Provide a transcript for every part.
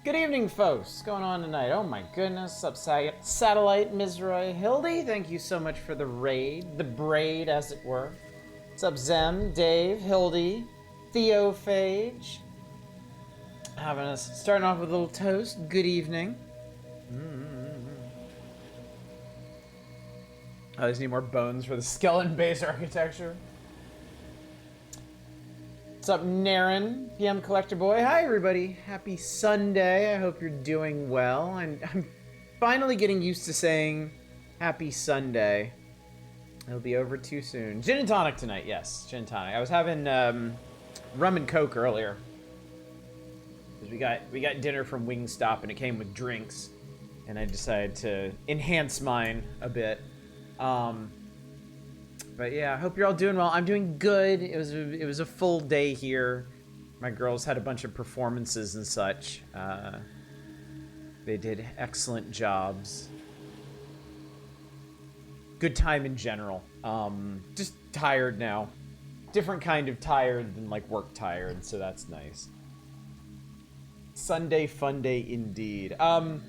Good evening, folks. What's going on tonight? Oh my goodness. What's up, Satellite, Mizroy, Hildy? Thank you so much for the raid, the braid, as it were. What's up, Zem, Dave, Hildy, Theophage? Starting off with a little toast. Good evening. Oh, there's need more bones for the skeleton base architecture. What's up, Naren, PM Collector Boy? Hi, everybody. Happy Sunday. I hope you're doing well. I'm finally getting used to saying Happy Sunday. It'll be over too soon. Gin and tonic tonight, yes. Gin and tonic. I was having rum and coke earlier. We got dinner from Wingstop and it came with drinks, and I decided to enhance mine a bit. But yeah, I hope you're all doing well. I'm doing good. It was a full day here. My girls had a bunch of performances and such. They did excellent jobs. Good time in general. Just tired now. Different kind of tired than like work tired, so that's nice. Sunday fun day indeed. I'm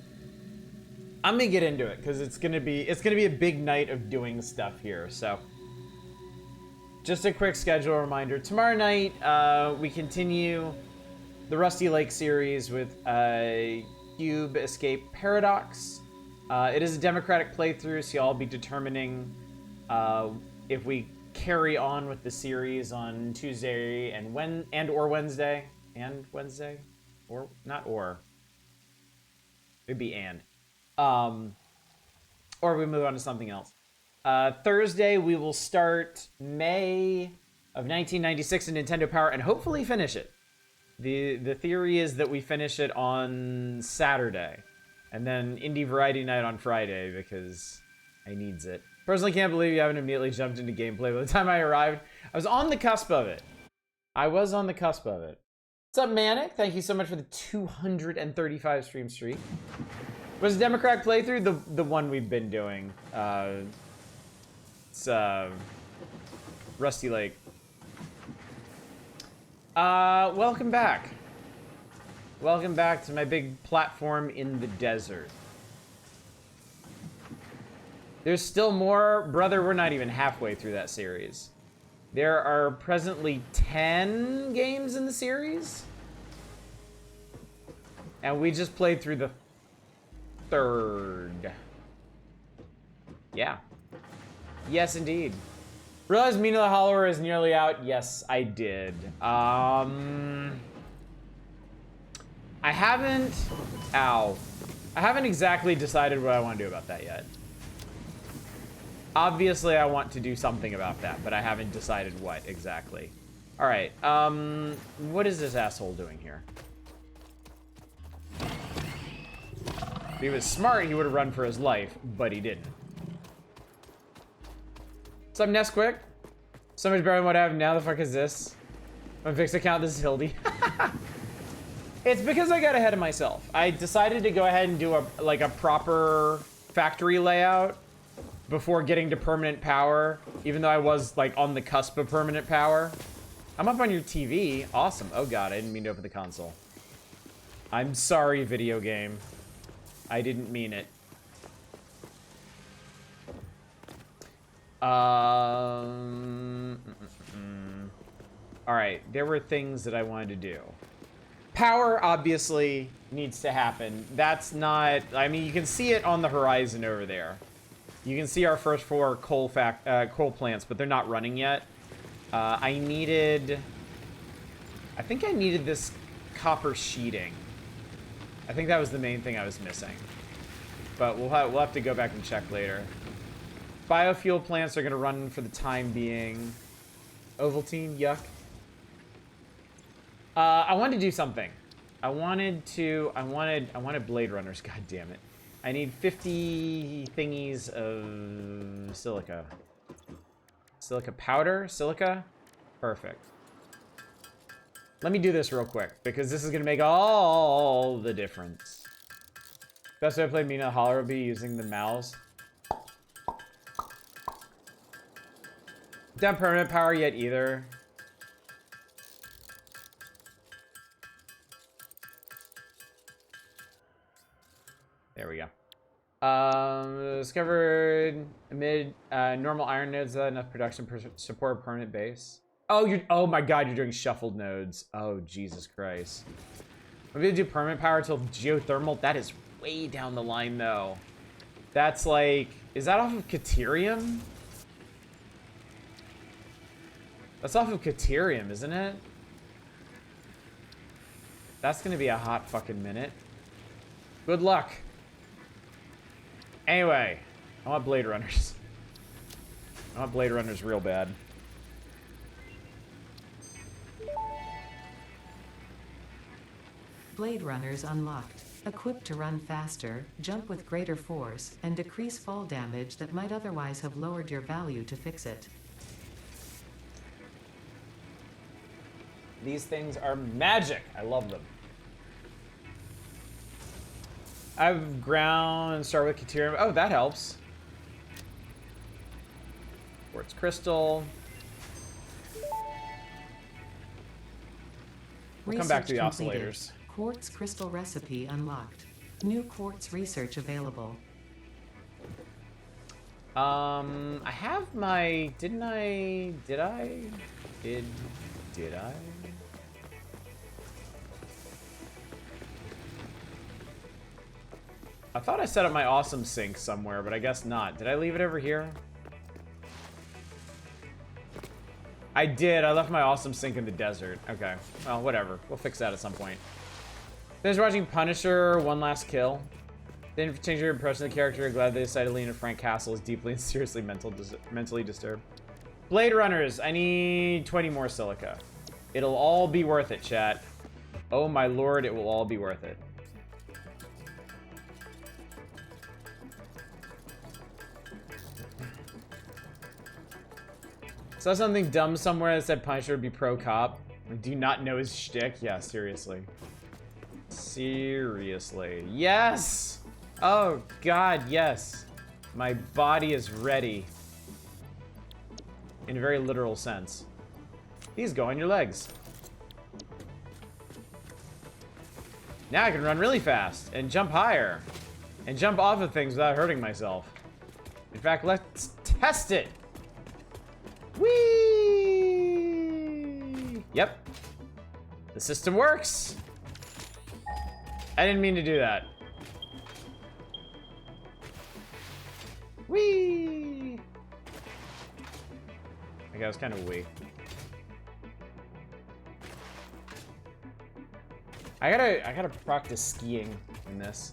gonna get into it because it's gonna be a big night of doing stuff here. So, just a quick schedule reminder: tomorrow night we continue the Rusty Lake series with Cube Escape Paradox. It is a democratic playthrough, so y'all be determining if we carry on with the series on Tuesday and Wednesday, or not or. It'd be and. Or we move on to something else. Thursday, we will start May of 1996 in Nintendo Power and hopefully finish it. The theory is that we finish it on Saturday. And then Indie Variety Night on Friday because I needs it. Personally, can't believe you haven't immediately jumped into gameplay. By the time I arrived, I was on the cusp of it. What's up, Manic? Thank you so much for the 235 stream streak. Was Democratic playthrough the one we've been doing? It's Rusty Lake. Welcome back. Welcome back to my big platform in the desert. There's still more. Brother, we're not even halfway through that series. There are presently 10 games in the series. And we just played through the third. Yeah. Yes, indeed. Realize Mina the Hollower is nearly out? Yes, I did. I haven't exactly decided what I want to do about that yet. Obviously, I want to do something about that, but I haven't decided what exactly. All right, what is this asshole doing here? If he was smart, he would have run for his life, but he didn't. What's up, Nesquick? So much better than what I have now. The fuck is this? My fixed account, this is Hildy. It's because I got ahead of myself. I decided to go ahead and do a proper factory layout before getting to permanent power, even though I was like on the cusp of permanent power. I'm up on your TV. Awesome. Oh god, I didn't mean to open the console. I'm sorry, video game. I didn't mean it. Alright, there were things that I wanted to do. Power obviously needs to happen. That's not, I mean, you can see it on the horizon over there. You can see our first 4 coal plants, but they're not running yet. I think I needed this copper sheeting. I think that was the main thing I was missing. But we'll have to go back and check later. Biofuel plants are gonna run for the time being. Ovaltine, yuck. I wanted to do something. I wanted Blade Runners, god damn it. I need 50 thingies of silica. Silica powder? Silica? Perfect. Let me do this real quick, because this is gonna make all the difference. Best way to play Mina Holler would be using the mouse. Don't have permanent power yet either. Discovered amid normal iron nodes that enough production support a permanent base. Oh my god, you're doing shuffled nodes. Oh Jesus Christ. Maybe they do permanent power till geothermal. That is way down the line though. That's like, is that off of Caterium? That's off of Caterium, isn't it? That's gonna be a hot fucking minute. Good luck. Anyway, I want Blade Runners. I want Blade Runners real bad. Blade Runners unlocked. Equipped to run faster, jump with greater force, and decrease fall damage that might otherwise have lowered your value to fix it. These things are magic. I love them. I have ground and start with Caterium. Oh, that helps. Quartz crystal. We'll come back to the oscillators. Quartz crystal recipe unlocked. New quartz research available. I have my, did I? I thought I set up my awesome sink somewhere, but I guess not. Did I leave it over here? I did. I left my awesome sink in the desert. Okay. Well, whatever. We'll fix that at some point. Thanks for watching Punisher, One Last Kill. Didn't change your impression of the character. Glad they decided to lean into Frank Castle is deeply and seriously mentally disturbed. Blade Runners. I need 20 more silica. It'll all be worth it, chat. Oh my lord, it will all be worth it. Saw something dumb somewhere that said Punisher would be pro-cop. Do you not know his shtick? Yeah, seriously. Seriously. Yes! Oh, God, yes. My body is ready. In a very literal sense. These go on your legs. Now I can run really fast and jump higher. And jump off of things without hurting myself. In fact, let's test it. Whee! Yep. The system works. I didn't mean to do that. Whee! I guess kind of weak. I gotta practice skiing in this.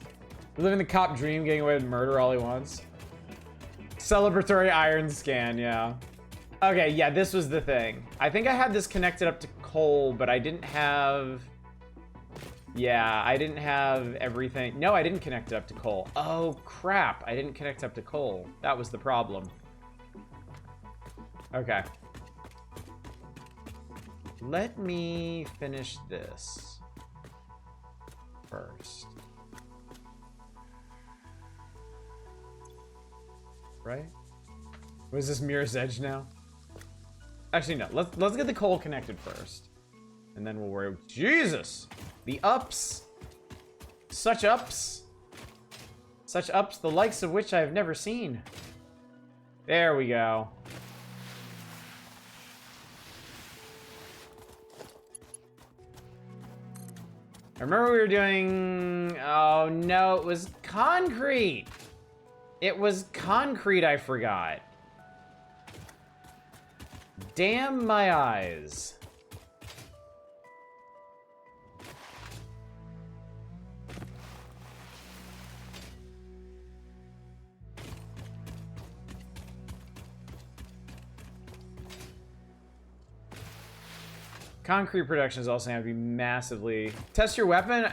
Living the cop dream, getting away with murder all he wants. Celebratory iron scan, yeah. Okay, yeah, this was the thing. I think I had this connected up to coal, but I didn't have... Yeah, I didn't have everything. No, I didn't connect it up to coal. Oh, crap. I didn't connect up to coal. That was the problem. Okay. Let me finish this first. Right? Was this Mirror's Edge now? Actually, no. Let's get the coal connected first. And then we'll worry. Jesus! The ups. Such ups. Such ups, the likes of which I have never seen. There we go. I remember we were doing... Oh, no, it was concrete. It was concrete I forgot. Damn my eyes. Concrete production is also going to be massively... Test your weapon?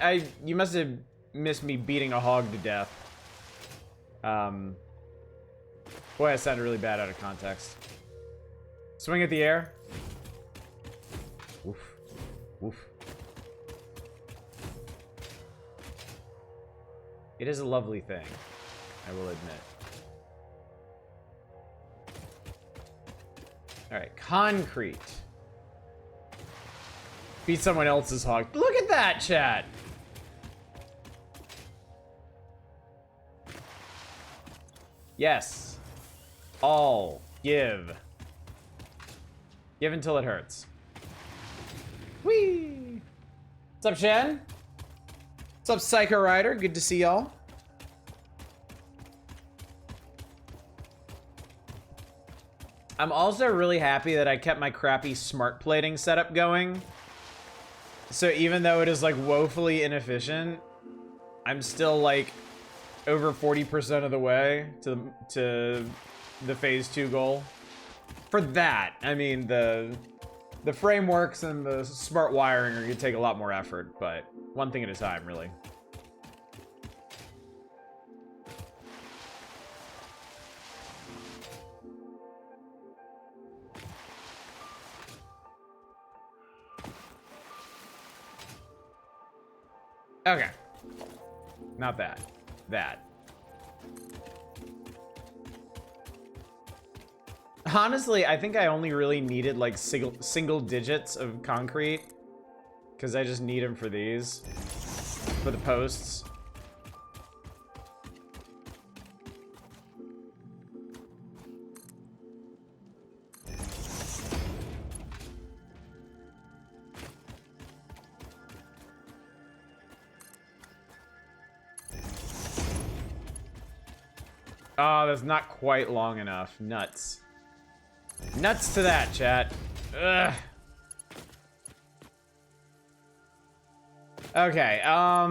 You must have missed me beating a hog to death. Boy, that sounded really bad out of context. Swing at the air. Woof. Woof. It is a lovely thing, I will admit. Alright, concrete. Beat someone else's hog. Look at that, chat! Yes. All. Give. Give until it hurts. Whee! What's up, Shen? What's up, Psycho Rider? Good to see y'all. I'm also really happy that I kept my crappy smart plating setup going. So even though it is like woefully inefficient, I'm still like over 40% of the way to the phase 2 goal. For that, I mean the frameworks and the smart wiring are gonna take a lot more effort, but one thing at a time, really. Okay. Not that. That. Honestly, I think I only really needed like single digits of concrete, because I just need them for these, for the posts. Oh, that's not quite long enough. Nuts. Nuts to that, chat. Ugh. Okay, I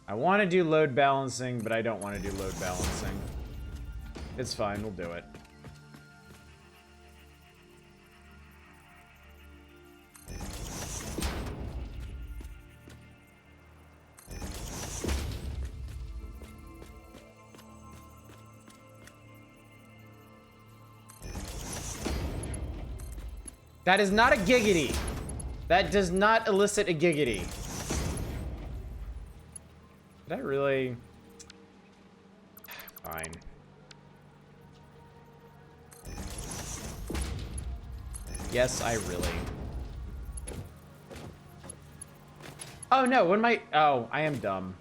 want to do load balancing, but I don't want to do load balancing. It's fine, we'll do it. That is not a giggity. That does not elicit a giggity. Did I really? Fine. Yes, I really. Oh no, when my... Oh, I am dumb.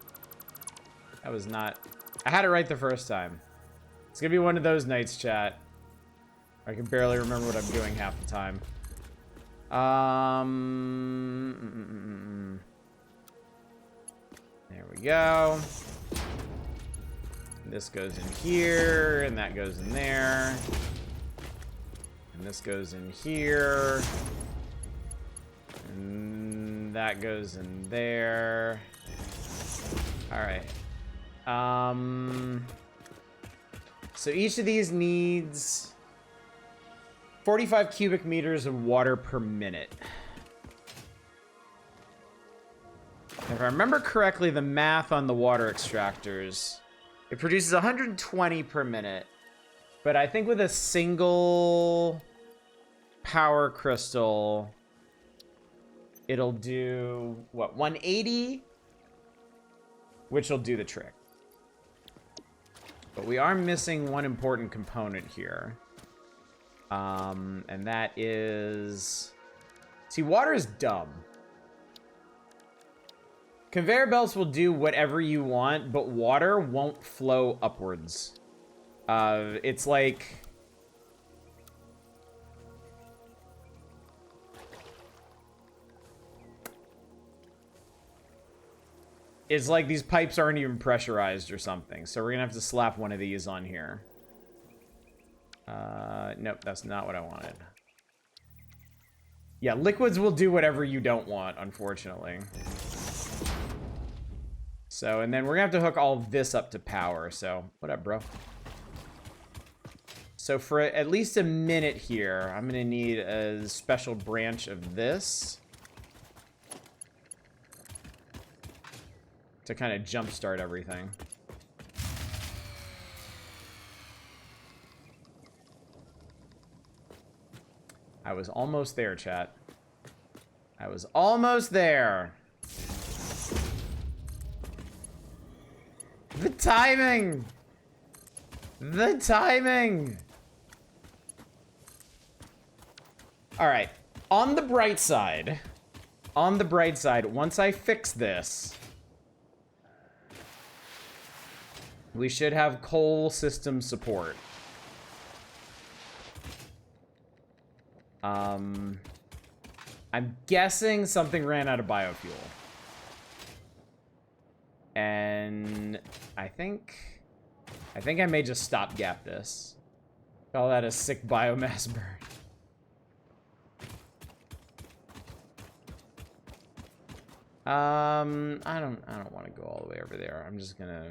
That was not... I had it right the first time. It's gonna be one of those nights, chat. I can barely remember what I'm doing half the time. There we go. This goes in here, and that goes in there. And this goes in here. And that goes in there. Alright. So each of these needs 45 cubic meters of water per minute. If I remember correctly, the math on the water extractors, it produces 120 per minute. But I think with a single power crystal, it'll do, what, 180? Which will do the trick. But we are missing one important component here. And that is... See, water is dumb. Conveyor belts will do whatever you want, but water won't flow upwards. It's like... It's like these pipes aren't even pressurized or something. So we're gonna have to slap one of these on here. Nope, that's not what I wanted. Yeah, liquids will do whatever you don't want, unfortunately. So, and then we're gonna have to hook all this up to power, so what up, bro? So for at least a minute here, I'm gonna need a special branch of this to kind of jumpstart everything. I was almost there, chat. I was almost there. The timing! The timing! All right. On the bright side, once I fix this, we should have coal system support. I'm guessing something ran out of biofuel. And I think I may just stopgap this. Call that a sick biomass burn. I don't want to go all the way over there. I'm just gonna...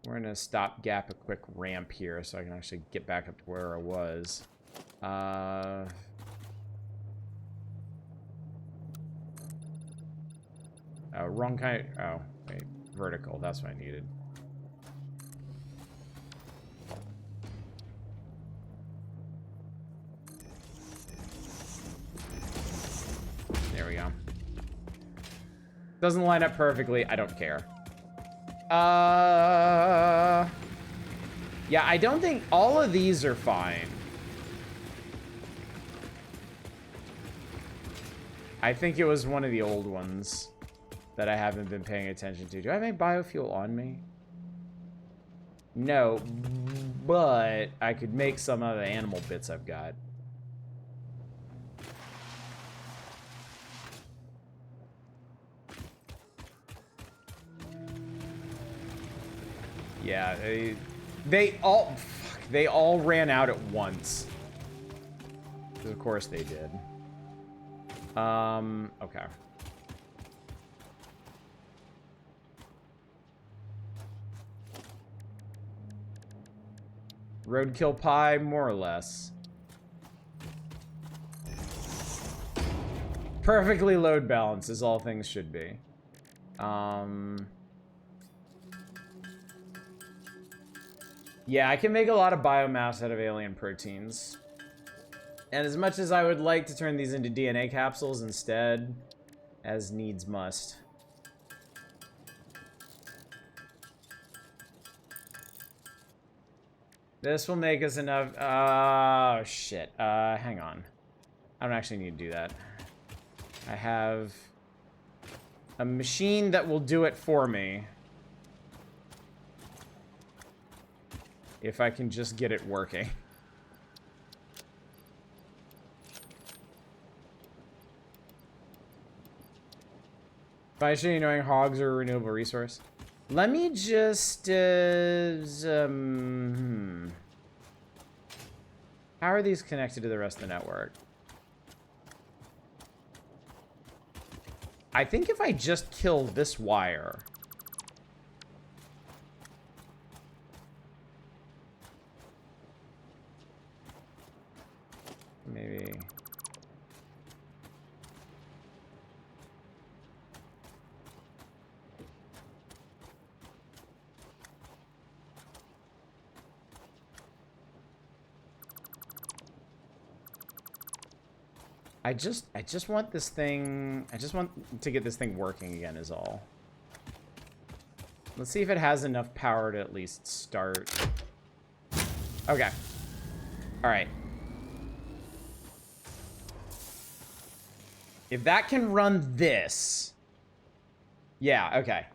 We're gonna stopgap a quick ramp here so I can actually get back up to where I was. Oh, wrong kind. Oh, wait. Vertical. That's what I needed. There we go. Doesn't line up perfectly. I don't care. Yeah, I don't think all of these are fine. I think it was one of the old ones that I haven't been paying attention to. Do I have any biofuel on me? No, but I could make some of the animal bits I've got. Yeah, they all ran out at once. 'Cause of course they did. Okay. Roadkill pie, more or less. Perfectly load balanced, as all things should be. Yeah, I can make a lot of biomass out of alien proteins. And as much as I would like to turn these into DNA capsules instead, as needs must. This will make us enough. Oh, shit. Hang on. I don't actually need to do that. I have a machine that will do it for me. If I can just get it working. By actually knowing hogs are a renewable resource. Let me just, how are these connected to the rest of the network? I think if I just kill this wire... Maybe... I just want this thing... I just want to get this thing working again is all. Let's see if it has enough power to at least start. Okay. Alright. If that can run this... Yeah, okay.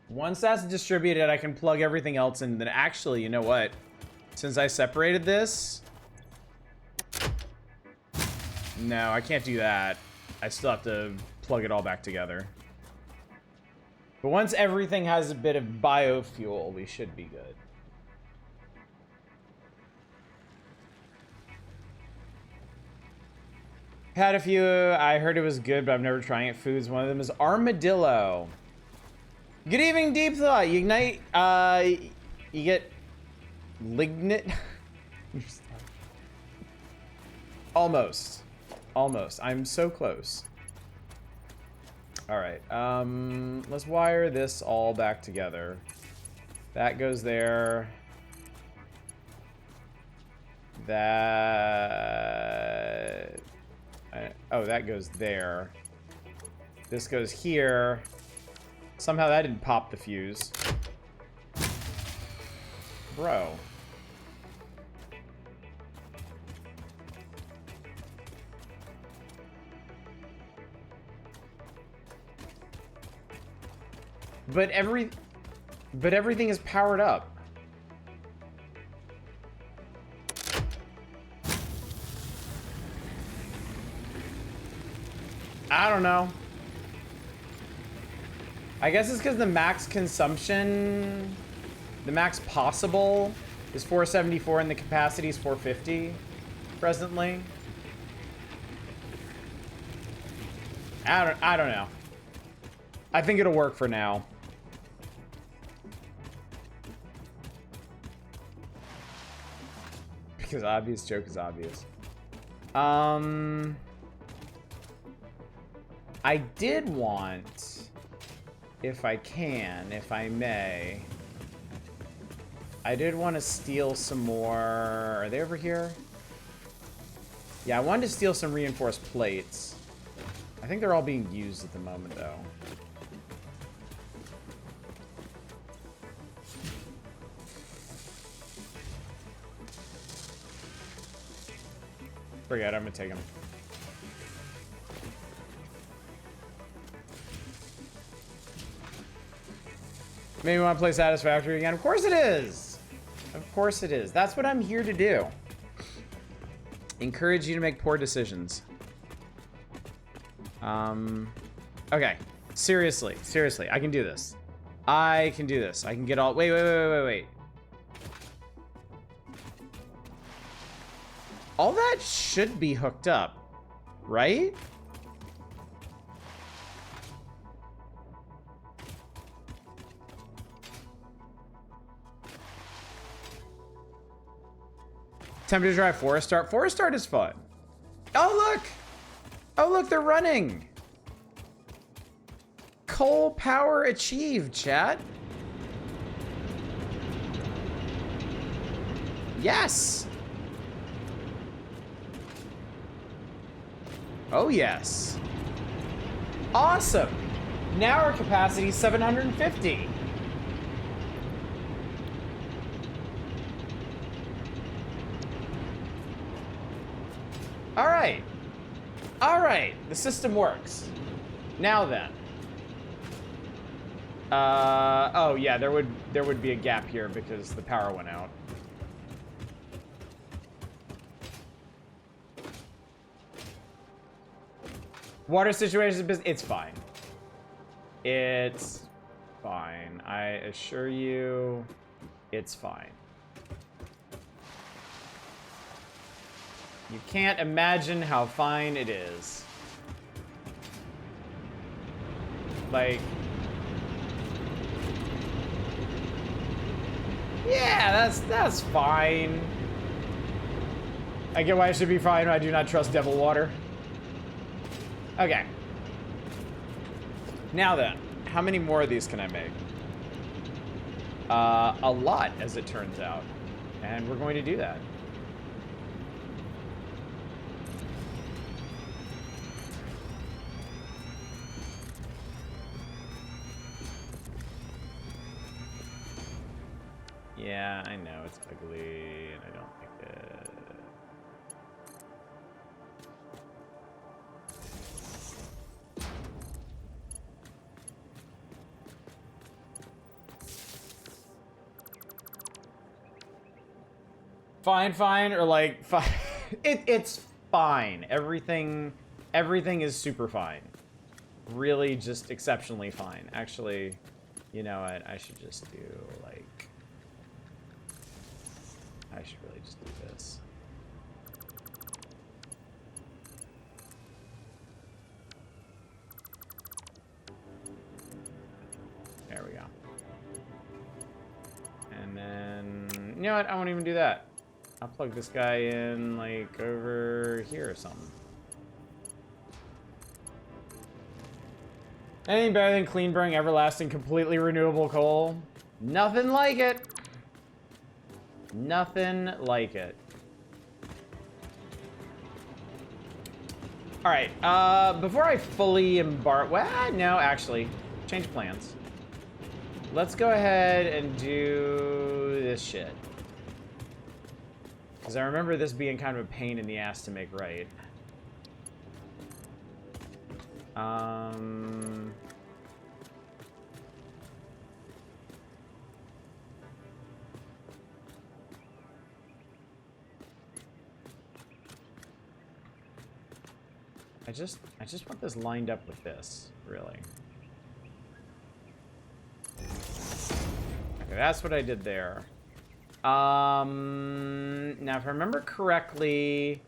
Once that's distributed, I can plug everything else in. Then actually, you know what? Since I separated this... No, I can't do that. I still have to plug it all back together. But once everything has a bit of biofuel, we should be good. Had a few, I heard it was good, but I've never tried it. Foods, one of them is armadillo. Good evening, Deep Thought. You ignite, you get lignite. Almost. Almost. I'm so close. All right. Let's wire this all back together. That goes there. That Oh, that goes there. This goes here. Somehow that didn't pop the fuse. Bro. But everything is powered up. I don't know. I guess it's because the max consumption, the max possible is 474 and the capacity is 450 presently. I don't know. I think it'll work for now. Because obvious joke is obvious. I did want, if I can, if I may, I did want to steal some more. Are they over here? Yeah, I wanted to steal some reinforced plates. I think they're all being used at the moment, though. Forget it, I'm gonna take them. Maybe you want to play Satisfactory again? Of course it is! Of course it is. That's what I'm here to do. Encourage you to make poor decisions. Okay. Seriously, I can do this. I can do this. I can get all... Wait. All that should be hooked up, right? Tempted to try Forest Start. Forest Start is fun. Oh, look! Oh, look, they're running! Coal power achieved, chat. Yes! Oh, yes. Awesome! Now our capacity is 750. Alright. Alright. The system works. Now then. Oh yeah, there would be a gap here because the power went out. Water situation is it's fine. It's fine. I assure you, it's fine. You can't imagine how fine it is. Like... Yeah, that's fine. I get why it should be fine. I do not trust devil water. Okay. Now then, how many more of these can I make? A lot, as it turns out. And we're going to do that. Yeah, I know, it's ugly, and I don't like it. Fine, or like, fine. It's fine. Everything is super fine. Really just exceptionally fine. Actually, you know what, I should just do, like... I should really just do this. There we go. And then, you know what? I won't even do that. I'll plug this guy in, like, over here or something. Anything better than clean burning, everlasting, completely renewable coal? Nothing like it. Nothing like it. All right, before I fully embark, well, no, actually, change plans. Let's go ahead and do this shit. Because I remember this being kind of a pain in the ass to make right. I just want this lined up with this, really. Okay, that's what I did there. Now if I remember correctly,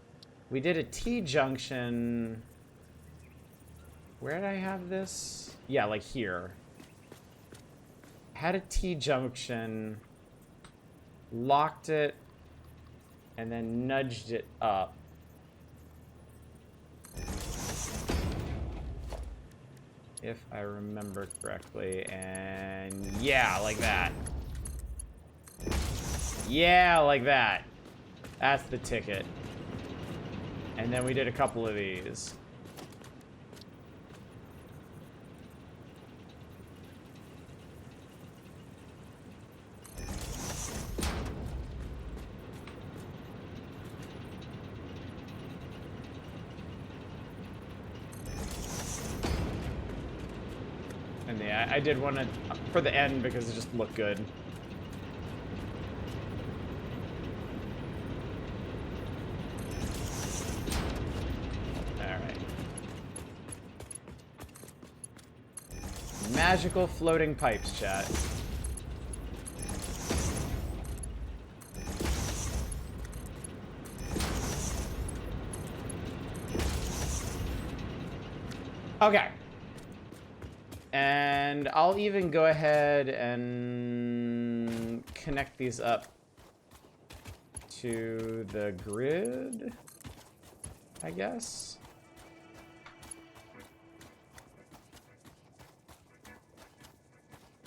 we did a T-junction. Where did I have this? Yeah, like here. Had a T-junction, locked it, and then nudged it up. If I remember correctly, and yeah, like that. Yeah, like that. That's the ticket. And then we did a couple of these. And yeah, I did one for the end because it just looked good. Alright. Magical floating pipes, chat. Okay. And I'll even go ahead and connect these up to the grid, I guess.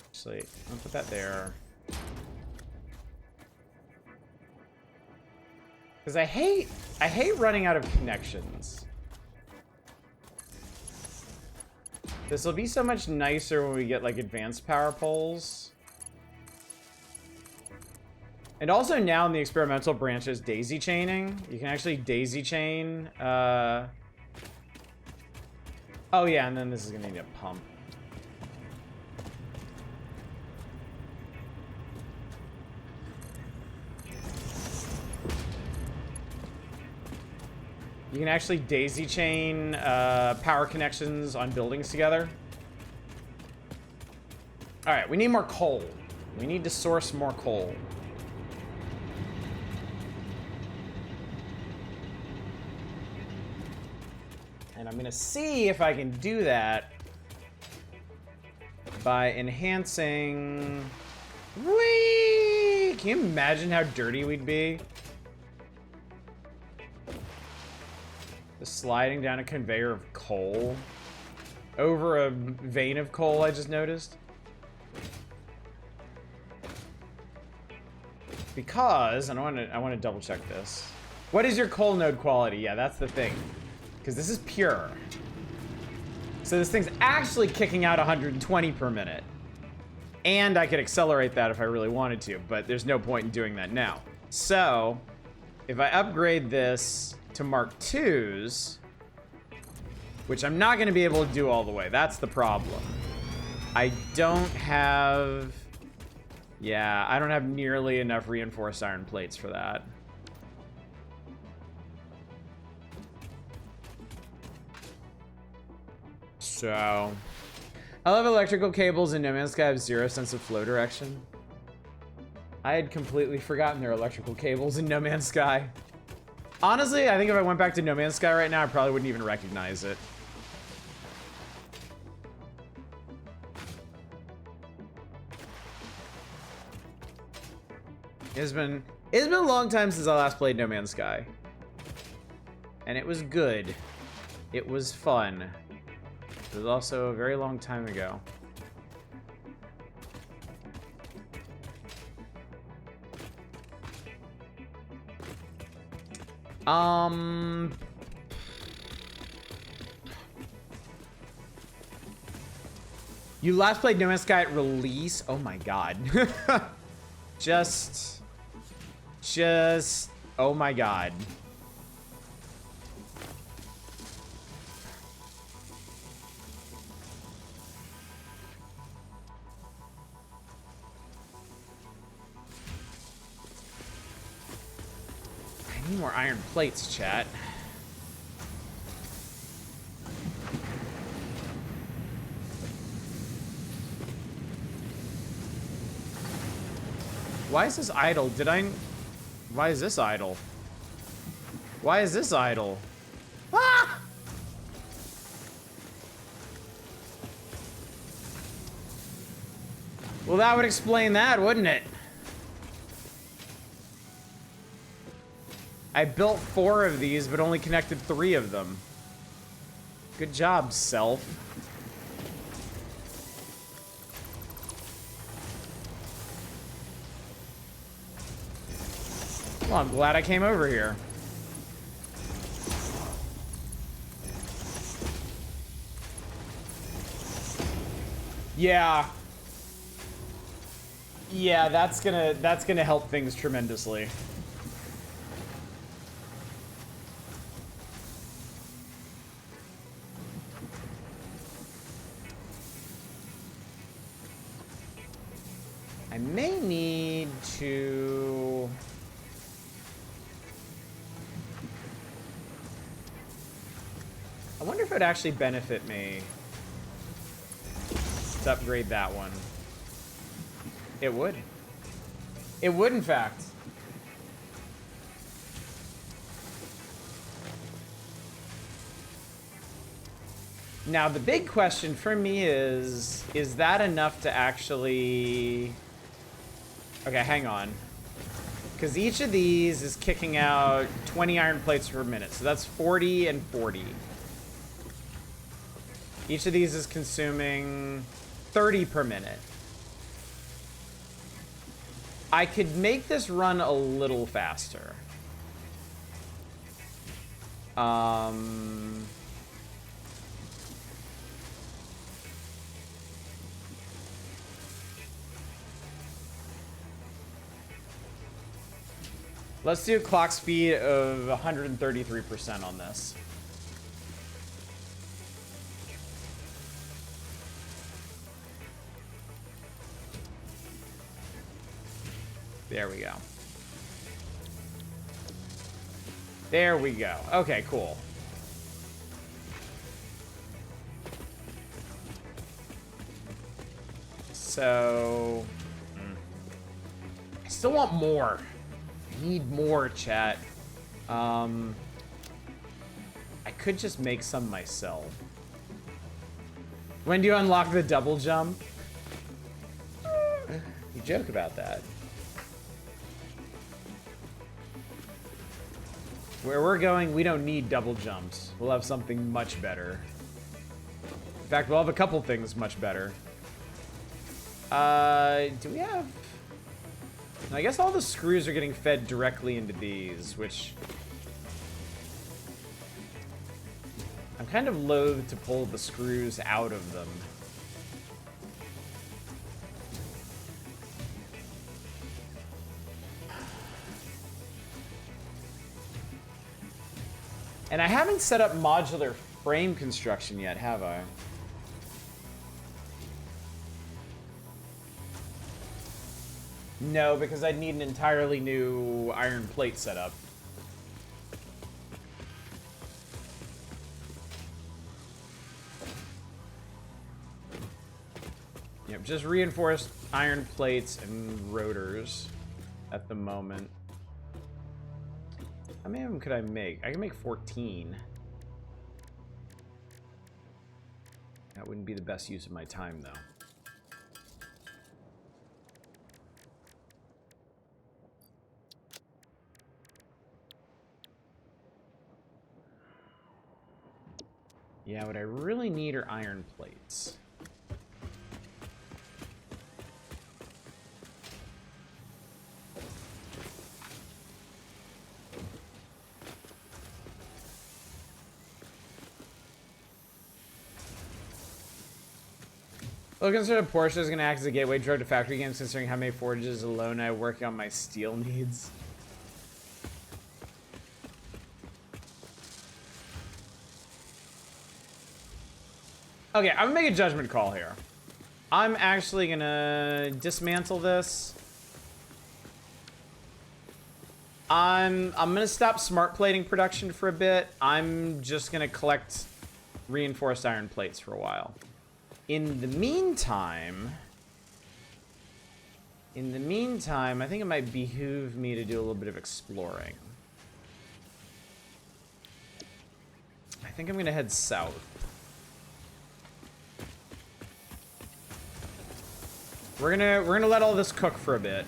Actually, I'll put that there. Because I hate running out of connections. This will be so much nicer when we get, like, advanced power poles. And also now in the experimental branches, daisy chaining. You can actually daisy chain. Oh, yeah, and then this is going to need a pump. You can actually daisy chain power connections on buildings together. All right, we need more coal. We need to source more coal. And I'm gonna see if I can do that by enhancing... Whee! Can you imagine how dirty we'd be? Sliding down a conveyor of coal over a vein of coal I just noticed. Because I want to double check this. What is your coal node quality? Yeah, that's the thing. Because this is pure. So this thing's actually kicking out 120 per minute. And I could accelerate that if I really wanted to, but there's no point in doing that now. So if I upgrade this to Mark IIs, which I'm not going to be able to do all the way. That's the problem. I don't have... Yeah, I don't have nearly enough reinforced iron plates for that. So... I love electrical cables in No Man's Sky have zero sense of flow direction. I had completely forgotten there are electrical cables in No Man's Sky. Honestly, I think if I went back to No Man's Sky right now, I probably wouldn't even recognize it. It's been a long time since I last played No Man's Sky. And it was good. It was fun. It was also a very long time ago. You last played No Man's Sky at release? Oh my god. Just, oh my god. I need more iron plates, chat. Why is this idle? Why is this idle? Why is this idle? Ah! Well, that would explain that, wouldn't it? I built 4 of these, but only connected 3 of them. Good job, self. Well, I'm glad I came over here. Yeah. Yeah, that's gonna help things tremendously. I may need to... I wonder if it would actually benefit me to upgrade that one. It would. It would, in fact. Now, the big question for me is that enough to actually... Okay, hang on. Because each of these is kicking out 20 iron plates per minute. So that's 40 and 40. Each of these is consuming 30 per minute. I could make this run a little faster. Let's do a clock speed of 133% on this. There we go. There we go. Okay, cool. So... I still want more. I need more, chat. I could just make some myself. When do you unlock the double jump? You joke about that. Where we're going, we don't need double jumps. We'll have something much better. In fact, we'll have a couple things much better. Do we have... I guess all the screws are getting fed directly into these, which... I'm kind of loath to pull the screws out of them. And I haven't set up modular frame construction yet, have I? No, because I'd need an entirely new iron plate setup. Yep, just reinforced iron plates and rotors at the moment. How many of them could I make? I can make 14. That wouldn't be the best use of my time, though. Yeah, what I really need are iron plates. Looking sort of Porsche is going to act as a gateway drug to factory games, considering how many forges alone I work on my steel needs. Okay, I'm gonna make a judgment call here. I'm actually gonna dismantle this. I'm gonna stop smart plating production for a bit. I'm just gonna collect reinforced iron plates for a while. In the meantime, I think it might behoove me to do a little bit of exploring. I think I'm gonna head south. We're gonna let all this cook for a bit.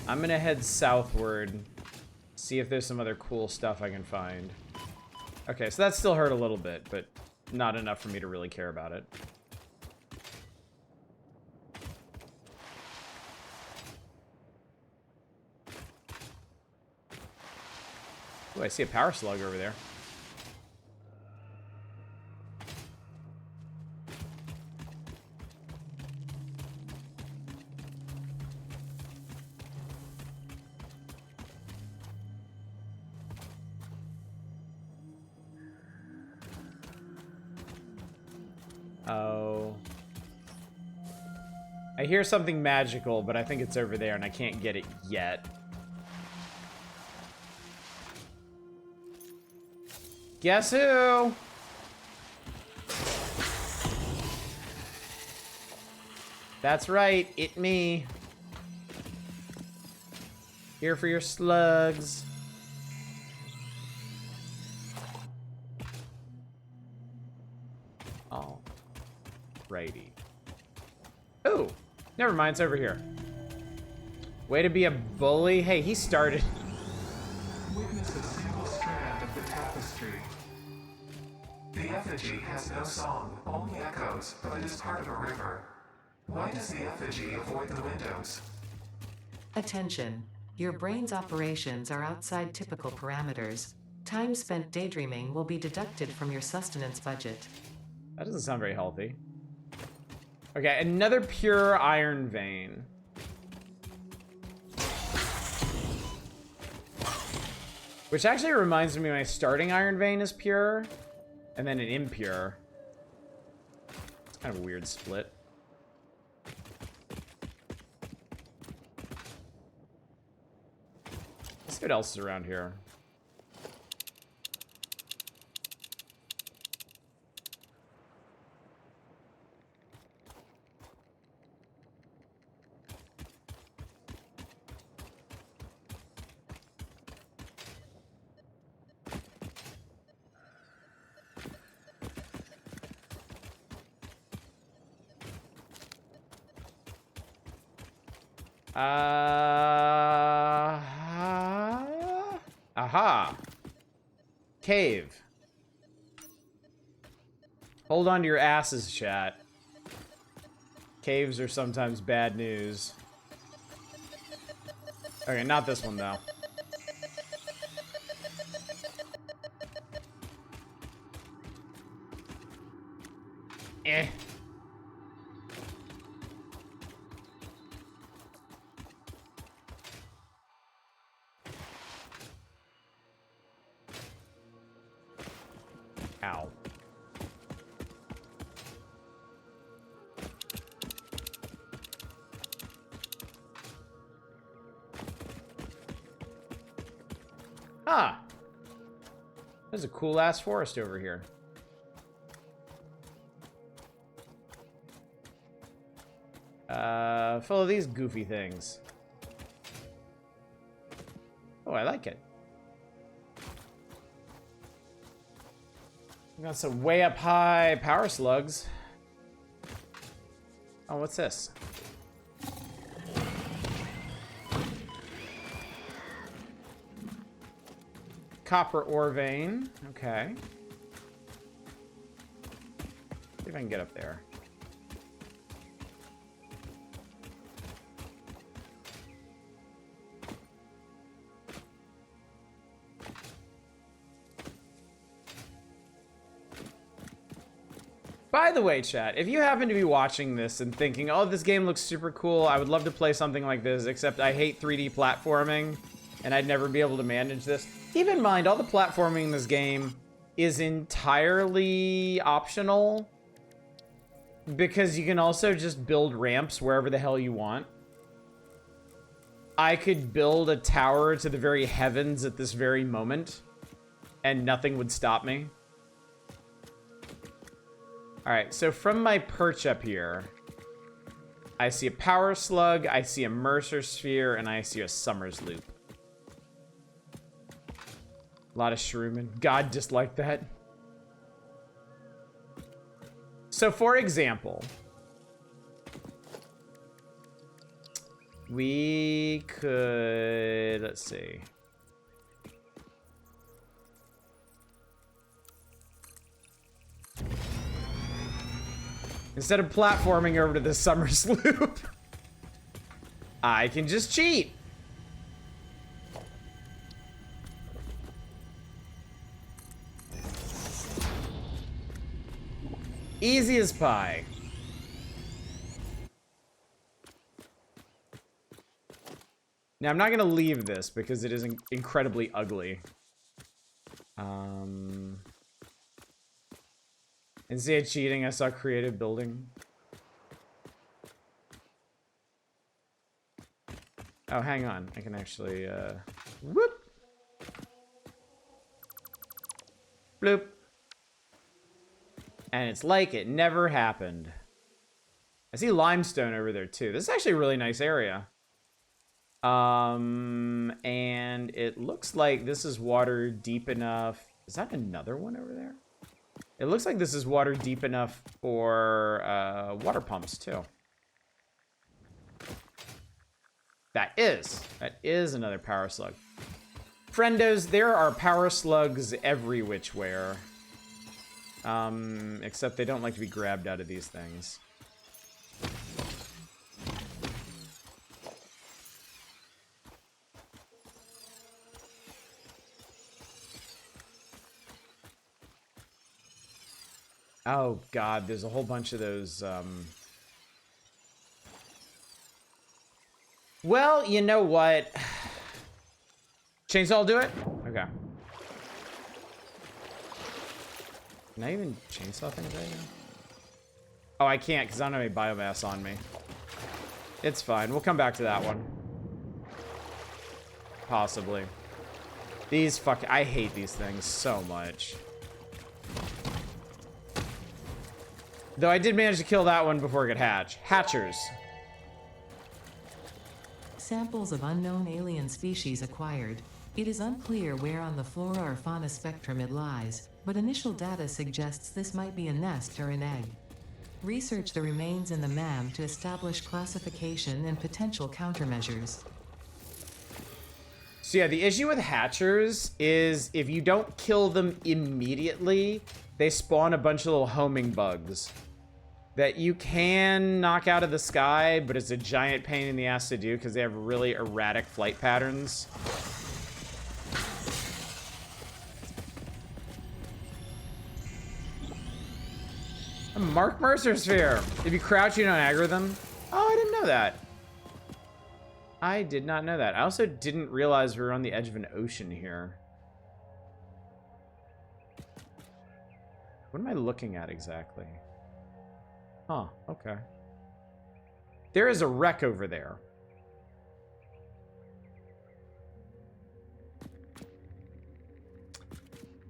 I'm gonna head southward, see if there's some other cool stuff I can find. Okay, so that still hurt a little bit, but not enough for me to really care about it. Oh, I see a power slug over there. Oh. I hear something magical, but I think it's over there and I can't get it yet. Guess who? That's right, it me. Here for your slugs. Oh. Righty. Oh, never mind, it's over here. Way to be a bully. Hey, he started. Witness a single strand of the tapestry. The effigy has no song, only echoes, but it is part of a river. Why does the effigy avoid the windows? Attention. Your brain's operations are outside typical parameters. Time spent daydreaming will be deducted from your sustenance budget. That doesn't sound very healthy. Okay, another pure iron vein. Which actually reminds me, my starting iron vein is pure, and then an impure. It's kind of a weird split. Let's see what else is around here. Aha. Cave. Hold on to your asses, chat. Caves are sometimes bad news. Okay, not this one, though. Eh. Ow. Ah. There's a cool-ass forest over here. Full of these goofy things. Oh, I like it. We got some way up high power slugs. Oh, what's this? Copper ore vein. Okay. See if I can get up there. By the way, chat, if you happen to be watching this and thinking, oh, this game looks super cool, I would love to play something like this, except I hate 3D platforming, and I'd never be able to manage this. Keep in mind, all the platforming in this game is entirely optional, because you can also just build ramps wherever the hell you want. I could build a tower to the very heavens at this very moment, and nothing would stop me. Alright, so from my perch up here, I see a power slug, I see a Mercer sphere, and I see a Summers loop. A lot of shrooming. God disliked that. So for example, we could, let's see. Instead of platforming over to the Summers loop, I can just cheat. Easy as pie. Now, I'm not going to leave this because it is incredibly ugly. Instead of cheating, I saw creative building. Oh, hang on. I can actually, whoop. Bloop. And it's like it never happened. I see limestone over there, too. This is actually a really nice area. And it looks like this is water deep enough. Is that another one over there? It looks like this is water deep enough for water pumps, too. That is another power slug. Friendos, there are power slugs every which where. Except they don't like to be grabbed out of these things. Oh god, there's a whole bunch of those, Well, you know what? Chainsaw will do it? Okay. Can I even chainsaw things right now? Oh, I can't, because I don't have any biomass on me. It's fine. We'll come back to that one. Possibly. These I hate these things so much. Though I did manage to kill that one before it could hatch. Hatchers. Samples of unknown alien species acquired. It is unclear where on the flora or fauna spectrum it lies, but initial data suggests this might be a nest or an egg. Research the remains in the MAM to establish classification and potential countermeasures. So yeah, the issue with hatchers is if you don't kill them immediately, they spawn a bunch of little homing bugs that you can knock out of the sky, but it's a giant pain in the ass to do because they have really erratic flight patterns. A Mark Mercer sphere. If you crouch, you don't aggro them. Oh, I didn't know that. I did not know that. I also didn't realize we were on the edge of an ocean here. What am I looking at exactly? Huh, okay. There is a wreck over there.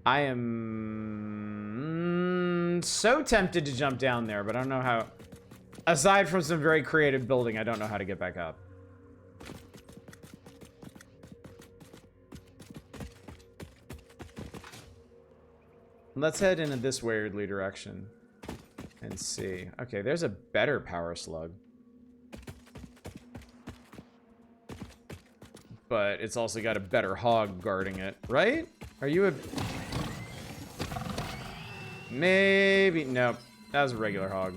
I am so tempted to jump down there, but I don't know how. Aside from some very creative building, I don't know how to get back up. Let's head into this weirdly direction and see. Okay, there's a better power slug. But it's also got a better hog guarding it, right? Are you a... Maybe... Nope. That was a regular hog.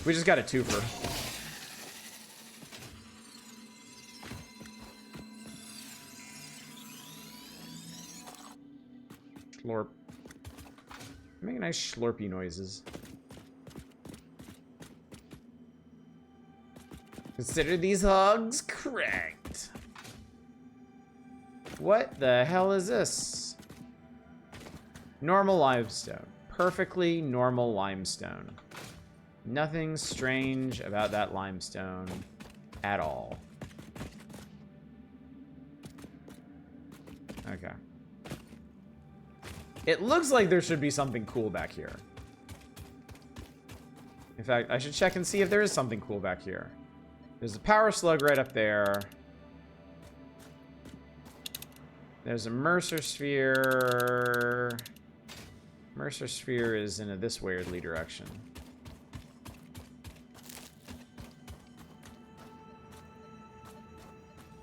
We just got a twofer. Lorp. Making nice slurpy noises. Consider these hogs cracked. What the hell is this? Normal limestone. Perfectly normal limestone. Nothing strange about that limestone at all. Okay. It looks like there should be something cool back here. In fact, I should check and see if there is something cool back here. There's a power slug right up there. There's a Mercer sphere. Mercer sphere is in this weirdly direction.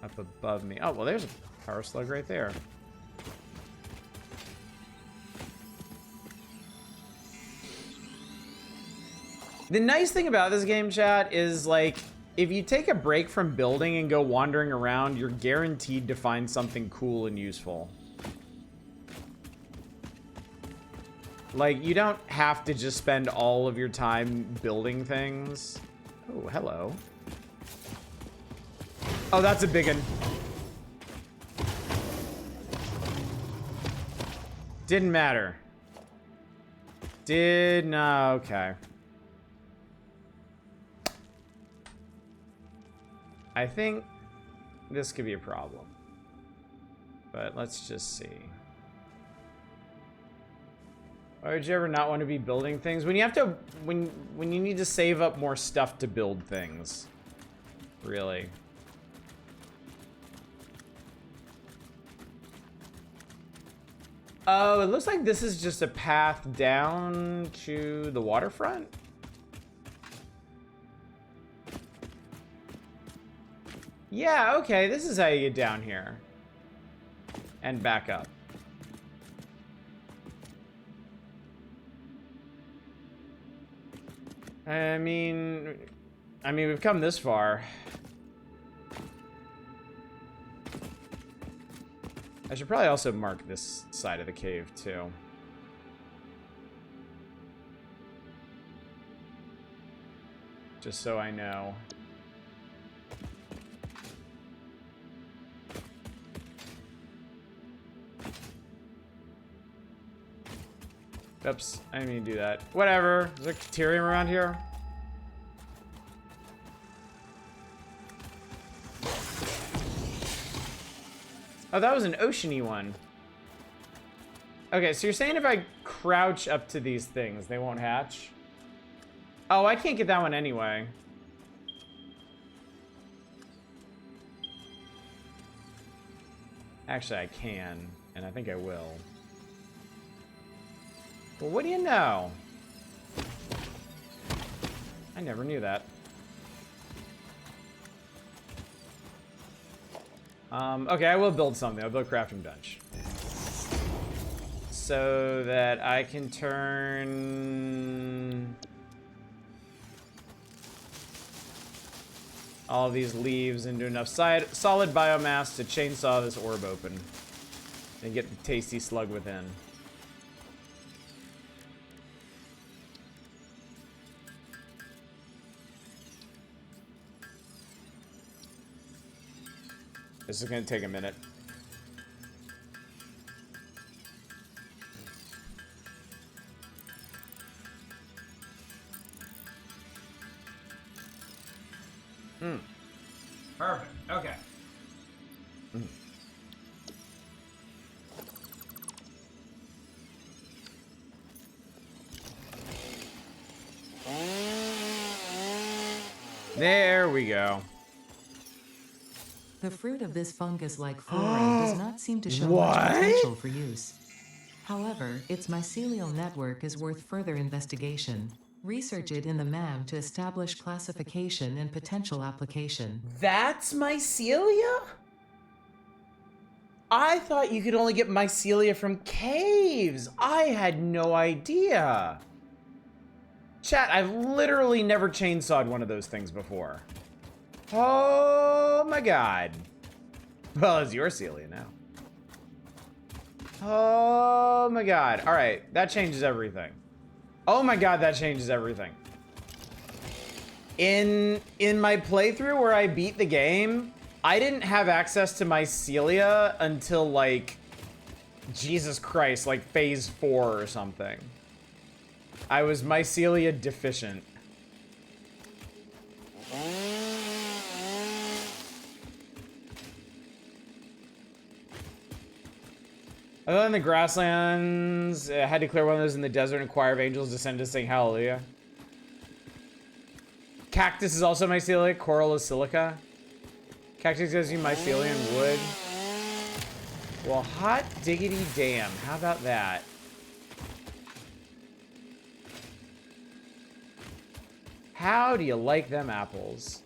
Up above me. Oh, well, there's a power slug right there. The nice thing about this game, chat, is like, if you take a break from building and go wandering around, you're guaranteed to find something cool and useful. Like, you don't have to just spend all of your time building things. Oh, hello. Oh, that's a big one. Didn't matter. Okay. I think this could be a problem. But let's just see. Why would you ever not want to be building things? When you have to, when you need to save up more stuff to build things. Really. Oh, it looks like this is just a path down to the waterfront. Yeah, okay, this is how you get down here. And back up. I mean, we've come this far. I should probably also mark this side of the cave, too. Just so I know. Oops, I didn't mean to do that. Whatever. Is there Caterium around here? Oh, that was an oceany one. Okay, so you're saying if I crouch up to these things, they won't hatch? Oh, I can't get that one anyway. Actually, I can, and I think I will. Well, what do you know? I never knew that. Okay, I will build something. I'll build a crafting bench. So that I can turn all of these leaves into enough solid biomass to chainsaw this orb open. And get the tasty slug within. This is going to take a minute. Perfect. Okay. There we go. The fruit of this fungus-like flora does not seem to show What? much potential for use. However, its mycelial network is worth further investigation. Research it in the MAM to establish classification and potential application. That's mycelia? I thought you could only get mycelia from caves. I had no idea. Chat, I've literally never chainsawed one of those things before. Oh my god. Well, it's your celia now. Oh my god. Alright, that changes everything. Oh my god, that changes everything. In my playthrough where I beat the game, I didn't have access to mycelia until, like, Jesus Christ, like phase 4 or something. I was mycelia deficient. Other than the grasslands, I had to clear one of those in the desert and choir of angels descend to sing hallelujah. Cactus is also mycelium. Coral is silica. Cactus gives you mycelium wood. Well, hot diggity damn. How about that? How do you like them apples?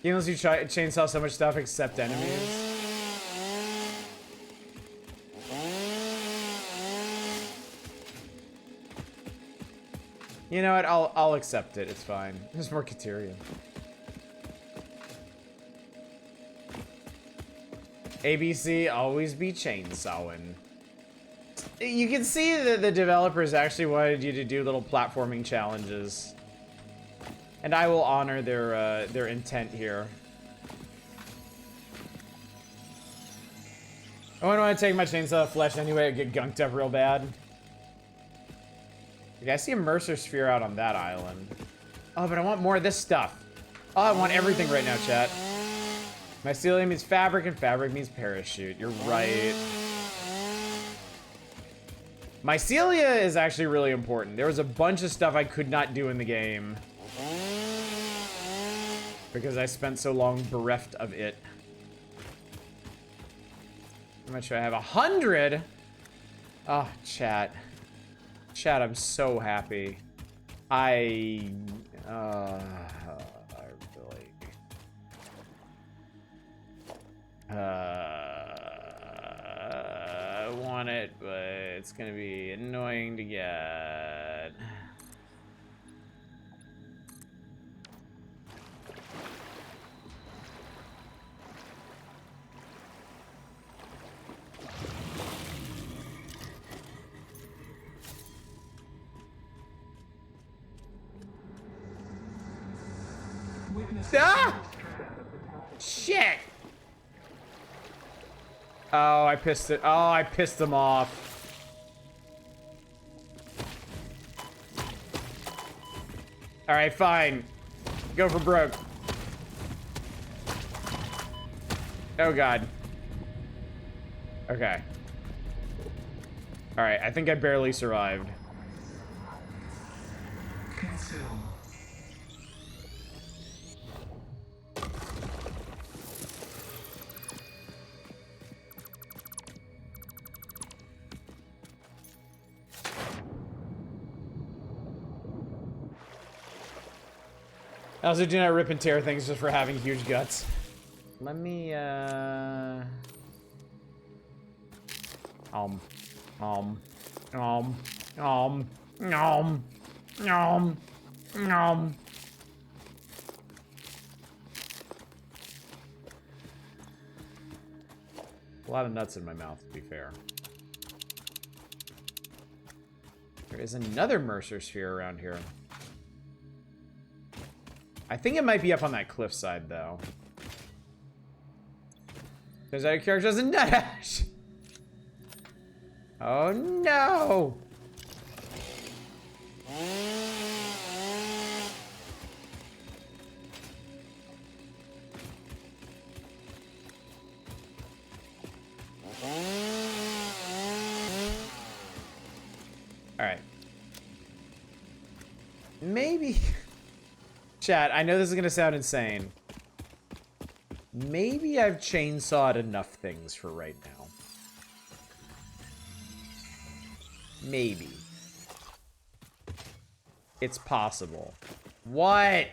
Even though you try chainsaw so much stuff except enemies. You know what? I'll accept it. It's fine. There's more Katerian. ABC always be chainsawing. You can see that the developers actually wanted you to do little platforming challenges, and I will honor their intent here. I wouldn't want to take my chainsaw flesh anyway. It'd get gunked up real bad. I see a Mercer sphere out on that island. Oh, but I want more of this stuff. Oh, I want everything right now, chat. Mycelium means fabric, and fabric means parachute. You're right. Mycelia is actually really important. There was a bunch of stuff I could not do in the game because I spent so long bereft of it. How much do I have? 100? Oh, chat. Chat, I'm so happy. I want it, but it's gonna be annoying to get. Ah! Shit! Oh, I pissed it. Oh, I pissed them off. Alright, fine. Go for broke. Oh, God. Okay. Alright, I think I barely survived. Consume. I also do not rip and tear things just for having huge guts. Let me, Nom. Nom. Nom. Nom. Nom. Nom. A lot of nuts in my mouth, to be fair. There is another Mercer sphere around here. I think it might be up on that cliffside, though. Because our character doesn't dash. Oh no! Alright. Maybe... Chat, I know this is gonna sound insane. Maybe I've chainsawed enough things for right now. Maybe. It's possible. What?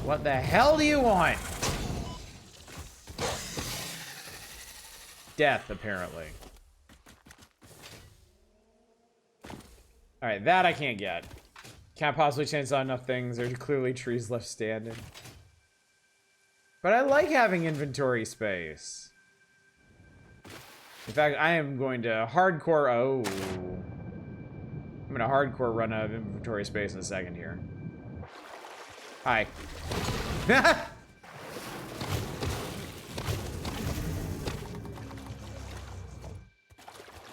What the hell do you want? Death, apparently. Alright, that I can't get. Can't possibly chainsaw enough things. There's clearly trees left standing. But I like having inventory space. In fact, I am going to hardcore... Oh. I'm going to hardcore run out of inventory space in a second here. Hi.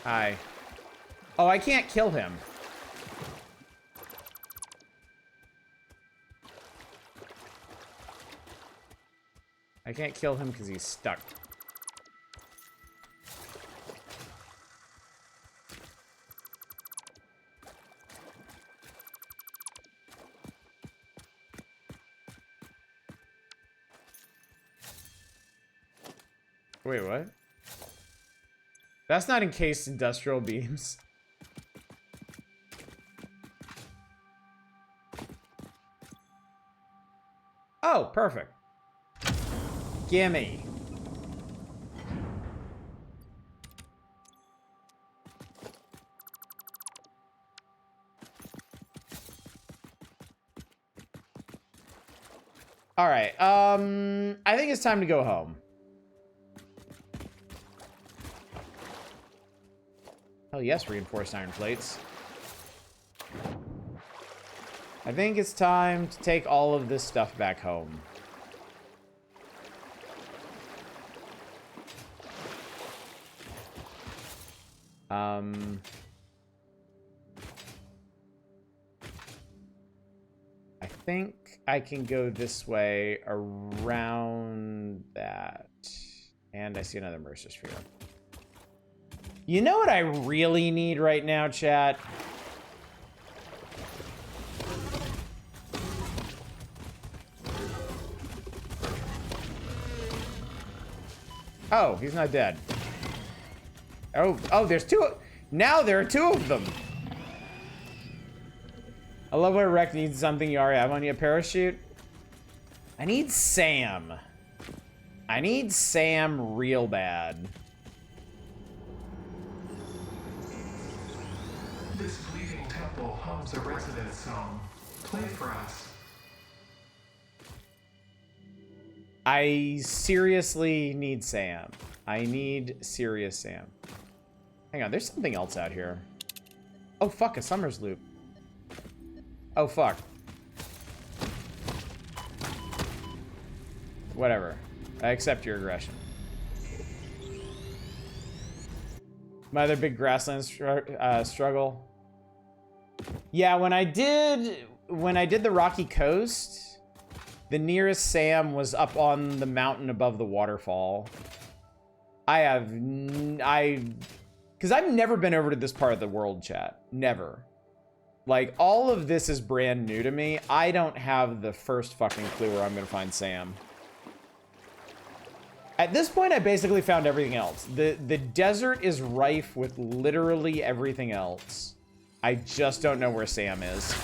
Hi. Oh, I can't kill him. I can't kill him because he's stuck. Wait, what? That's not encased industrial beams. Oh, perfect. Gimme. All right. I think it's time to go home. Hell yes, reinforced iron plates. I think it's time to take all of this stuff back home. I think I can go this way around that. And I see another Mercer Sphere. You know what I really need right now, chat? Oh, he's not dead. Oh, there's two. Now there are two of them. I love when a wreck needs something you already have on you. A parachute? I need Sam. I need Sam real bad. This bleeding temple hums a resident song. Play for us. I seriously need Sam. I need serious Sam. Hang on, there's something else out here. Oh, fuck, a Summers loop. Oh, fuck. Whatever. I accept your aggression. My other big grassland struggle. Yeah, when I did the Rocky Coast, the nearest Sam was up on the mountain above the waterfall. Because I've never been over to this part of the world, chat. Never. Like, all of this is brand new to me. I don't have the first fucking clue where I'm gonna find Sam. At this point, I basically found everything else. The desert is rife with literally everything else. I just don't know where Sam is.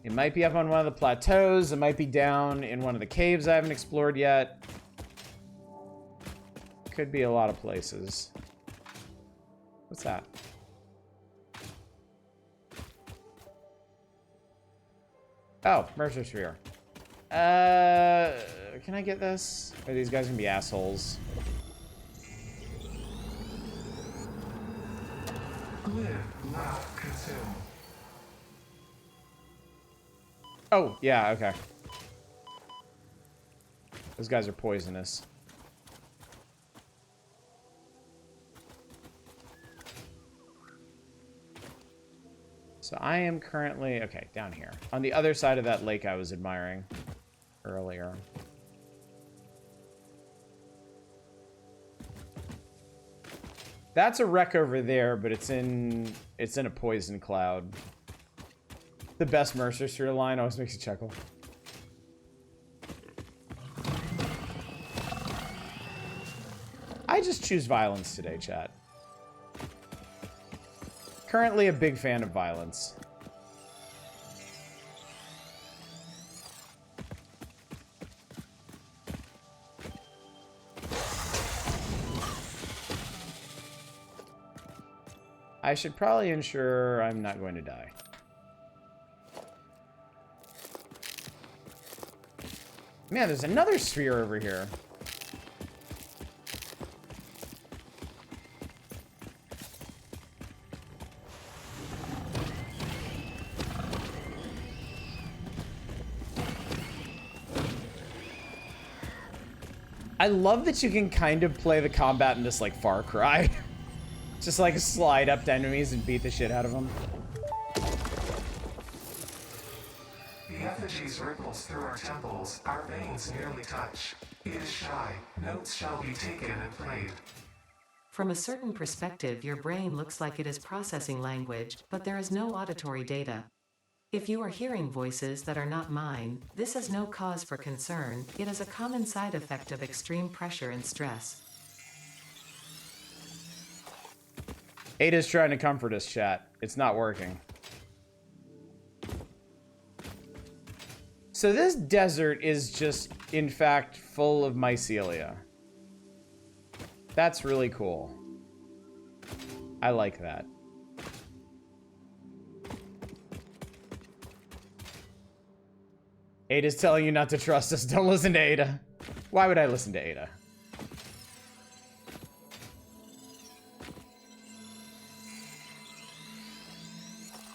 It might be up on one of the plateaus. It might be down in one of the caves I haven't explored yet. Could be a lot of places. What's that? Oh, Mercer Sphere. Can I get this? Are these guys gonna be assholes? Live, laugh, consume. Oh, yeah, okay. Those guys are poisonous. So I am currently, okay, down here. On the other side of that lake I was admiring earlier. That's a wreck over there, but it's in a poison cloud. The best Mercer Sphere line always makes you chuckle. I just choose violence today, chat. Currently a big fan of violence. I should probably ensure I'm not going to die. Man, there's another sphere over here. I love that you can kind of play the combat in this like Far Cry. Just like slide up to enemies and beat the shit out of them. The effigies ripples through our temples, our veins nearly touch. It is shy, notes shall be taken and played. From a certain perspective, your brain looks like it is processing language, but there is no auditory data. If you are hearing voices that are not mine, this is no cause for concern. It is a common side effect of extreme pressure and stress. Ada's trying to comfort us, chat. It's not working. So this desert is just, in fact, full of mycelia. That's really cool. I like that. Ada's telling you not to trust us. Don't listen to Ada. Why would I listen to Ada?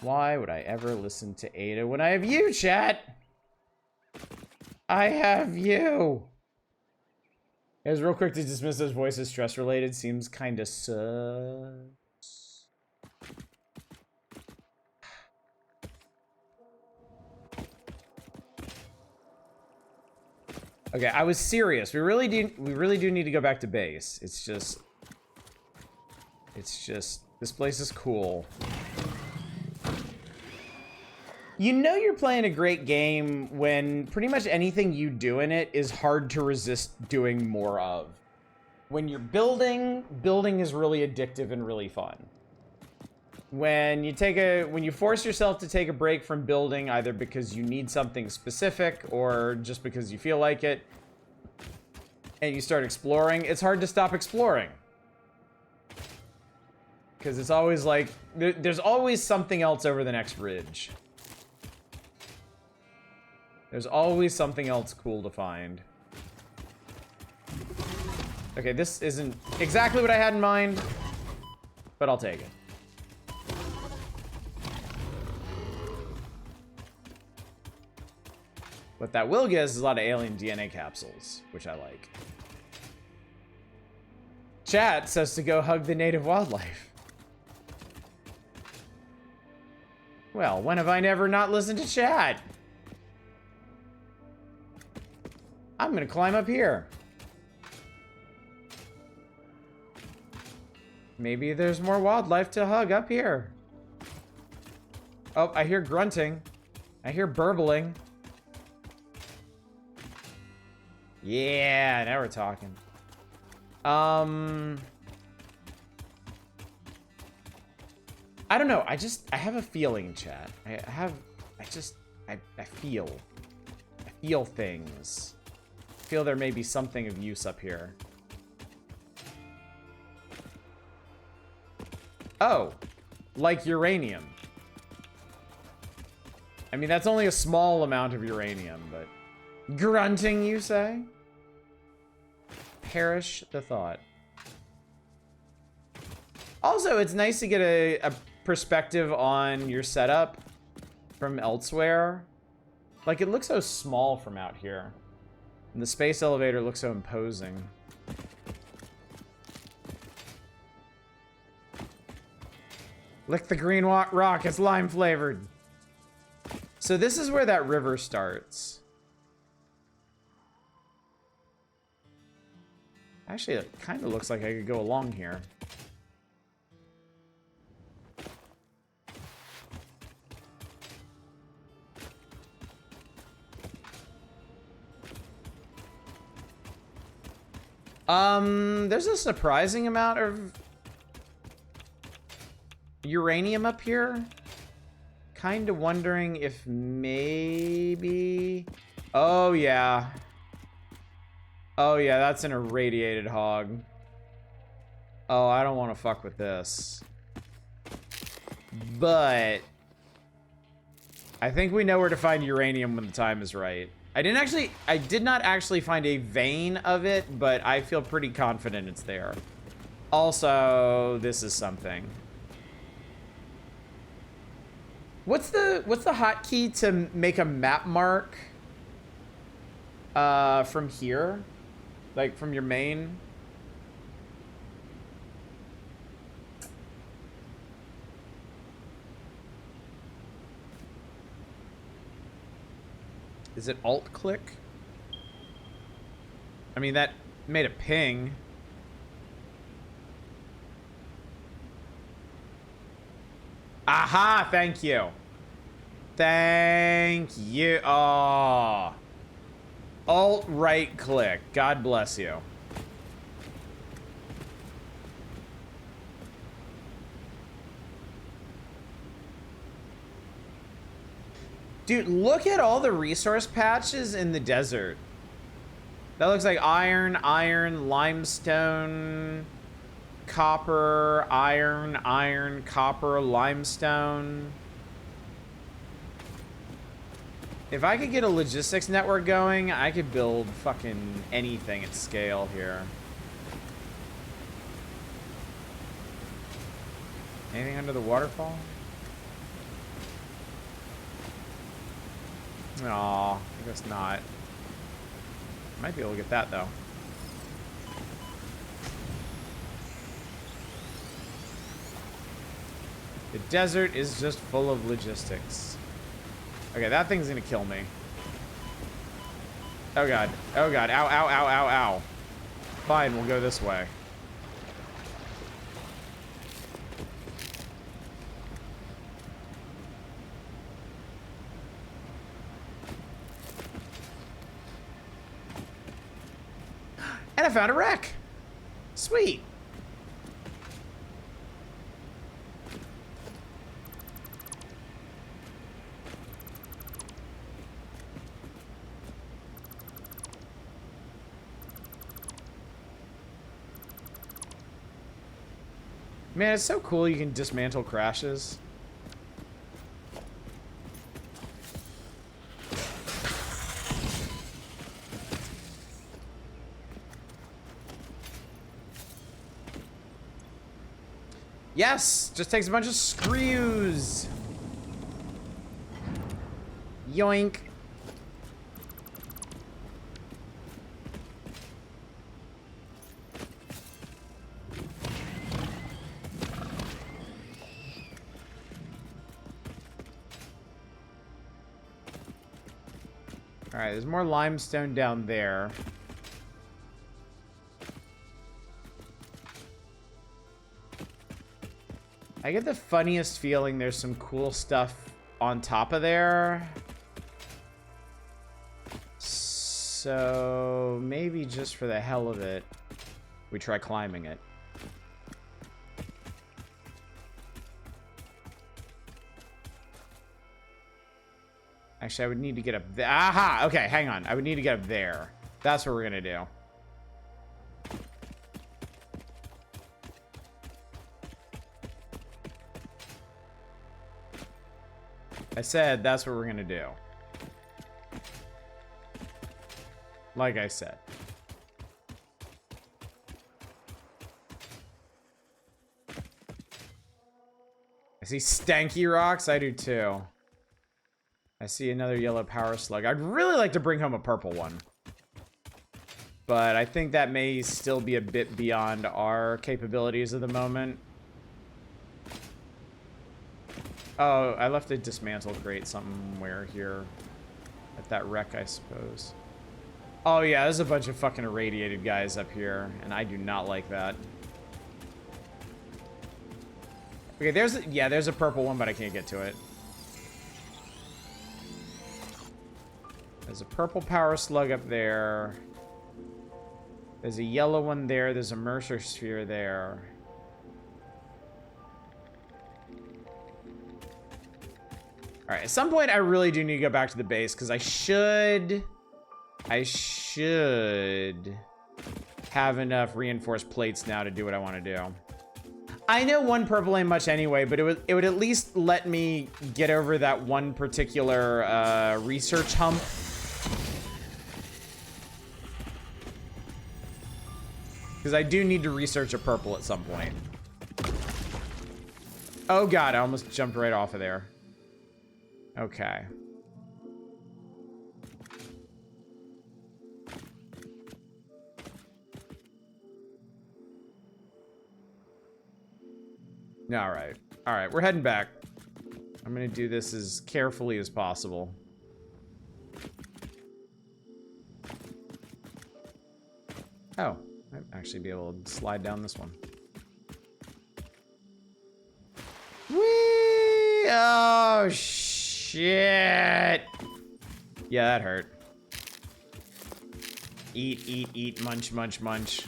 Why would I ever listen to Ada when I have you, chat? I have you. It was real quick to dismiss those voices stress-related. Seems kind of sus. Okay, I was serious. We really do need to go back to base. It's just this place is cool. You know you're playing a great game when pretty much anything you do in it is hard to resist doing more of. When you're building is really addictive and really fun. When you force yourself to take a break from building, either because you need something specific or just because you feel like it, and you start exploring, it's hard to stop exploring. Because it's always like, there's always something else over the next ridge. There's always something else cool to find. Okay, this isn't exactly what I had in mind, but I'll take it. What that will get us is a lot of alien DNA capsules, which I like. Chat says to go hug the native wildlife. Well, when have I never not listened to chat? I'm gonna climb up here. Maybe there's more wildlife to hug up here. Oh, I hear grunting. I hear burbling. Yeah, now we're talking. I don't know. I have a feeling, chat. I feel things. I feel there may be something of use up here. Oh, like uranium. I mean, that's only a small amount of uranium, but grunting, you say? Perish the thought. Also, it's nice to get a perspective on your setup from elsewhere. Like, it looks so small from out here. And the space elevator looks so imposing. Lick the green rock, it's lime flavored. So this is where that river starts. Actually, it kind of looks like I could go along here. There's a surprising amount of uranium up here. Kind of wondering if maybe... Oh, yeah. Oh, yeah, that's an irradiated hog. Oh, I don't want to fuck with this. But I think we know where to find uranium when the time is right. I did not actually find a vein of it, but I feel pretty confident it's there. Also, this is something. What's the hotkey to make a map mark from here? Like from your main? Is it alt click? I mean, that made a ping. Aha, thank you. Thank you. Oh. Alt right click. God bless you. Dude, look at all the resource patches in the desert. That looks like iron, limestone, copper, iron, copper, limestone. If I could get a logistics network going, I could build fucking anything at scale here. Anything under the waterfall? Aw, I guess not. Might be able to get that, though. The desert is just full of logistics. Okay, that thing's gonna kill me. Oh god. Oh god. Ow, ow, ow, ow, ow. Fine, we'll go this way. And I found a wreck. Sweet. Man, it's so cool you can dismantle crashes. Yes! Just takes a bunch of screws. Yoink. Alright, there's more limestone down there. I get the funniest feeling there's some cool stuff on top of there. So maybe just for the hell of it, we try climbing it. Actually, I would need to get up there. Aha! Okay, hang on. I would need to get up there. That's what we're gonna do. I said that's what we're gonna do. Like I said. I see stanky rocks. I do too. I see another yellow power slug. I'd really like to bring home a purple one. But I think that may still be a bit beyond our capabilities at the moment. Oh, I left a dismantle crate somewhere here. At that wreck, I suppose. Oh yeah, there's a bunch of fucking irradiated guys up here. And I do not like that. Okay, there's a purple one, but I can't get to it. There's a purple power slug up there. There's a yellow one there. There's a Mercer sphere there. Alright, at some point I really do need to go back to the base because I should have enough reinforced plates now to do what I want to do. I know one purple ain't much anyway, but it would at least let me get over that one particular research hump. Because I do need to research a purple at some point. Oh god, I almost jumped right off of there. Okay. Alright. Alright, we're heading back. I'm gonna do this as carefully as possible. Oh, I'd actually be able to slide down this one. Whee! Oh, shit! Yeah, that hurt. Eat, eat, eat, munch, munch, munch.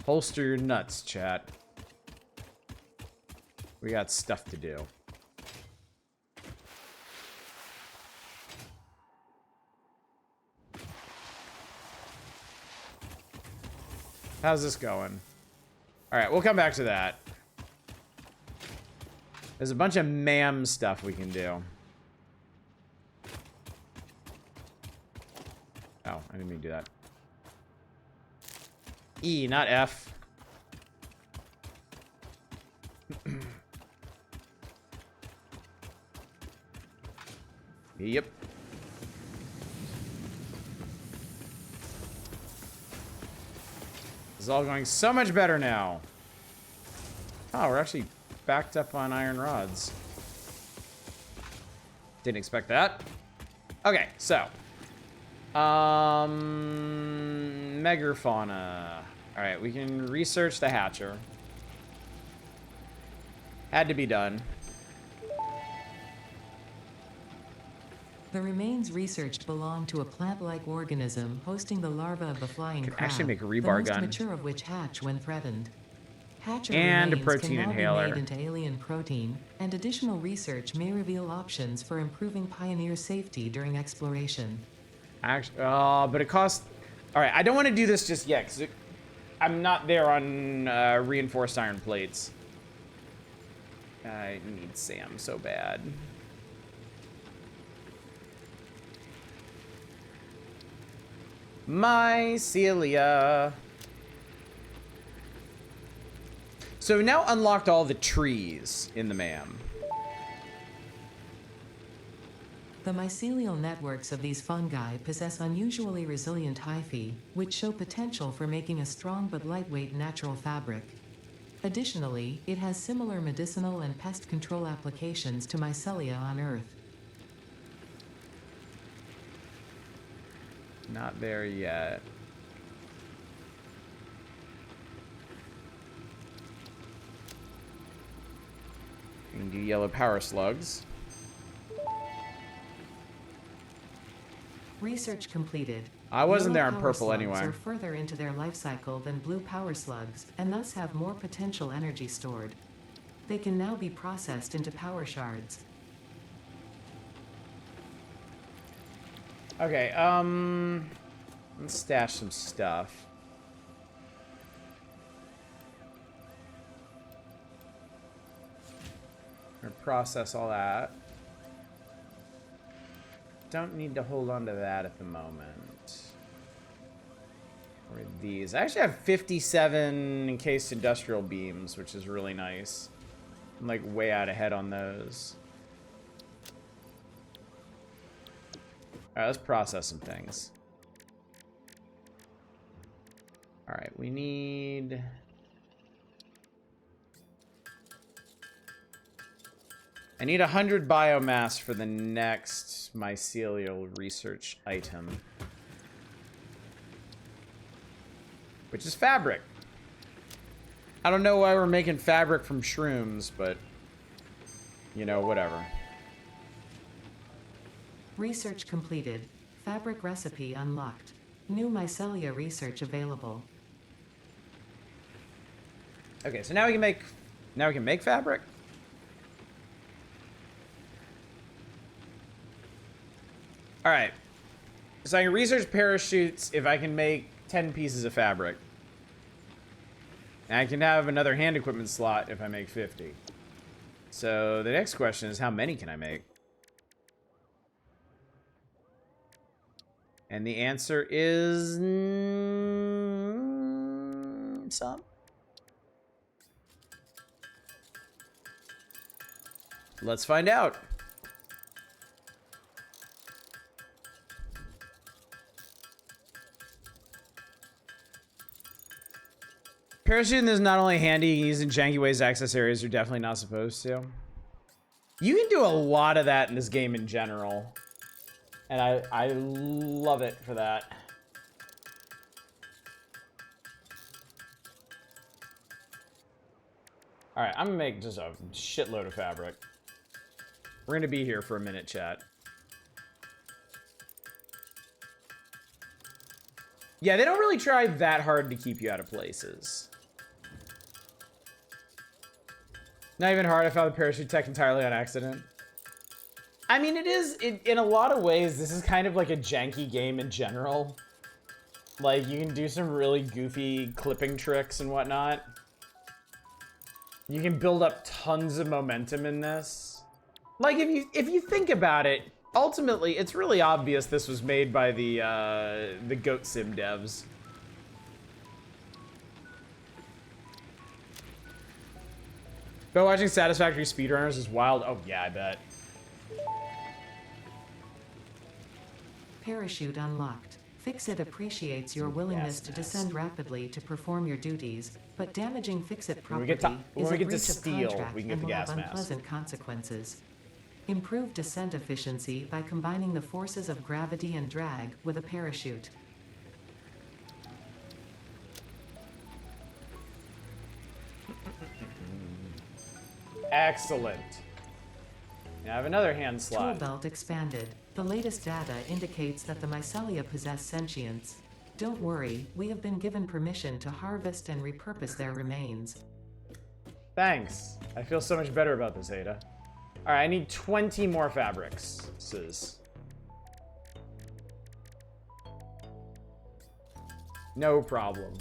Holster your nuts, chat. We got stuff to do. How's this going? Alright, we'll come back to that. There's a bunch of MAM stuff we can do. Oh, I didn't mean to do that. E, not F. Yep. This is all going so much better now. Oh, we're actually backed up on iron rods. Didn't expect that. Okay, so. Megafauna. Alright, we can research the hatcher. Had to be done. The remains researched belong to a plant-like organism hosting the larva of a flying crab, actually make a rebar the most gun. mature of which hatch when threatened. Hatcher And a remains protein can now inhaler. be made into alien protein, and additional research may reveal options for improving pioneer safety during exploration. Actually, but it costs... Alright, I don't want to do this just yet, because I'm not there on reinforced iron plates. I need Sam so bad. Mycelia. So we've now unlocked all the trees in the MAM. The mycelial networks of these fungi possess unusually resilient hyphae, which show potential for making a strong but lightweight natural fabric. Additionally, it has similar medicinal and pest control applications to mycelia on Earth. Not there yet. We can do yellow power slugs. Research completed. I wasn't there on Yellow purple power slugs anyway. are further into their life cycle than blue power slugs, and thus have more potential energy stored. They can now be processed into power shards. Okay, let's stash some stuff. Or process all that. Don't need to hold on to that at the moment. Or these. I actually have 57 encased industrial beams, which is really nice. I'm like way out ahead on those. Alright, let's process some things. Alright, we need... I need 100 biomass for the next mycelial research item. Which is fabric. I don't know why we're making fabric from shrooms, but... You know, whatever. Research completed. Fabric recipe unlocked. New mycelia research available. Okay, so now we can make fabric. All right. So I can research parachutes if I can make 10 pieces of fabric. And I can have another hand equipment slot if I make 50. So the next question is, how many can I make? And the answer is... some. Let's find out. Parachuting is not only handy, you can use in janky ways to access areas you're definitely not supposed to. You can do a lot of that in this game in general. And I love it for that. Alright, I'm gonna make just a shitload of fabric. We're gonna be here for a minute, chat. Yeah, they don't really try that hard to keep you out of places. Not even hard, I found the parachute tech entirely on accident. I mean, it is, in a lot of ways, this is kind of like a janky game in general. Like, you can do some really goofy clipping tricks and whatnot. You can build up tons of momentum in this. Like, if you think about it, ultimately, it's really obvious this was made by the Goat Sim devs. But watching Satisfactory speedrunners is wild. Oh, yeah, I bet. Parachute unlocked. Fix-It appreciates your willingness to descend rapidly to perform your duties, but damaging Fix-It property is a breach of contract and will have unpleasant consequences. Improve descent efficiency by combining the forces of gravity and drag with a parachute. Excellent. Now I have another hand slot. Tool belt expanded. The latest data indicates that the mycelia possess sentience. Don't worry, we have been given permission to harvest and repurpose their remains. Thanks. I feel so much better about this, Ada. Alright, I need 20 more fabrics. No problem.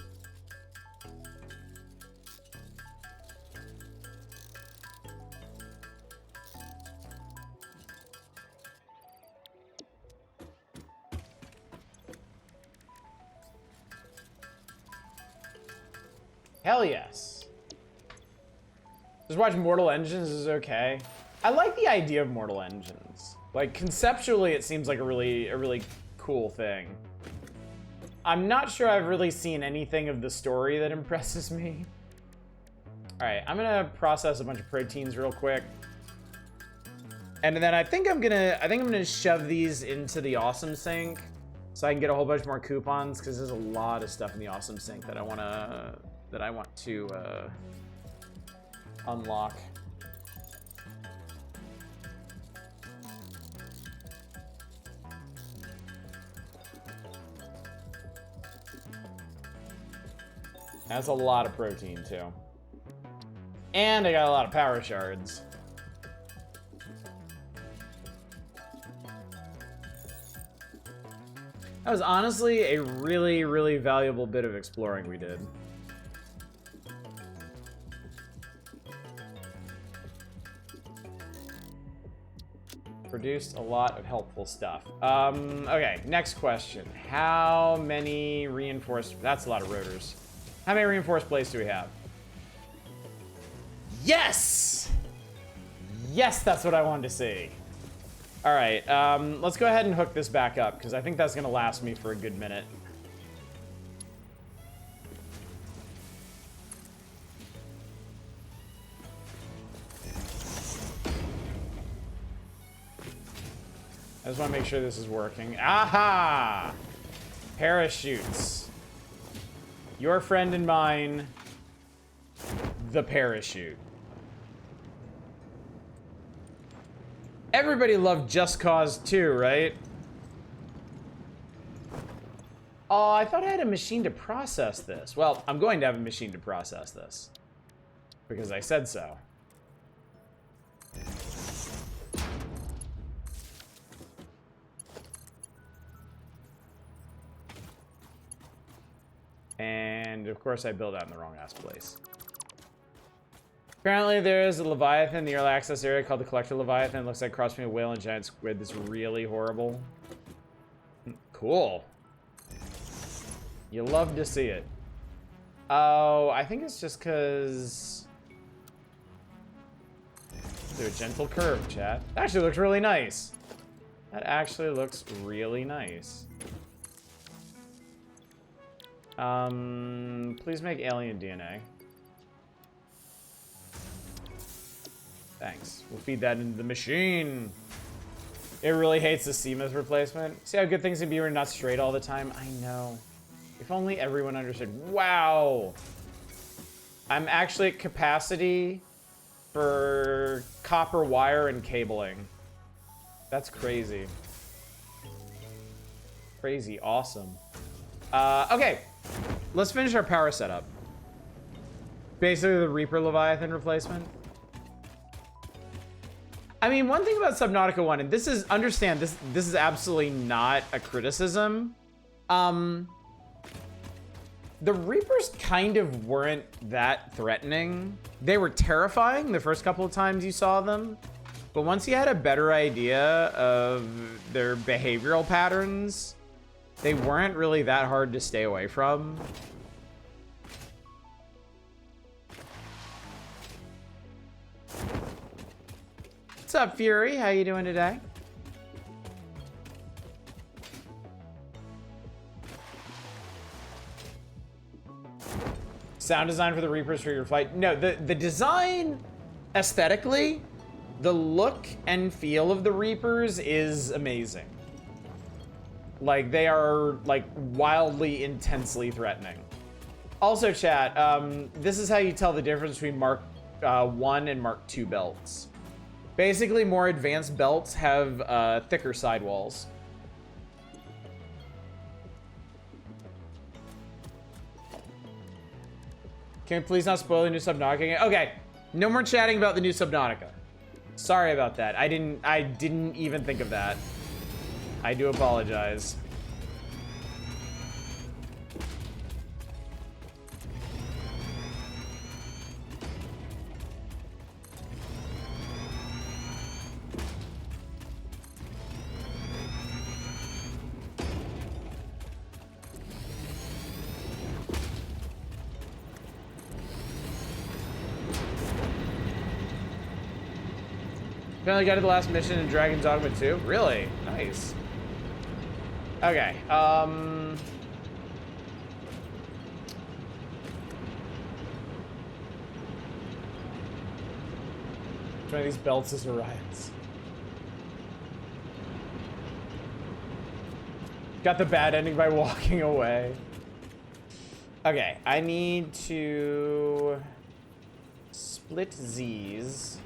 Hell yes. Just watch Mortal Engines is okay. I like the idea of Mortal Engines. Like, conceptually, it seems like a really cool thing. I'm not sure I've really seen anything of the story that impresses me. All right, I'm gonna process a bunch of proteins real quick. And then I think I'm gonna shove these into the Awesome Sink so I can get a whole bunch more coupons, because there's a lot of stuff in the Awesome Sink that I want to unlock. That's a lot of protein too. And I got a lot of power shards. That was honestly a really valuable bit of exploring we did. Produced a lot of helpful stuff. Okay, next question. How many reinforced... That's a lot of rotors. How many reinforced plates do we have? Yes! Yes, that's what I wanted to see. All right, let's go ahead and hook this back up, because I think that's going to last me for a good minute. I just want to make sure this is working. Aha! Parachutes. Your friend and mine, the parachute. Everybody loved Just Cause 2, right? Oh, I thought I had a machine to process this. Well, I'm going to have a machine to process this, because I said so. And of course I built out in the wrong ass place. Apparently there is a Leviathan in the early access area called the Collector Leviathan. It looks like cross between a whale and a giant squid that's really horrible. Cool. You love to see it. Oh, I think it's just because... Do a gentle curve, chat. That actually looks really nice. That actually looks really nice. Please make alien DNA. Thanks. We'll feed that into the machine. It really hates the CMOS replacement. See how good things can be when you're not straight all the time? I know. If only everyone understood. Wow. I'm actually at capacity for copper wire and cabling. That's crazy. Crazy awesome. Okay. Let's finish our power setup. Basically the Reaper Leviathan replacement. I mean, one thing about Subnautica 1, and this is, understand, this is absolutely not a criticism. The Reapers kind of weren't that threatening. They were terrifying the first couple of times you saw them. But once you had a better idea of their behavioral patterns, they weren't really that hard to stay away from. What's up, Fury? How you doing today? Sound design for the Reapers for your flight? No, the design, aesthetically, the look and feel of the Reapers is amazing. Like, they are, like, wildly, intensely threatening. Also, chat, this is how you tell the difference between Mark 1 and Mark 2 belts. Basically, more advanced belts have thicker sidewalls. Can we please not spoil the new Subnautica game? Okay, no more chatting about the new Subnautica. Sorry about that. I didn't even think of that. I do apologize. Finally got to the last mission in Dragon's Dogma 2. Really? Nice. Okay, Trying these belts as Orions. Got the bad ending by walking away. Okay, I need to split these.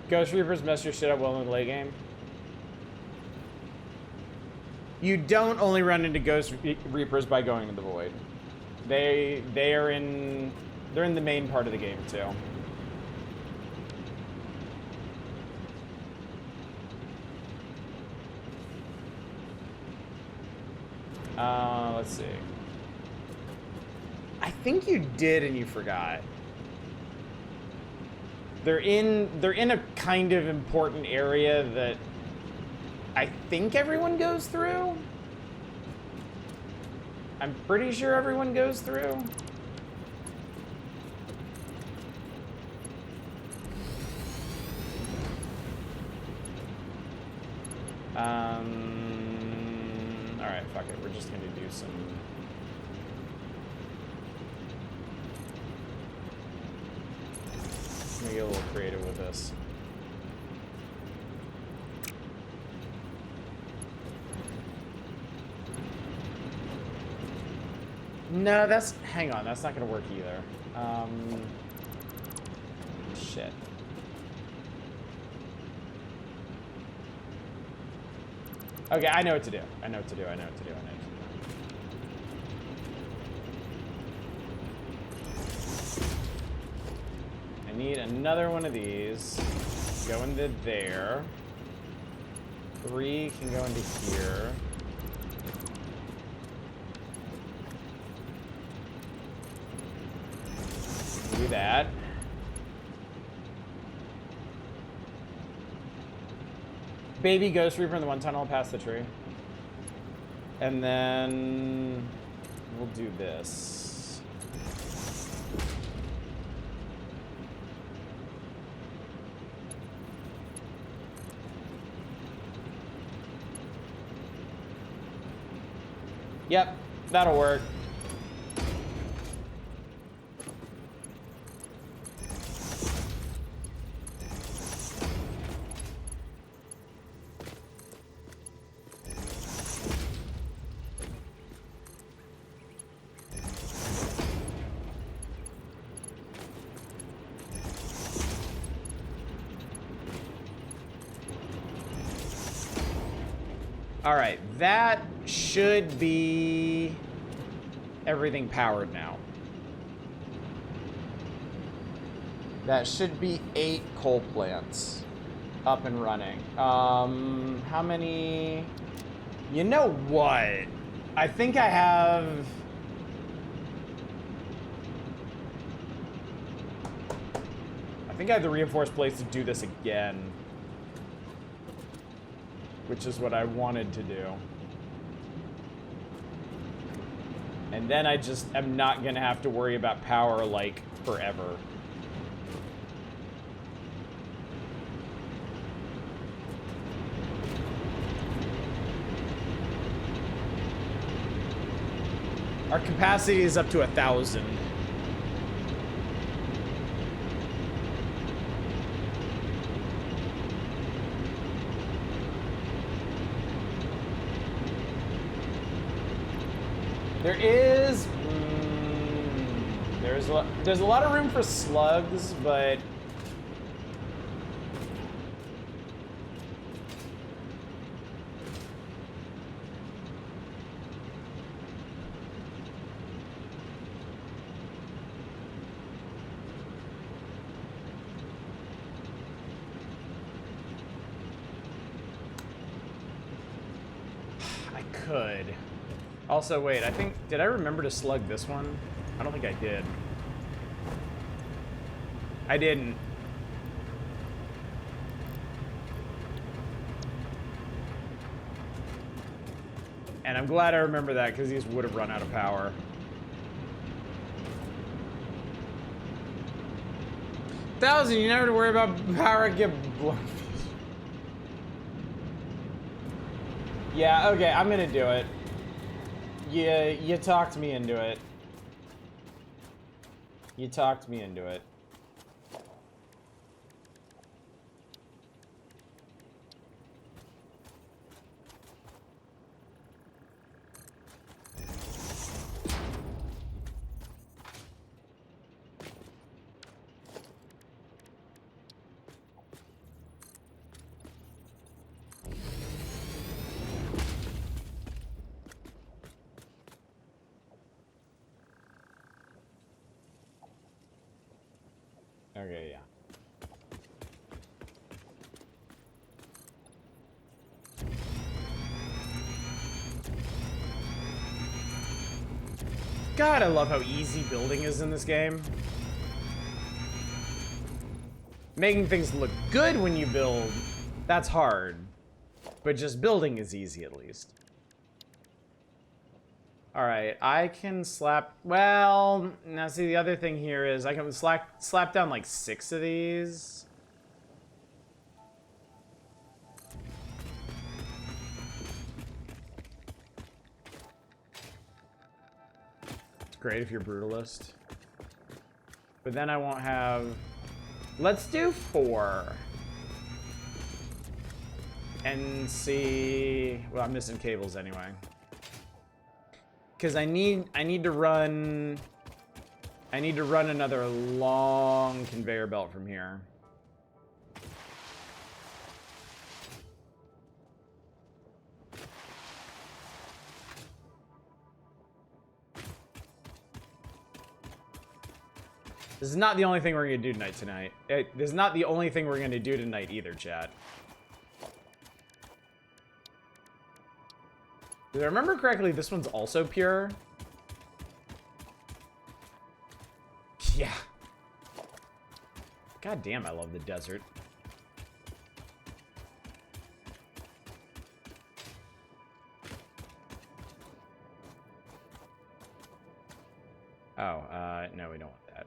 Ghost Reapers mess your shit up well in the late game. You don't only run into Ghost Reapers by going to the Void. They're in the main part of the game too. Let's see. I think you did and you forgot. They're in a kind of important area that I think everyone goes through. I'm pretty sure everyone goes through. Alright, fuck it. We're just gonna do some... Let me get a little creative with this. No, that's... Hang on, that's not gonna work either. Shit. Okay, I know what to do. I know what to do. I know what to do. I know what to do. I need another one of these. Go into there. 3 can go into here. Do that. Baby Ghost Reaper in the one tunnel past the tree. And then we'll do this. Yep, that'll work. All right, that should be everything powered now. That should be 8 coal plants up and running. How many? You know what? I think I have... I think I have the reinforced plates to do this again. Which is what I wanted to do. And then I just am not gonna have to worry about power, like, forever. Our capacity is up to 1,000. There is... there's a lot of room for slugs, but... I could. Also, wait, I think... Did I remember to slug this one? I don't think I did. I didn't. And I'm glad I remember that, because these would have run out of power. $1,000, you never have to worry about power get blown. Yeah, okay, I'm gonna do it. Yeah, you talked me into it. You talked me into it. Okay, yeah. God, I love how easy building is in this game. Making things look good when you build, that's hard. But just building is easy, at least. Alright, I can slap... Well, now see, the other thing here is I can slap down like 6 of these. It's great if you're brutalist. But then I won't have... Let's do 4. And see... Well, I'm missing cables anyway. because I need to run another long conveyor belt from here. This is not the only thing we're gonna do tonight. This is not the only thing we're gonna do tonight either, chat. Did I remember correctly, this one's also pure? Yeah. God damn, I love the desert. Oh, no, we don't want that.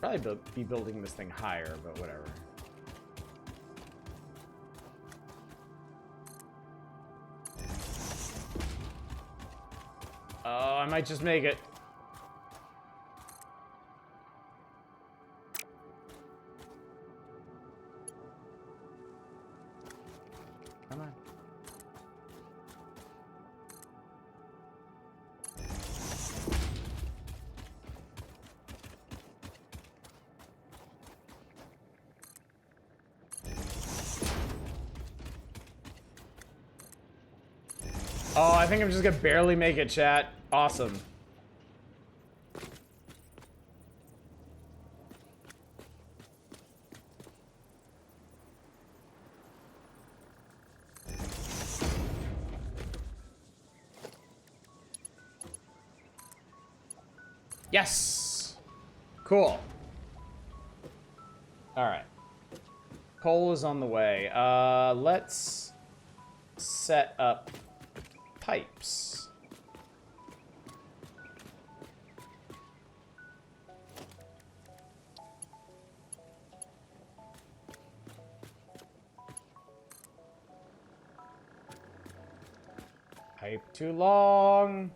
Probably be building this thing higher, but whatever. Oh, I might just make it. Come on. Oh, I think I'm just gonna barely make it, chat. Awesome. Yes! Cool. Alright. Coal is on the way. Let's set up pipes. Pipe too long.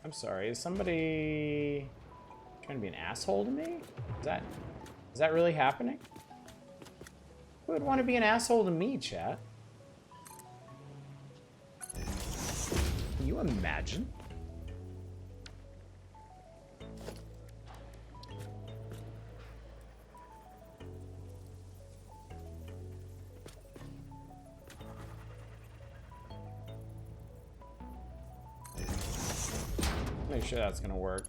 I'm sorry, is somebody trying to be an asshole to me? Is that really happening? Who would want to be an asshole to me, chat? Can you imagine? Make sure that's gonna work.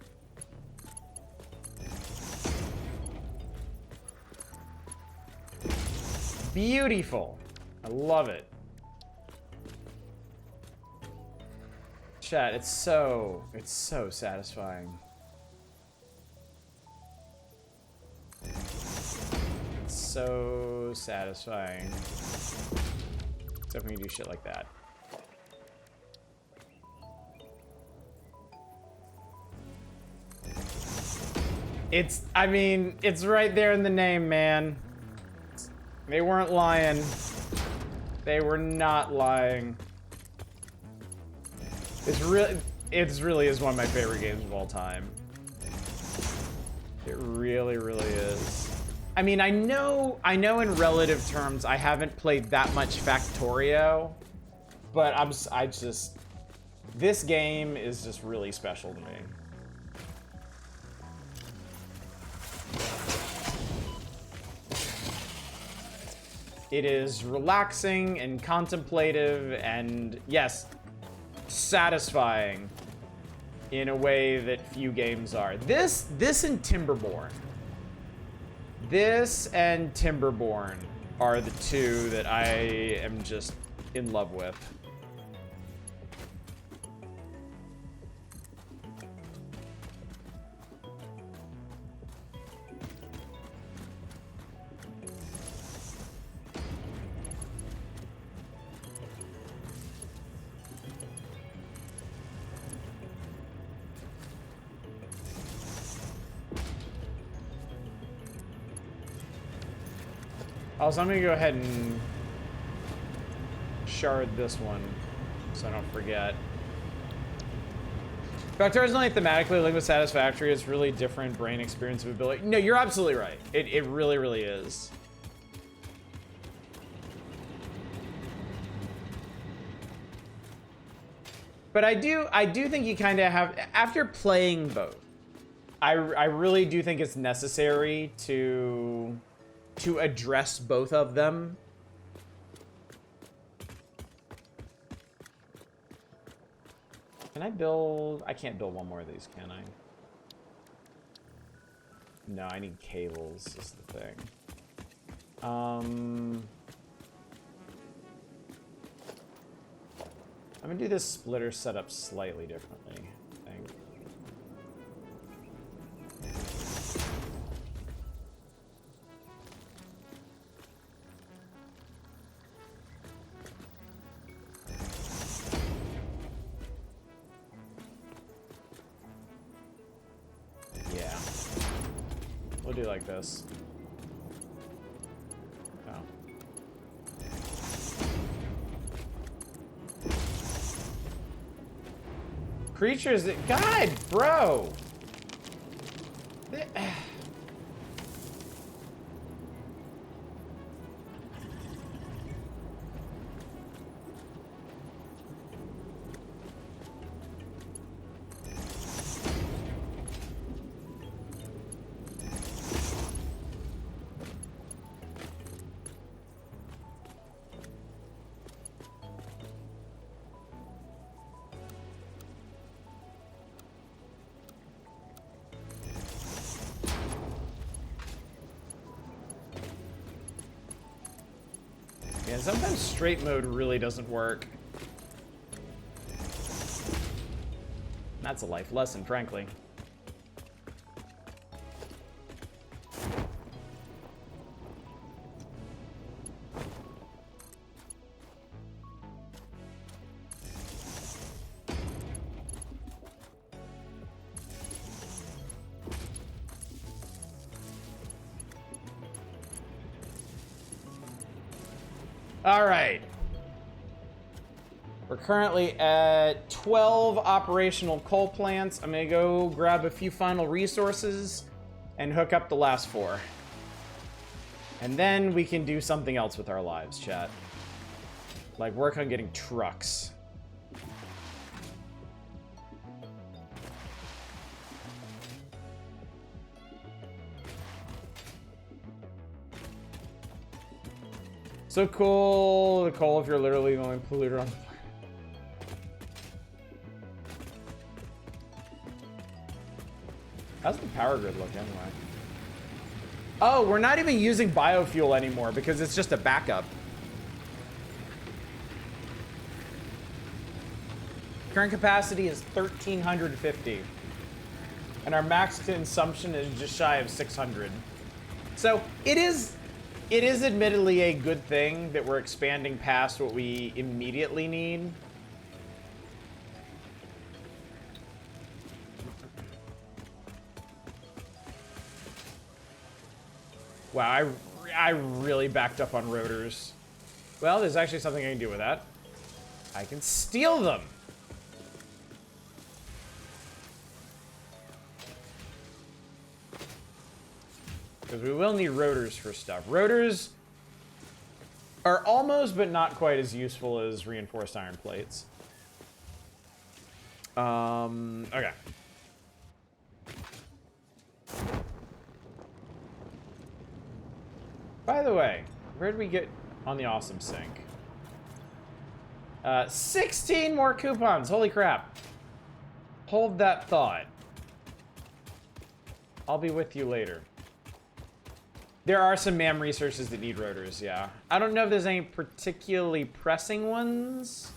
Beautiful. I love it. Chat, it's so satisfying. It's so satisfying. Except when you do shit like that. I mean, it's right there in the name, man. They weren't lying. They were not lying. It really is one of my favorite games of all time. It really, really is. I mean, I know in relative terms I haven't played that much Factorio, but this game is just really special to me. It is relaxing and contemplative and, yes, satisfying in a way that few games are. This and Timberborn. This and Timberborn are the two that I am just in love with. Also, I'm gonna go ahead and shard this one so I don't forget. Factor is only thematically linked with Satisfactory. It's really different brain experience of ability. No, you're absolutely right. It really, really is. But I do think you kind of have, after playing both, I really do think it's necessary to address both of them. Can I build? I can't build one more of these, can I? No, I need cables is the thing. I'm gonna do this splitter setup slightly differently, I think. Yeah. We'll do like this. Oh. Creatures that... God, bro! Yeah, sometimes straight mode really doesn't work. That's a life lesson, frankly. All right. We're currently at 12 operational coal plants. I'm gonna go grab a few final resources and hook up the last 4. And then we can do something else with our lives, chat. Like work on getting trucks. So cool, the coal if you're literally the only polluter on the planet. How's the power grid look anyway? Oh, we're not even using biofuel anymore because it's just a backup. Current capacity is 1,350. And our max consumption is just shy of 600. So it is admittedly a good thing that we're expanding past what we immediately need. Wow, I really backed up on rotors. Well, there's actually something I can do with that. I can steal them. Because we will need rotors for stuff. Rotors are almost, but not quite as useful as reinforced iron plates. Okay. By the way, where did we get on the awesome sync? 16 more coupons, holy crap. Hold that thought. I'll be with you later. There are some MAM researches that need rotors, yeah. I don't know if there's any particularly pressing ones,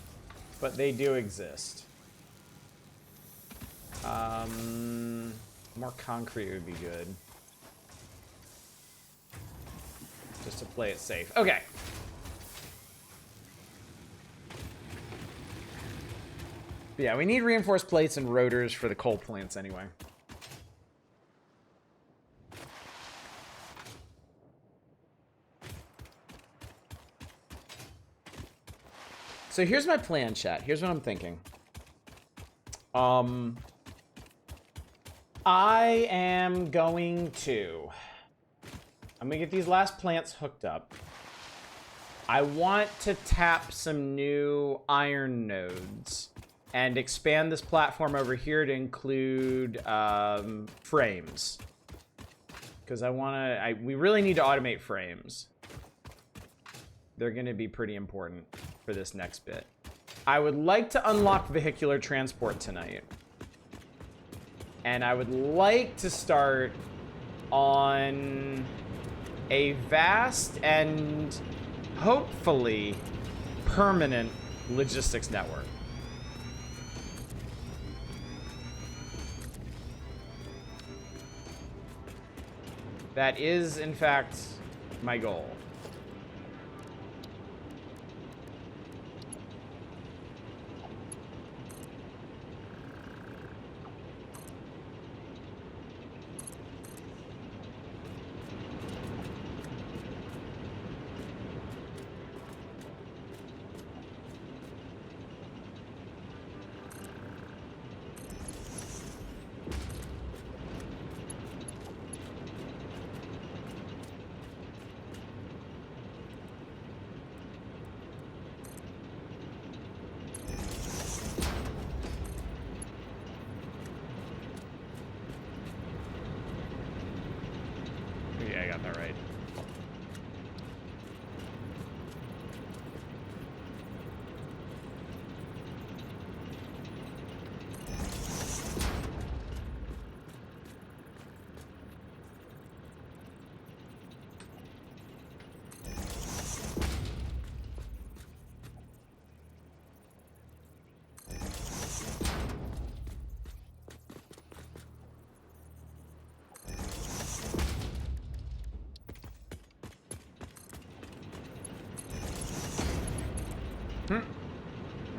but they do exist. More concrete would be good. Just to play it safe. Okay. But yeah, we need reinforced plates and rotors for the coal plants anyway. So here's my plan, chat. Here's what I'm thinking. I am going to... I'm gonna get these last plants hooked up. I want to tap some new iron nodes and expand this platform over here to include frames. Because we really need to automate frames. They're gonna be pretty important for this next bit. I would like to unlock vehicular transport tonight. And I would like to start on a vast and hopefully permanent logistics network. That is, in fact, my goal. Yeah, I got that right.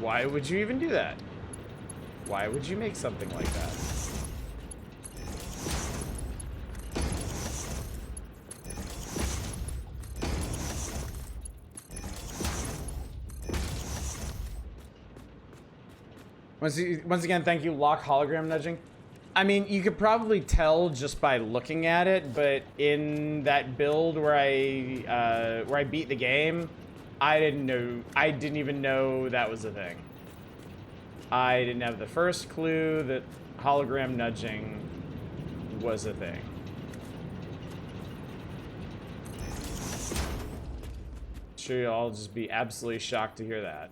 Why would you even do that? Why would you make something like that? Once again, thank you, Lock Hologram Nudging. I mean, you could probably tell just by looking at it, but in that build where I beat the game, I didn't even know that was a thing. I didn't have the first clue that hologram nudging was a thing. Sure, you'll all just be absolutely shocked to hear that.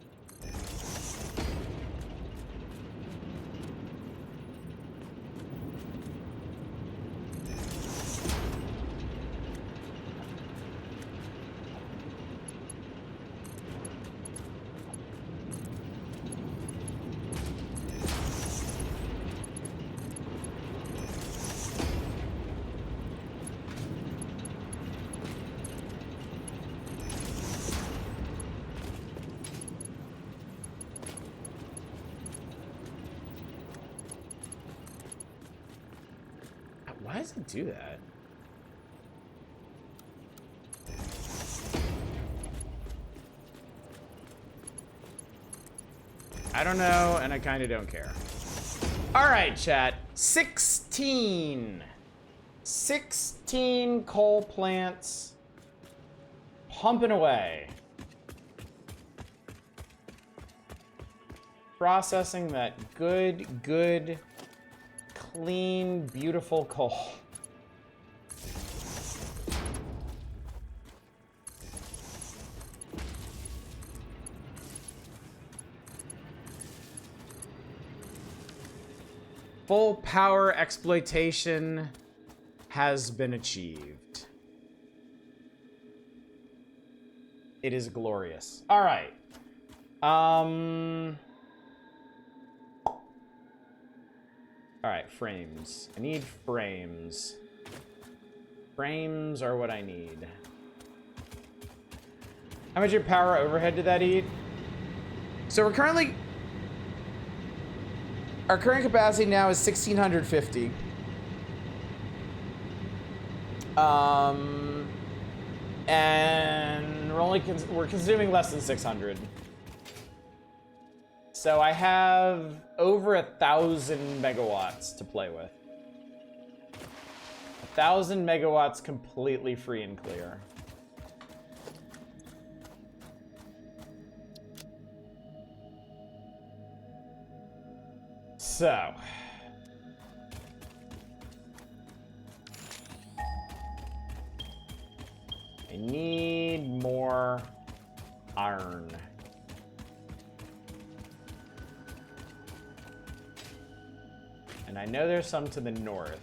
Why does it do that? I don't know, and I kind of don't care. All right, chat. 16 coal plants pumping away. Processing that good, clean, beautiful coal. Full power exploitation has been achieved. It is glorious. All right. All right, frames. I need frames. Frames are what I need. How much your power overhead did that eat? So we're currently... Our current capacity now is 1,650. And we're consuming less than 600. So I have over 1,000 megawatts to play with. 1,000 megawatts completely free and clear. So. I need more iron. And I know there's some to the north.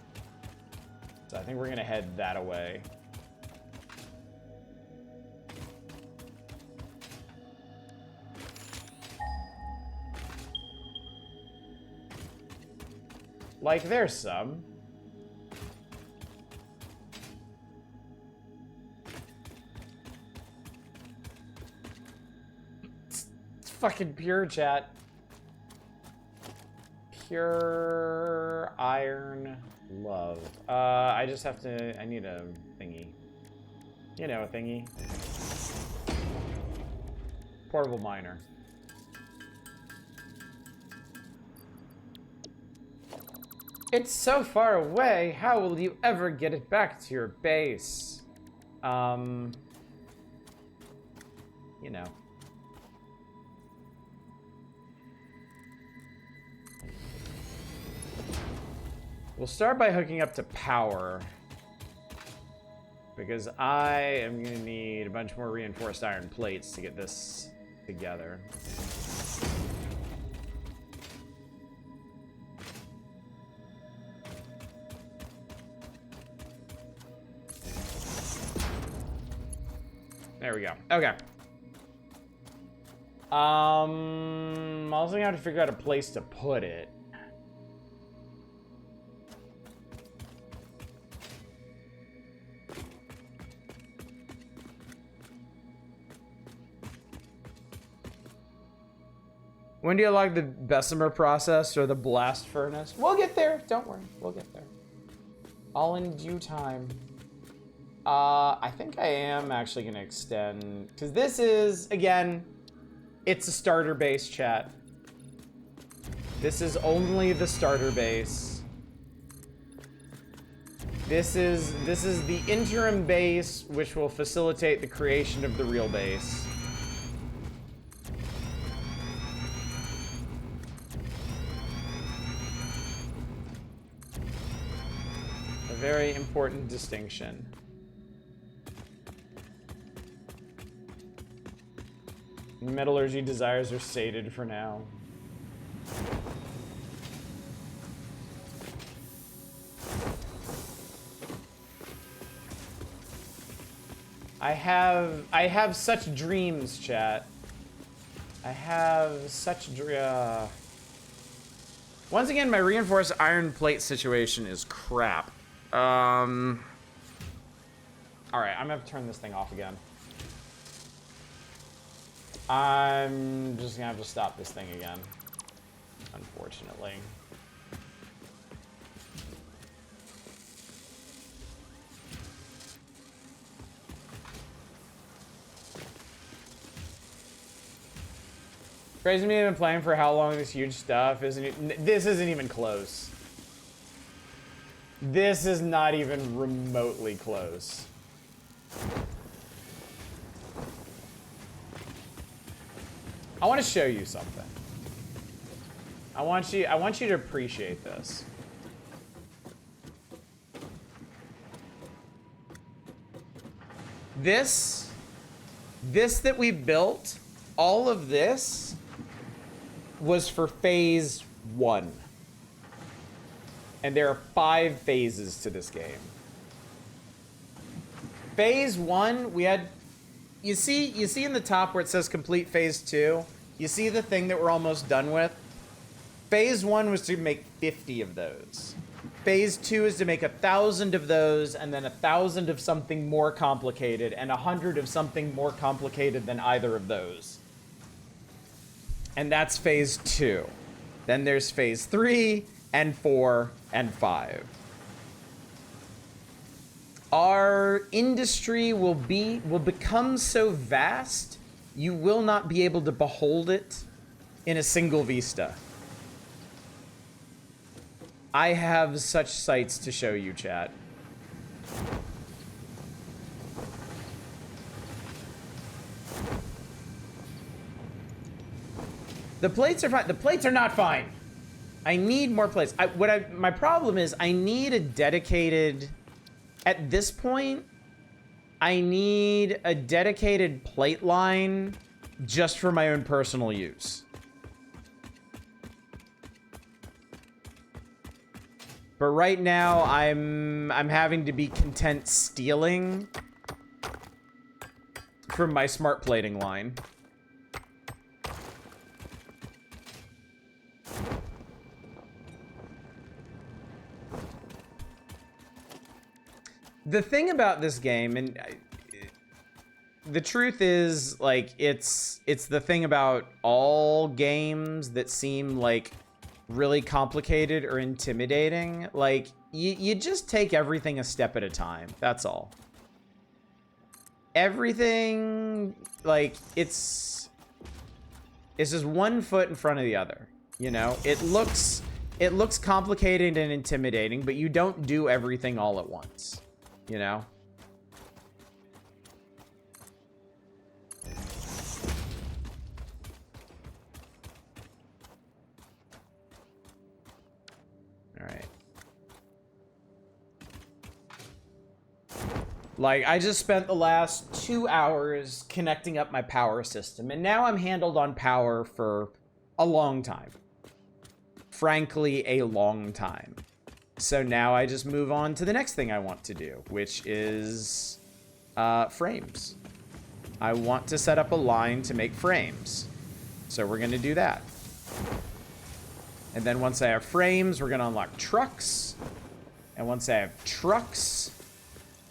So I think we're gonna head that away. Like, there's some. It's fucking pure, chat. Pure iron love. I just have to... I need a thingy. You know, a thingy. Portable miner. It's so far away, how will you ever get it back to your base? You know. We'll start by hooking up to power. Because I am gonna need a bunch more reinforced iron plates to get this together. There we go. Okay. I'm also gonna have to figure out a place to put it. When do you like the Bessemer process or the blast furnace? We'll get there. Don't worry. We'll get there. All in due time. I think I am actually going to extend... Because this is, again, it's a starter base, chat. This is only the starter base. This is the interim base, which will facilitate the creation of the real base. A very important distinction. Metallurgy desires are sated for now. I have such dreams, chat. I have such Once again, my reinforced iron plate situation is crap. All right, I'm gonna have to turn this thing off again. I'm just gonna have to stop this thing again, unfortunately. Crazy me, I've been playing for how long? This huge stuff this isn't even close. This is not even remotely close. I want to show you something. I want you to appreciate this. This that we built, all of this was for phase 1. And there are 5 phases to this game. Phase 1, we had you see in the top where it says complete phase 2, you see the thing that we're almost done with? Phase 1 was to make 50 of those. Phase 2 is to make 1,000 of those, and then 1,000 of something more complicated, and 100 of something more complicated than either of those. And that's phase 2. Then there's phase 3, and 4, and 5. Our industry will become so vast, you will not be able to behold it in a single vista. I have such sights to show you, chat. The plates are fine. The plates are not fine. I need more plates. My problem is I need a dedicated... At this point, I need a dedicated plate line just for my own personal use. But right now, I'm having to be content stealing from my smart plating line. The thing about this game, and the truth is, like, it's the thing about all games that seem like really complicated or intimidating. Like, you just take everything a step at a time. That's all. Everything, like, it's just one foot in front of the other. You know, it looks complicated and intimidating, but you don't do everything all at once. You know? All right. Like, I just spent the last 2 hours connecting up my power system, and now I'm handled on power for a long time. Frankly, a long time. So now I just move on to the next thing I want to do, which is frames. I want to set up a line to make frames. So we're going to do that. And then once I have frames, we're going to unlock trucks. And once I have trucks,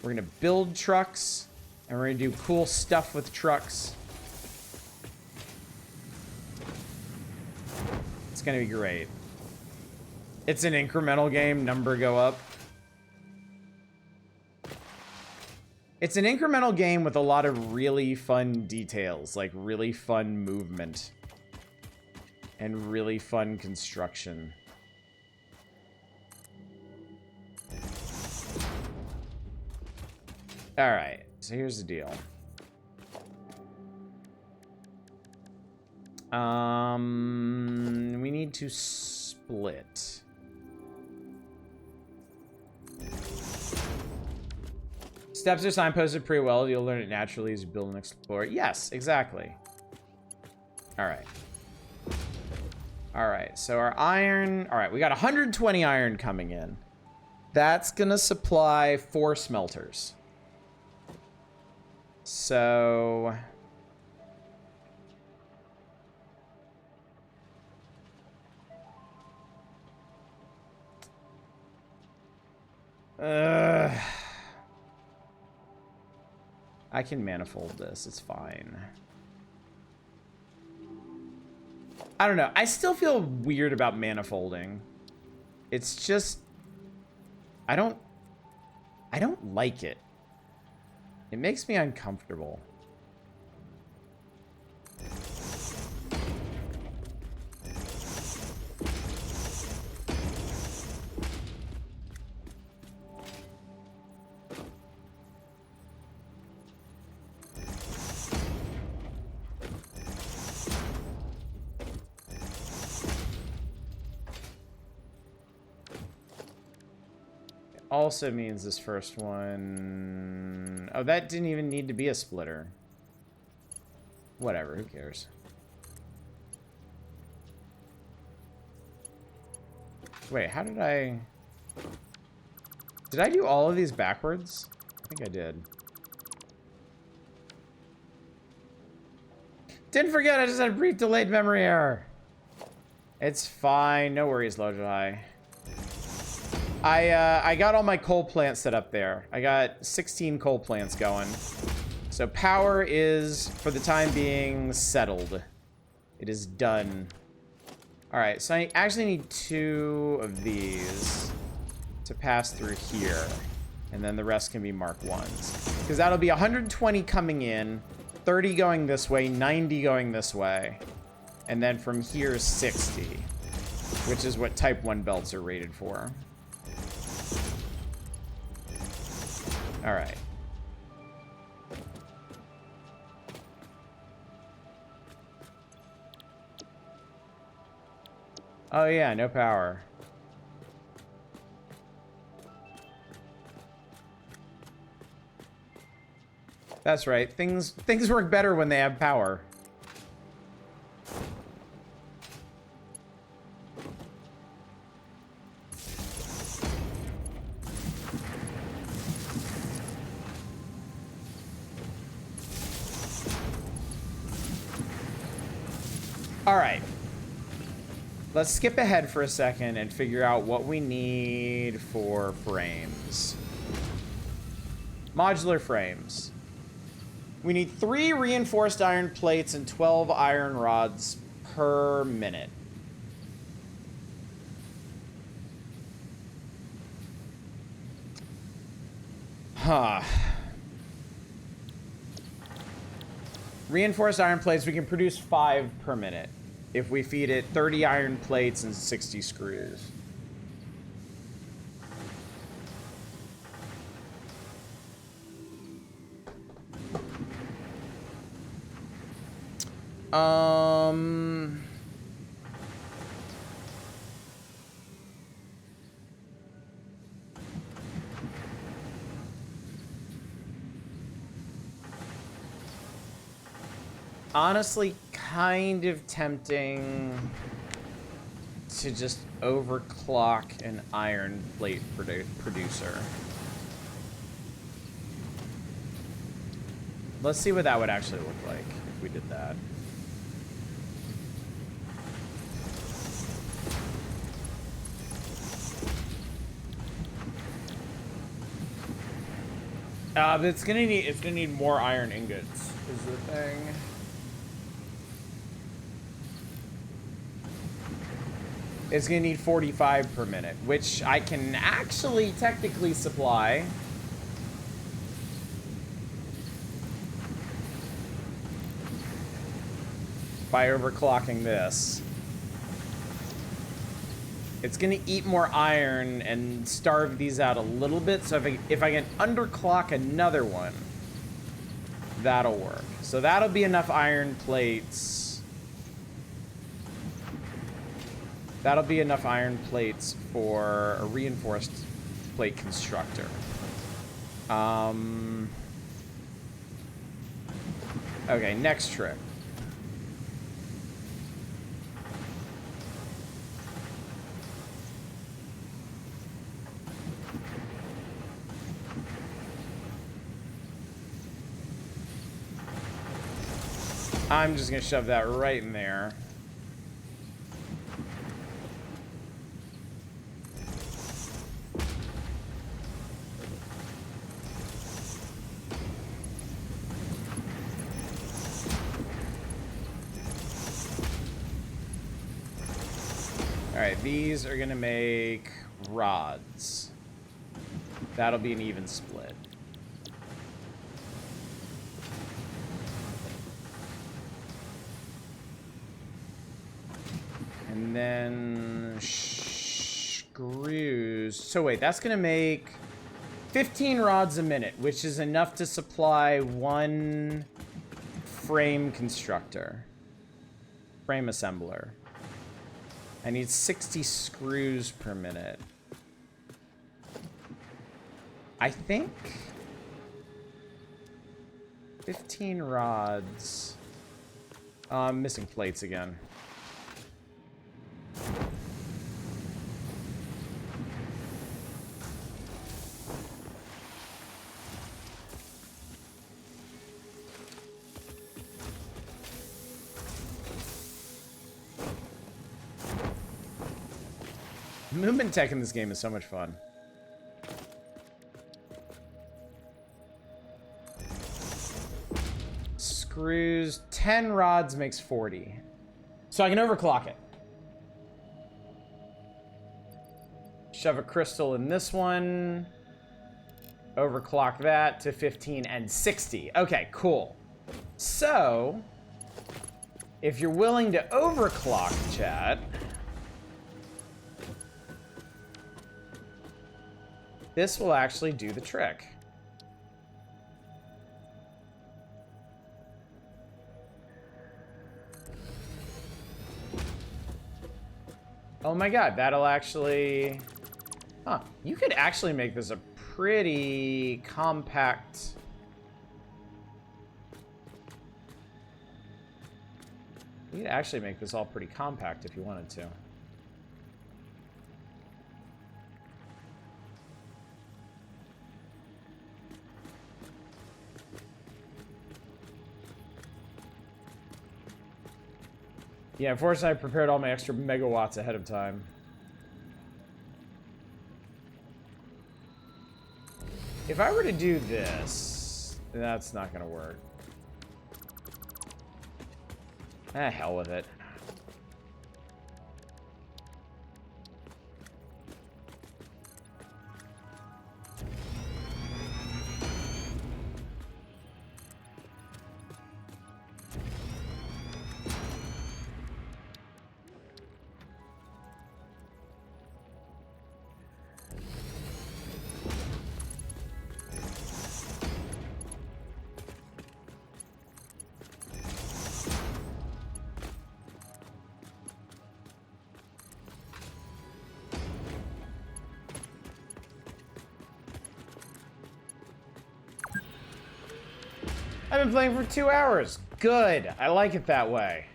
we're going to build trucks. And we're going to do cool stuff with trucks. It's going to be great. It's an incremental game, number go up. It's an incremental game with a lot of really fun details, like really fun movement. And really fun construction. Alright, so here's the deal. We need to split. Steps are signposted pretty well. You'll learn it naturally as you build and explore. Yes, exactly. Alright. Alright, so our iron... Alright, we got 120 iron coming in. That's gonna supply 4 smelters. So... I can manifold this. It's fine. I don't know. I still feel weird about manifolding. It's just... I don't like it. It makes me uncomfortable. Also means this first one... Oh, that didn't even need to be a splitter. Whatever, who cares? Wait, how did I... Did I do all of these backwards? I think I did. Didn't forget, I just had a brief delayed memory error. It's fine. No worries, Lojai. I got all my coal plants set up there. I got 16 coal plants going. So power is, for the time being, settled. It is done. Alright, so I actually need 2 of these to pass through here. And then the rest can be Mark 1s. Because that'll be 120 coming in, 30 going this way, 90 going this way. And then from here, 60. Which is what Type 1 belts are rated for. Alright. Oh yeah, no power. That's right. Things work better when they have power. All right. Let's skip ahead for a second and figure out what we need for frames. Modular frames. We need 3 reinforced iron plates and 12 iron rods per minute. Huh. Reinforced iron plates, we can produce 5 per minute if we feed it 30 iron plates and 60 screws. Honestly, kind of tempting to just overclock an iron plate producer. Let's see what that would actually look like if we did that. But it's gonna need more iron ingots, is the thing. It's gonna need 45 per minute, which I can actually technically supply. By overclocking this. It's gonna eat more iron and starve these out a little bit, so if I can underclock another one, that'll work. So that'll be enough iron plates. That'll be enough iron plates for a reinforced plate constructor. Okay, next trip. I'm just gonna shove that right in there. Alright, these are gonna make rods. That'll be an even split. And then screws. So wait, that's gonna make 15 rods a minute, which is enough to supply 1 frame constructor. Frame assembler. I need 60 screws per minute. I think 15 rods. I'm missing plates again. Movement tech in this game is so much fun. Screws, 10 rods makes 40. So I can overclock it. Shove a crystal in this one. Overclock that to 15 and 60. Okay, cool. So, if you're willing to overclock, chat, this will actually do the trick. Oh my god, that'll actually... Huh, you could actually make this a pretty compact... You could actually make this all pretty compact if you wanted to. Yeah, unfortunately, I prepared all my extra megawatts ahead of time. If I were to do this, that's not gonna work. Ah, hell with it. I've been playing for 2 hours. Good. I like it that way.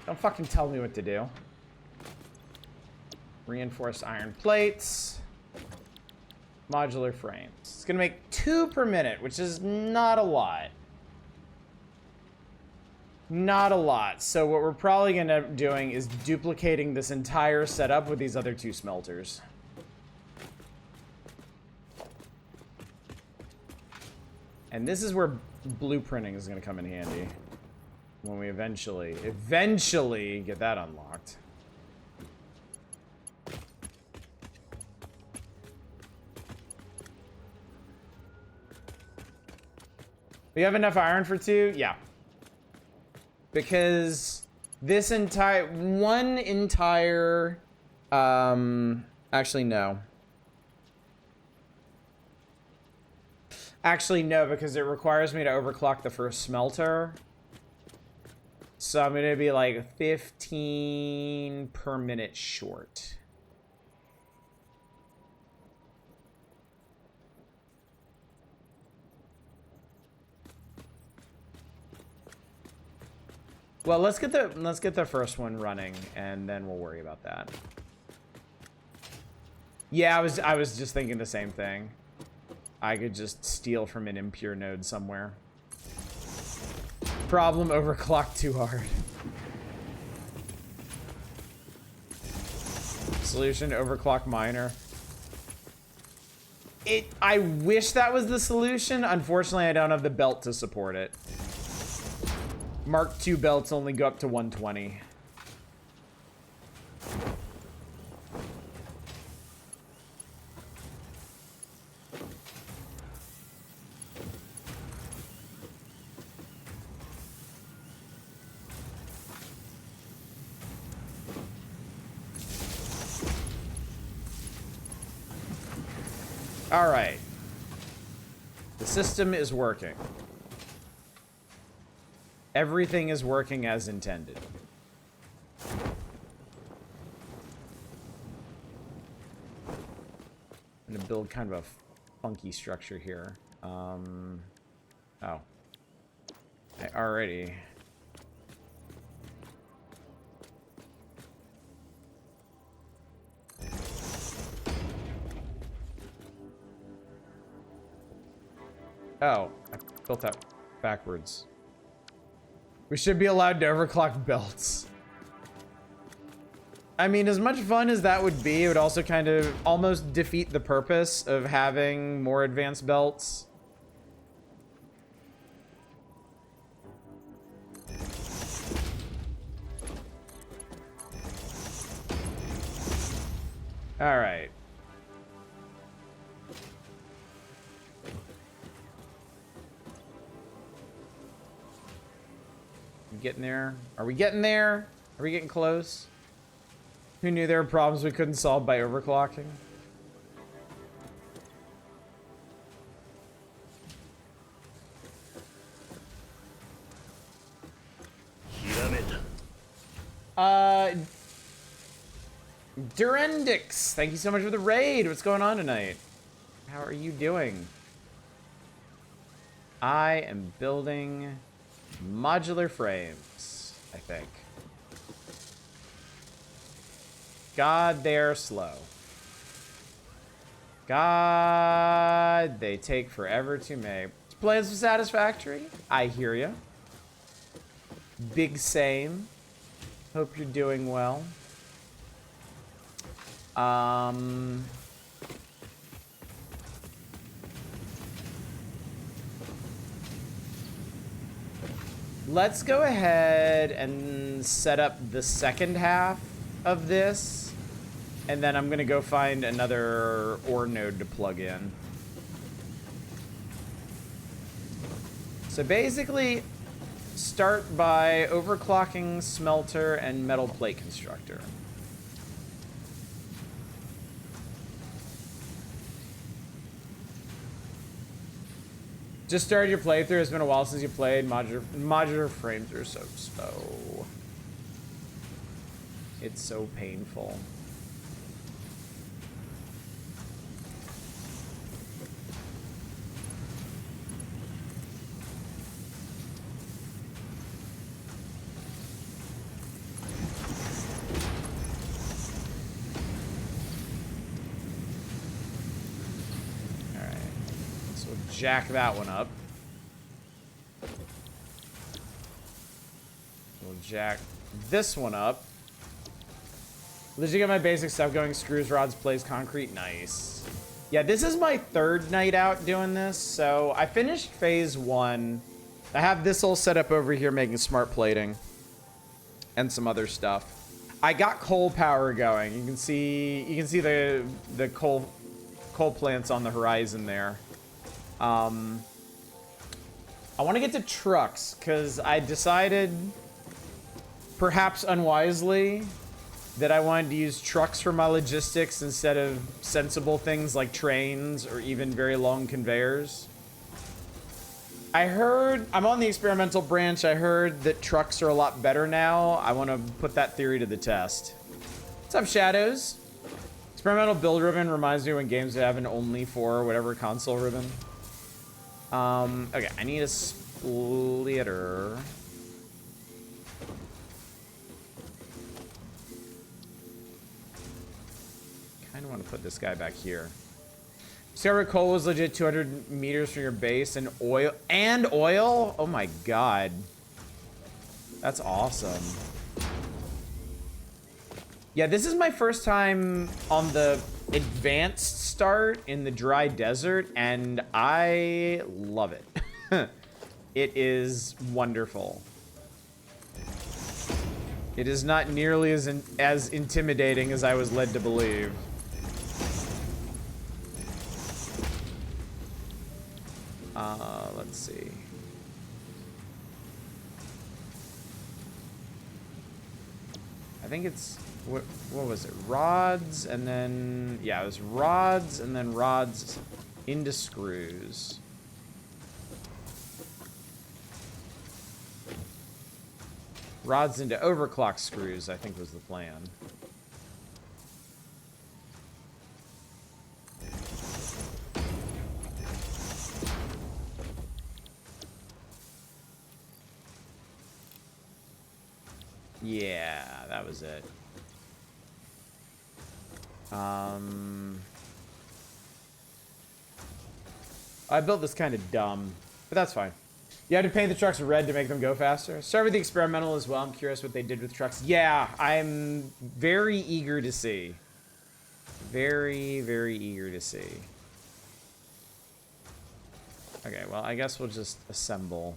Don't fucking tell me what to do. Reinforced iron plates. Modular frames. It's gonna make 2 per minute, which is not a lot. Not a lot. So what we're probably gonna end up doing is duplicating this entire setup with these other 2 smelters. And this is where blueprinting is going to come in handy. When we eventually get that unlocked. We have enough iron for 2? Yeah. Because this entire... Actually, no. Actually, no, because it requires me to overclock the first smelter. So I'm going to be like 15 per minute short. Well, let's get the first one running, and then we'll worry about that. Yeah, I was just thinking the same thing. I could just steal from an impure node somewhere. Problem, overclocked too hard. Solution, overclock miner. I wish that was the solution. Unfortunately, I don't have the belt to support it. Mark II belts only go up to 120. All right. The system is working. Everything is working as intended. I'm gonna build kind of a funky structure here. Oh. I already... Oh, I built that backwards. We should be allowed to overclock belts. I mean, as much fun as that would be, it would also kind of almost defeat the purpose of having more advanced belts. All right. Getting there? Are we getting there? Are we getting close? Who knew there were problems we couldn't solve by overclocking? Durendix, thank you so much for the raid. What's going on tonight? How are you doing? I am building modular frames, I think. God, they're slow. God, they take forever to make. Plans for Satisfactory? I hear ya. Big same. Hope you're doing well. Let's go ahead and set up the second half of this, and then I'm gonna go find another ore node to plug in. So basically, start by overclocking smelter and metal plate constructor. Just started your playthrough. It's been a while since you played. Modular frames are so slow. It's so painful. Jack that one up. We'll jack this one up. Let's get my basic stuff going. Screws, rods, plates, concrete. Nice. Yeah, this is my third night out doing this. So I finished phase 1. I have this all set up over here making smart plating and some other stuff. I got coal power going. You can see the coal plants on the horizon there. I want to get to trucks because I decided, perhaps unwisely, that I wanted to use trucks for my logistics instead of sensible things like trains or even very long conveyors. I heard, I'm on the experimental branch, I heard that trucks are a lot better now. I want to put that theory to the test. What's up, Shadows? Experimental build ribbon reminds me when games have an only for whatever console ribbon. Okay, I need a splitter. Kind of want to put this guy back here. Discover coal was legit 200 meters from your base, and oil. Oh my god. That's awesome. Yeah, this is my first time on the advanced start in the dry desert, and I love it. It is wonderful. It is not nearly as intimidating as I was led to believe. Let's see. I think it's, what was it? Rods, and then, yeah, it was rods, and then rods into screws. Rods into overclock screws, I think was the plan. Yeah, that was it. I built this kind of dumb, but that's fine. You had to paint the trucks red to make them go faster. Start with the experimental as well. I'm curious what they did with trucks. Yeah, I'm very eager to see. Very, very eager to see. Okay, well, I guess we'll just assemble.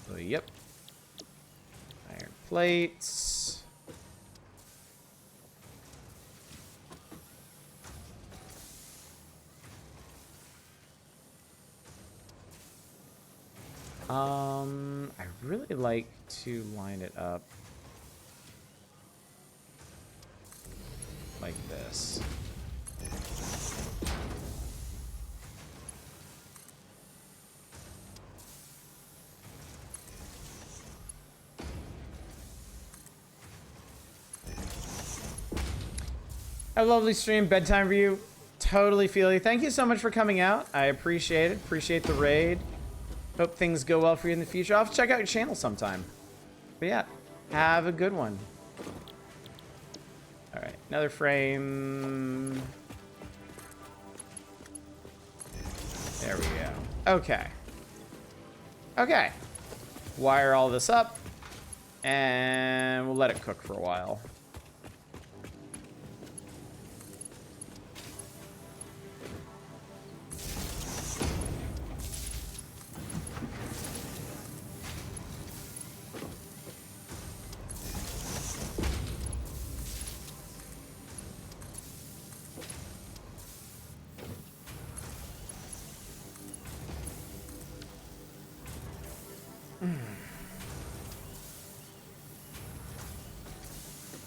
So, yep. Iron plates. I really like to line it up like this. A lovely stream, bedtime for you. Totally feel you. Thank you so much for coming out. I appreciate it. Appreciate the raid. Hope things go well for you in the future. I'll have to check out your channel sometime. But yeah, have a good one. All right, another frame. There we go. Okay. Okay. Wire all this up, and we'll let it cook for a while.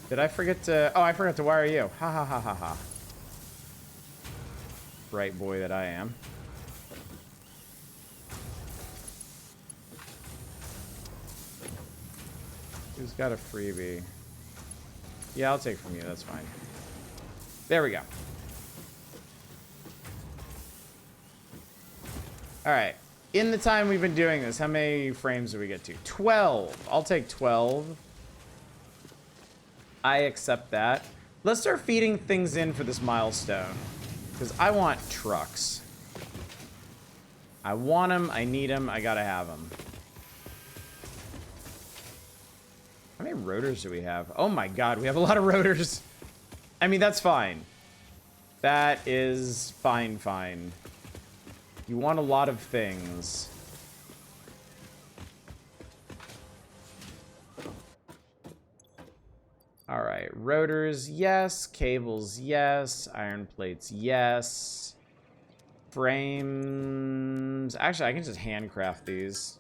Did I forget to... Oh, I forgot to wire you. Ha ha ha ha ha. Bright boy that I am. Who's got a freebie? Yeah, I'll take from you. That's fine. There we go. All right. In the time we've been doing this, how many frames do we get to? 12. I'll take 12. I accept that. Let's start feeding things in for this milestone. Because I want trucks. I want them. I need them. I gotta have them. How many rotors do we have? Oh my god, we have a lot of rotors. I mean, that's fine. That is fine. You want a lot of things. All right, rotors, yes. Cables, yes. Iron plates, yes. Frames. Actually, I can just handcraft these.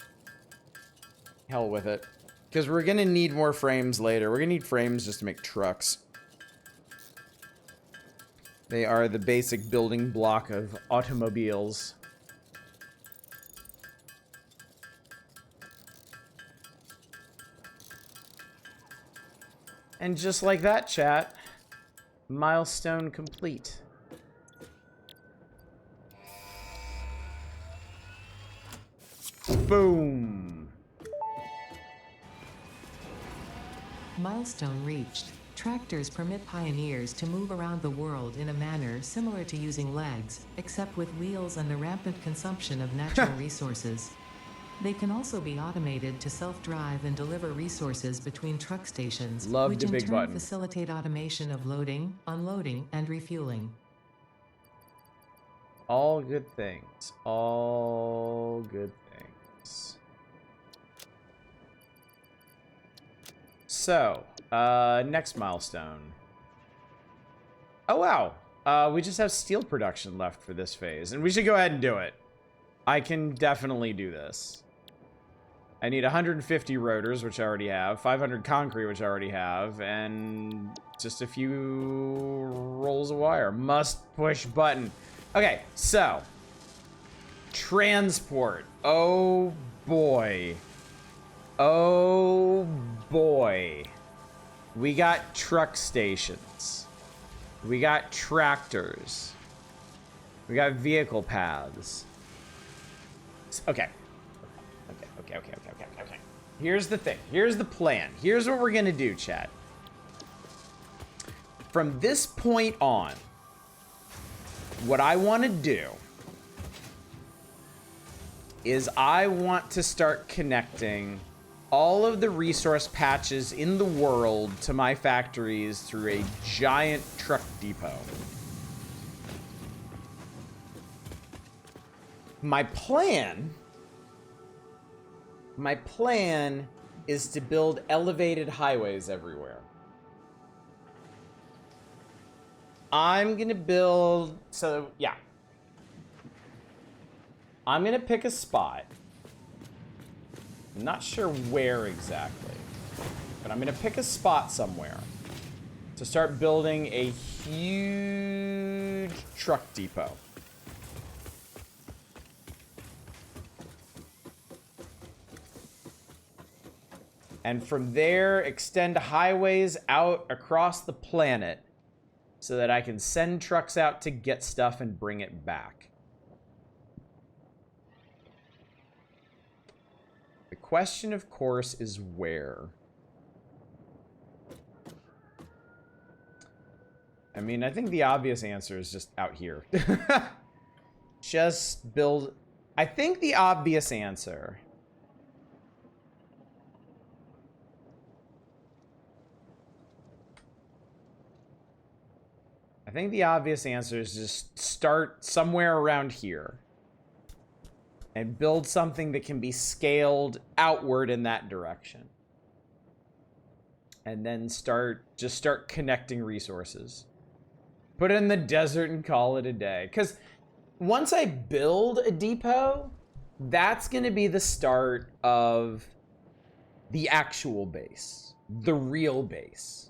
Hell with it. Because we're going to need more frames later. We're going to need frames just to make trucks. They are the basic building block of automobiles. And just like that, chat, milestone complete. Boom. Milestone reached. Tractors permit pioneers to move around the world in a manner similar to using legs, except with wheels and the rampant consumption of natural resources. They can also be automated to self-drive and deliver resources between truck stations, Love which the in big turn button. facilitate automation of loading, unloading, and refueling. All good things. All good things. So, next milestone. Oh, wow. We just have steel production left for this phase, and we should go ahead and do it. I can definitely do this. I need 150 rotors, which I already have, 500 concrete, which I already have, and just a few rolls of wire. Must push button. Okay, so transport. Oh boy. Oh boy. We got truck stations. We got tractors. We got vehicle paths. Okay. Okay. Here's the thing. Here's the plan. Here's what we're gonna do, chat. from this point on, what I want to do is I want to start connecting all of the resource patches in the world to my factories through a giant truck depot. My plan is to build elevated highways everywhere. I'm gonna build, so yeah. I'm gonna pick a spot. I'm not sure where exactly, but I'm gonna pick a spot somewhere to start building a huge truck depot. And from there, extend highways out across the planet so that I can send trucks out to get stuff and bring it back. The question, of course, is where. I mean, I think the obvious answer is just out here. Just build... I think the obvious answer... I think the obvious answer is just start somewhere around here and build something that can be scaled outward in that direction. And then start connecting resources. Put it in the desert and call it a day. Because once I build a depot, that's going to be the start of the actual base, the real base.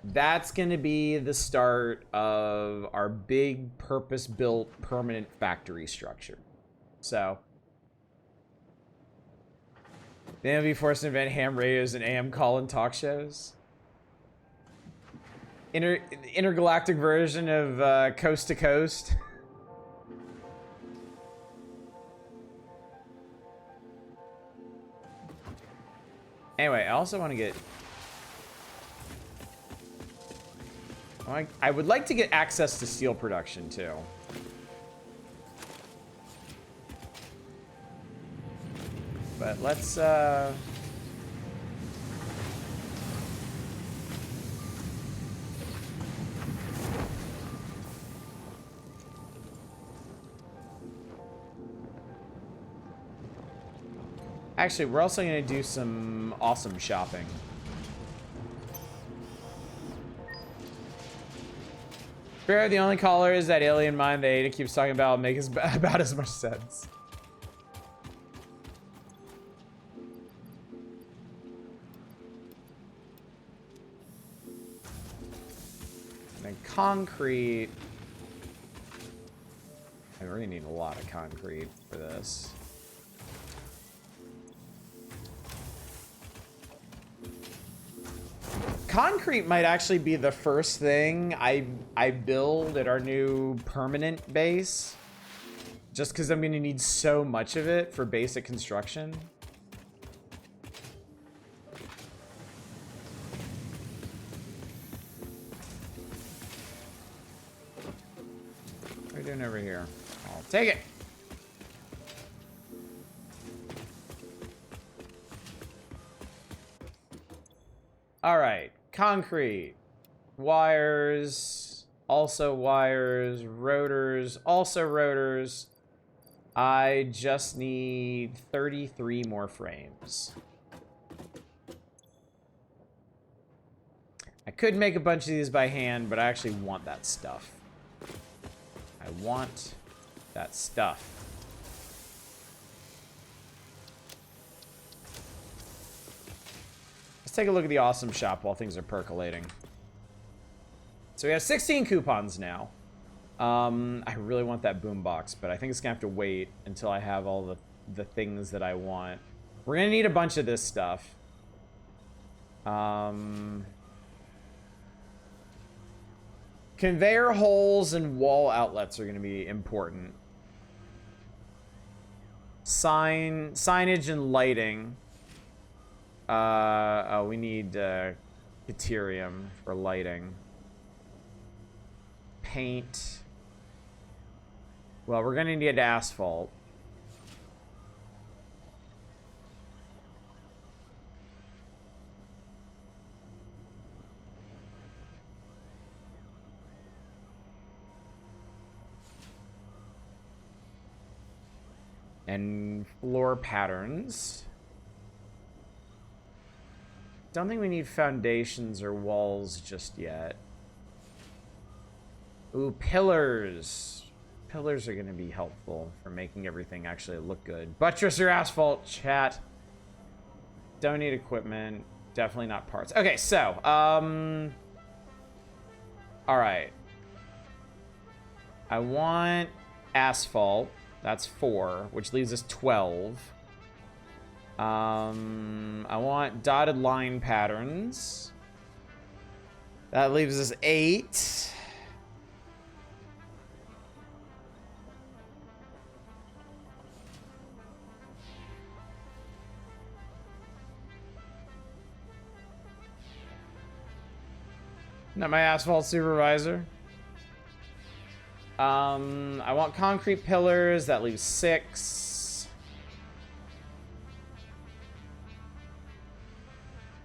That's going to be the start of our big purpose-built permanent factory structure. So, then we'll be forced to invent ham radios and AM call and talk shows. Intergalactic version of Coast to Coast. Anyway, I also want to get... I would like to get access to steel production, too. But let's, actually, we're also going to do some awesome shopping. Fair, the only caller is that alien mind that Ada keeps talking about makes about as much sense. And then concrete. I really need a lot of concrete for this. Concrete might actually be the first thing I build at our new permanent base. Just because I'm going to need so much of it for basic construction. What are we doing over here? I'll take it. All right. Concrete, wires, also wires, rotors, also rotors. I just need 33 more frames. I could make a bunch of these by hand, but I actually want that stuff. I want that stuff. Take a look at the awesome shop while things are percolating. So we have 16 coupons now. I really want that boombox, but I think it's gonna have to wait until I have all the things that I want. We're gonna need a bunch of this stuff. Conveyor holes and wall outlets are gonna be important. Signage and lighting. Oh, we need deuterium for lighting. paint. Well, we're gonna need asphalt. And floor patterns. Don't think we need foundations or walls just yet. Ooh, pillars. Pillars are going to be helpful for making everything actually look good. Buttress or asphalt, chat. Don't need equipment. Definitely not parts. Okay, so, all right. I want asphalt. That's 4, which leaves us 12. I want dotted line patterns. That leaves us 8. Not my asphalt supervisor. I want concrete pillars. That leaves 6.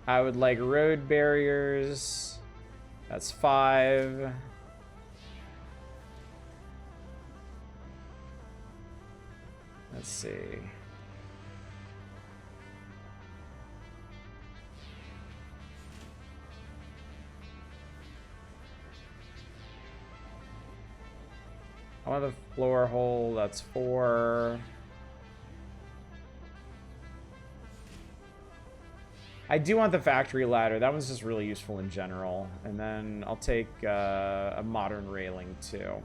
I would like road barriers. That's 5. Let's see. I want the floor hole, that's 4. I do want the factory ladder. That one's just really useful in general. And then I'll take a modern railing too.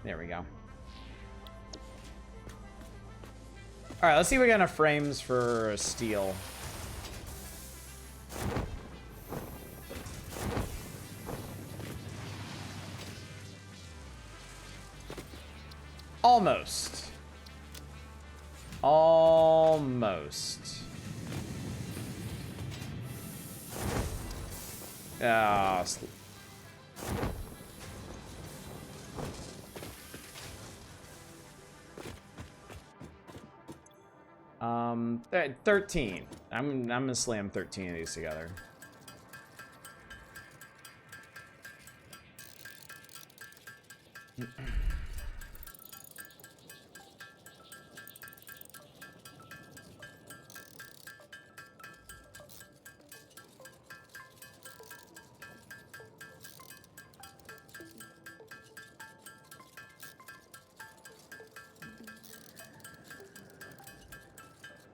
There we go. All right, let's see if we got enough frames for steel. Almost. Almost. Ah, 13. I'm gonna slam 13 of these together.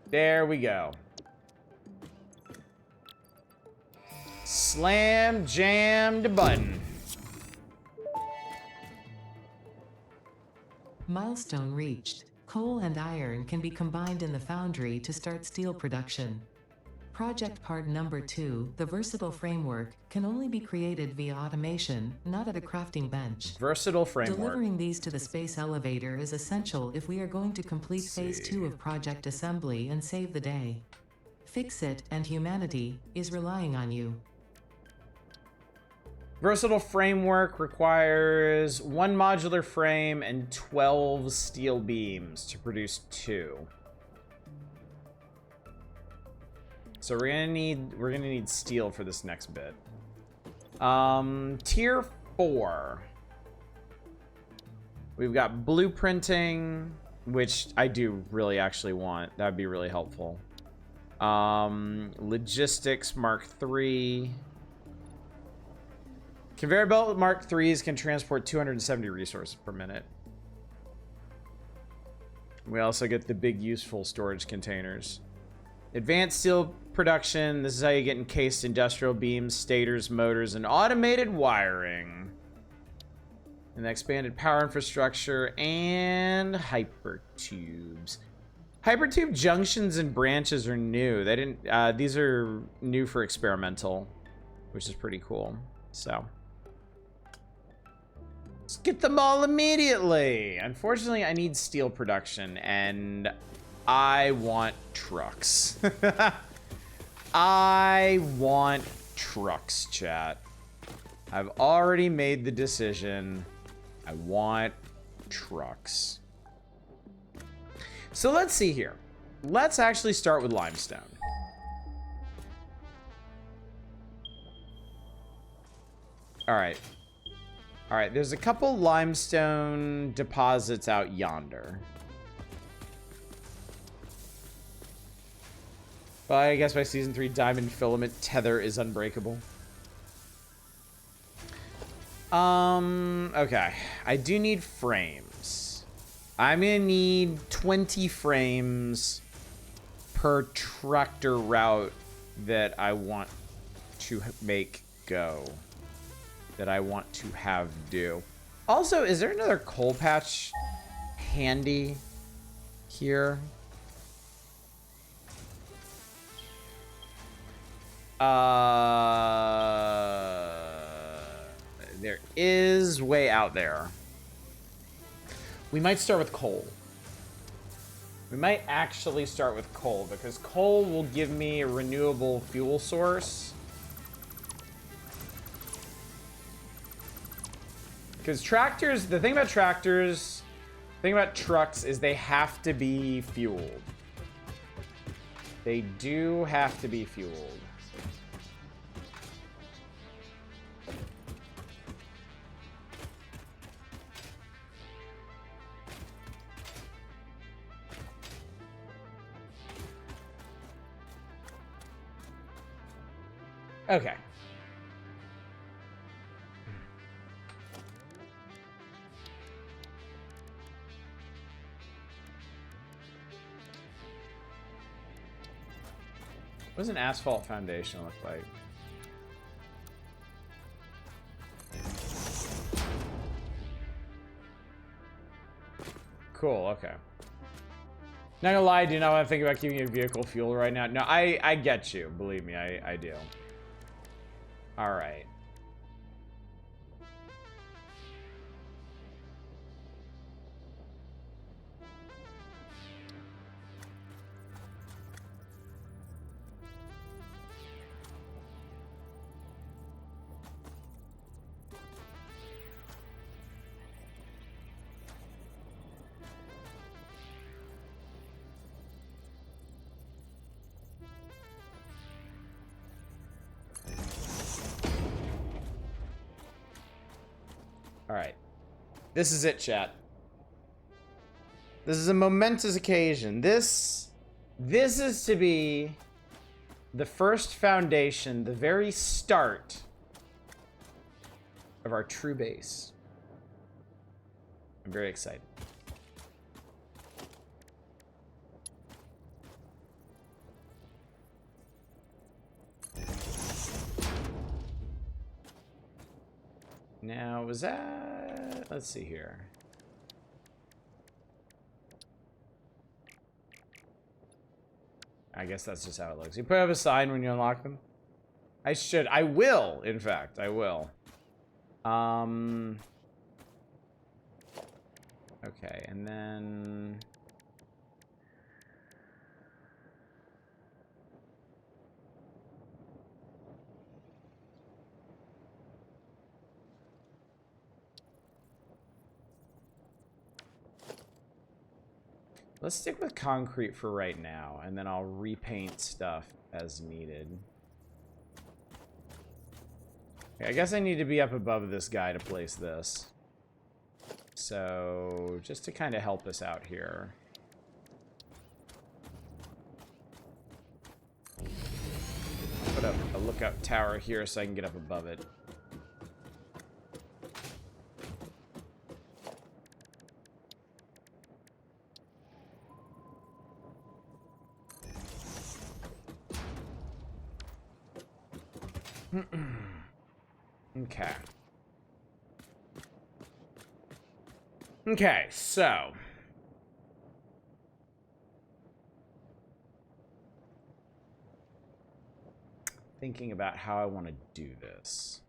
There we go. Slam jammed button. Milestone reached. Coal and iron can be combined in the foundry to start steel production. Project part number 2, the versatile framework, can only be created via automation, not at a crafting bench. Versatile framework. Delivering these to the space elevator is essential if we are going to complete phase 2 of project assembly and save the day. Fix It and humanity is relying on you. Versatile framework requires 1 modular frame and 12 steel beams to produce 2. So we're gonna need steel for this next bit. Tier 4. We've got blueprinting, which I do really actually want. That'd be really helpful. Logistics Mark 3. Conveyor belt Mark 3s can transport 270 resources per minute. We also get the big useful storage containers. Advanced steel production. This is how you get encased industrial beams, stators, motors, and automated wiring. And the expanded power infrastructure and hypertubes. Hypertube junctions and branches are new. They didn't. These are new for experimental, which is pretty cool. So let's get them all immediately. Unfortunately, I need steel production, and I want trucks. I want trucks, chat. I've already made the decision. I want trucks. So let's see here. Let's actually start with limestone. All right. All right, there's a couple limestone deposits out yonder. But I guess by season 3, diamond filament tether is unbreakable. Okay. I do need frames. I'm gonna need 20 frames per tractor route that I want to make go. That I want to have do. Also, is there another coal patch handy here? There is way out there. We might start with coal. We might actually start with coal because coal will give me a renewable fuel source. Because tractors, the thing about tractors, the thing about trucks is they have to be fueled. They do have to be fueled. Okay. What does an asphalt foundation look like? Cool, okay. Not gonna lie, I do not want to think about keeping a vehicle fuel right now. No, I get you. Believe me, I do. Alright. Alright. This is it, chat. This is a momentous occasion. This is to be the first foundation, the very start of our true base. I'm very excited. Now, was that... Let's see here. I guess that's just how it looks. You put up a sign when you unlock them? I should. I will, in fact. I will. Okay, and then... Let's stick with concrete for right now, and then I'll repaint stuff as needed. Okay, I guess I need to be up above this guy to place this. So, just to kind of help us out here. Put up a lookout tower here so I can get up above it. Okay. Okay, so. Thinking about how I want to do this.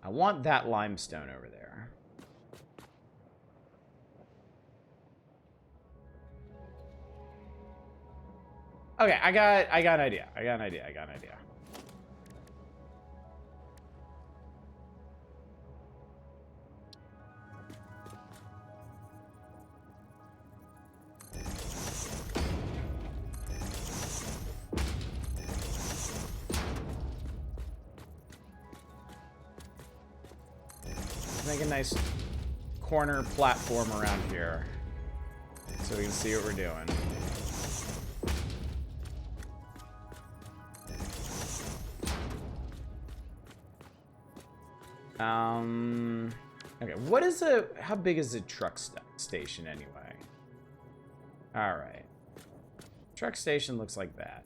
I want that limestone over there. Okay, I got an idea. I got an idea. Make a nice corner platform around here so we can see what we're doing. Okay, how big is a truck station anyway? All right. Truck station looks like that.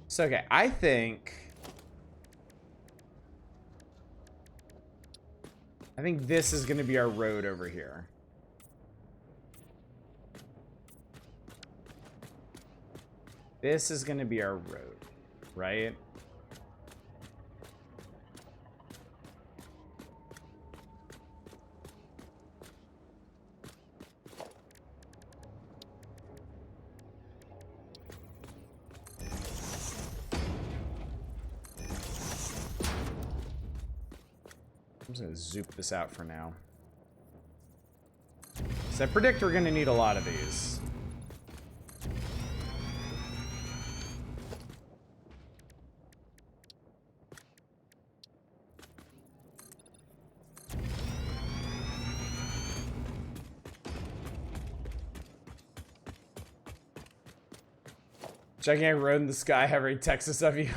So, okay, I think this is going to be our road over here. This is going to be our road, right? I'm just gonna zoop this out for now. So I predict we're gonna need a lot of these. Checking a road in the sky, how very Texas of you.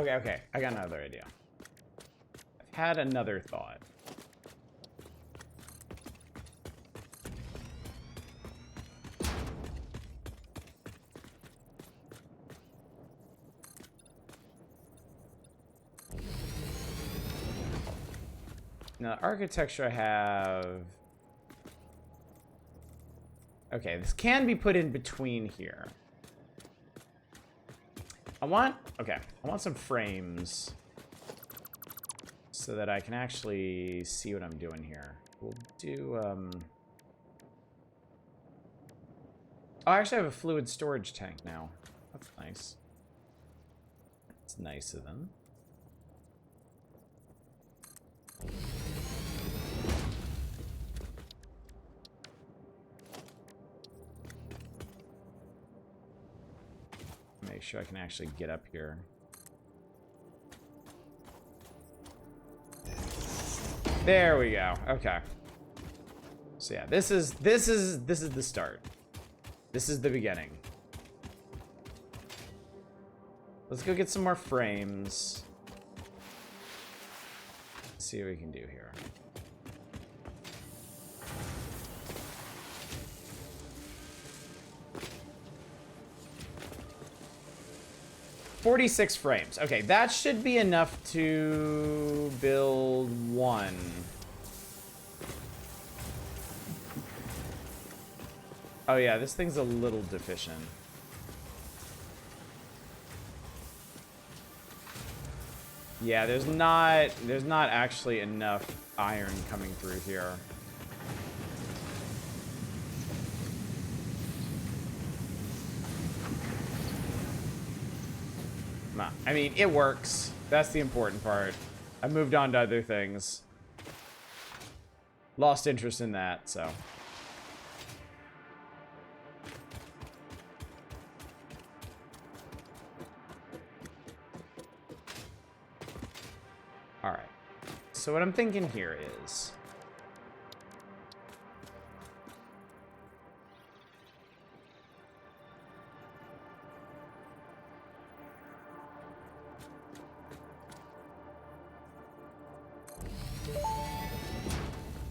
Okay. I got another idea. I've had another thought. Now, the architecture I have... Okay, this can be put in between here. I want some frames so that I can actually see what I'm doing here. We'll do, Oh, I actually have a fluid storage tank now. That's nice. That's nice of them. Make sure I can actually get up here. There we go. Okay. So yeah, this is the start. This is the beginning. Let's go get some more frames. Let's see what we can do here. "46 frames. Okay, that should be enough to build one. Oh yeah, this thing's a little deficient. Yeah, there's not actually enough iron coming through here. I mean, it works. That's the important part. I moved on to other things. Lost interest in that, so. Alright. So what I'm thinking here is...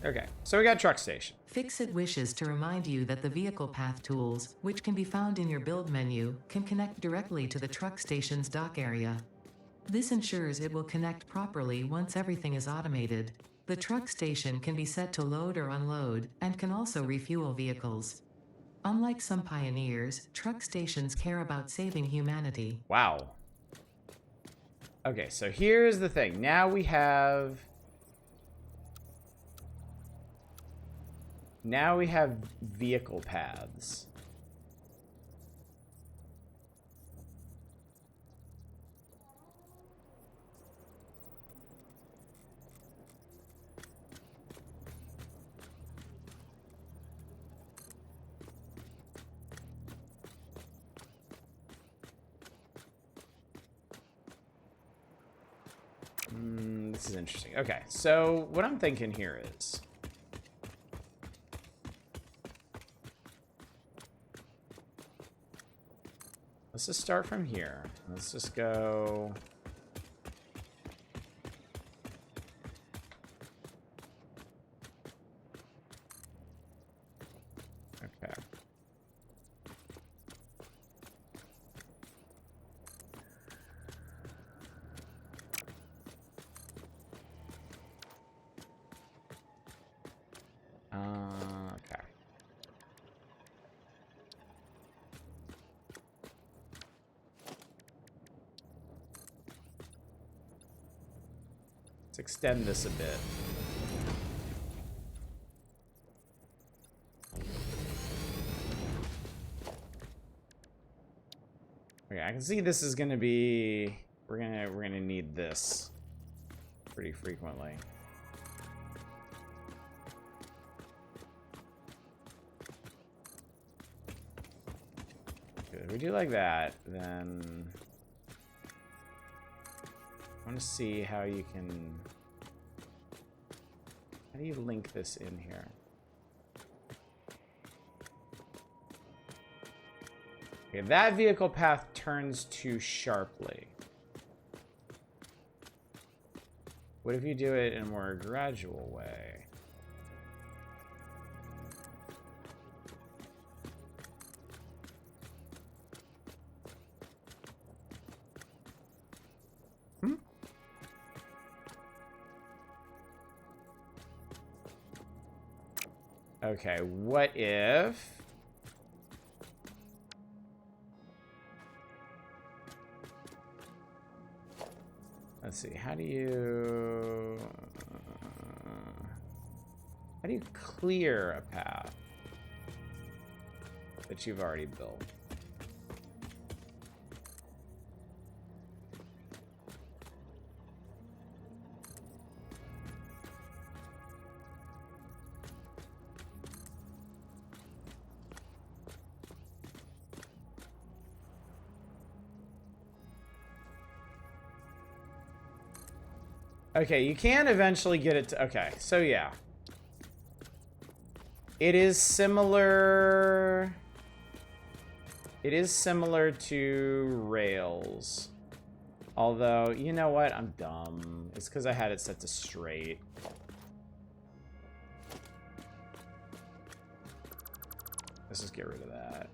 Okay, so we got truck station. Fixit wishes to remind you that the vehicle path tools, which can be found in your build menu, can connect directly to the truck station's dock area. This ensures it will connect properly once everything is automated. The truck station can be set to load or unload, and can also refuel vehicles. Unlike some pioneers, truck stations care about saving humanity. Wow. Okay, so here's the thing. Now we have vehicle paths. This is interesting. Okay, so what I'm thinking here is let's just start from here. Let's just go. Okay. Okay. Let's extend this a bit. Okay, I can see this is gonna be we're gonna need this pretty frequently. If we do like that, then I want to see how you can. How do you link this in here? Okay, that vehicle path turns too sharply. What if you do it in a more gradual way? Okay, what if... Let's see, how do you clear a path that you've already built? Okay, you can eventually get it to... Okay, so yeah. It is similar... It is similar to Rails. Although, you know what? I'm dumb. It's because I had it set to straight. Let's just get rid of that.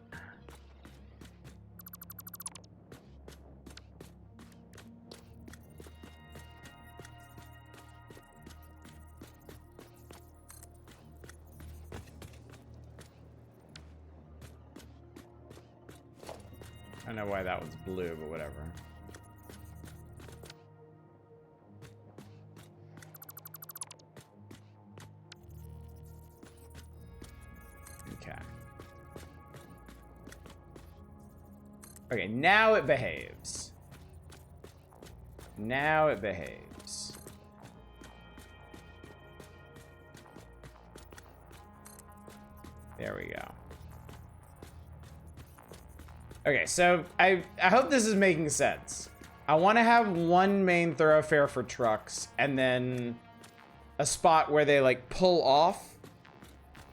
I don't know why that one's blue, but whatever. Okay. Okay, now it behaves. Now it behaves. There we go. Okay, so I hope this is making sense. I want to have one main thoroughfare for trucks and then a spot where they like pull off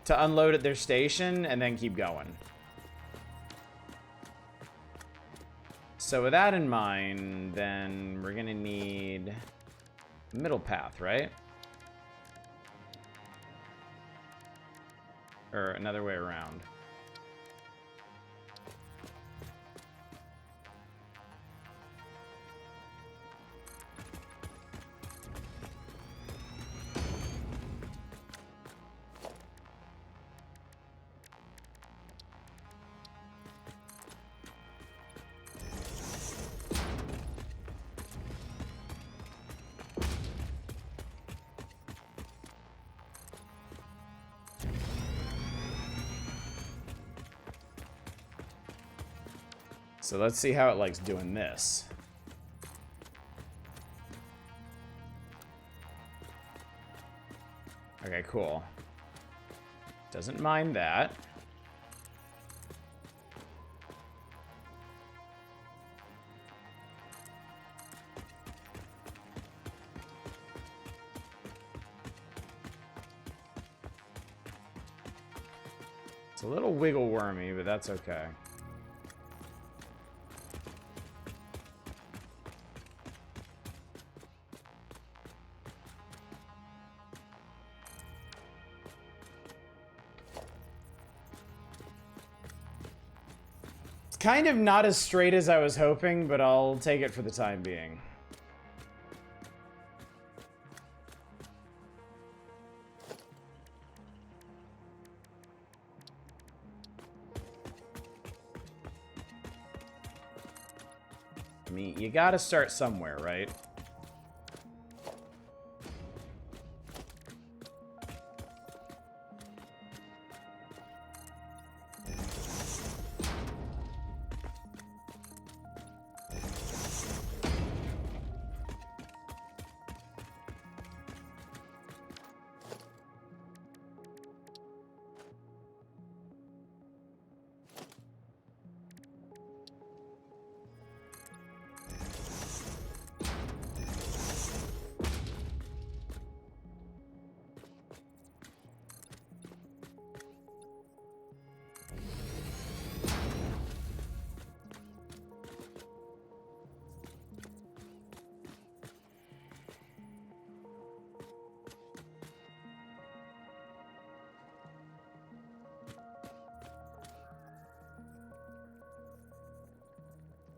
to unload at their station and then keep going. So with that in mind, then we're gonna need middle path, right? or another way around. So let's see how it likes doing this. Okay, cool. Doesn't mind that. It's a little wiggle wormy, but that's okay. Kind of not as straight as I was hoping, but I'll take it for the time being. I mean, you gotta start somewhere, right?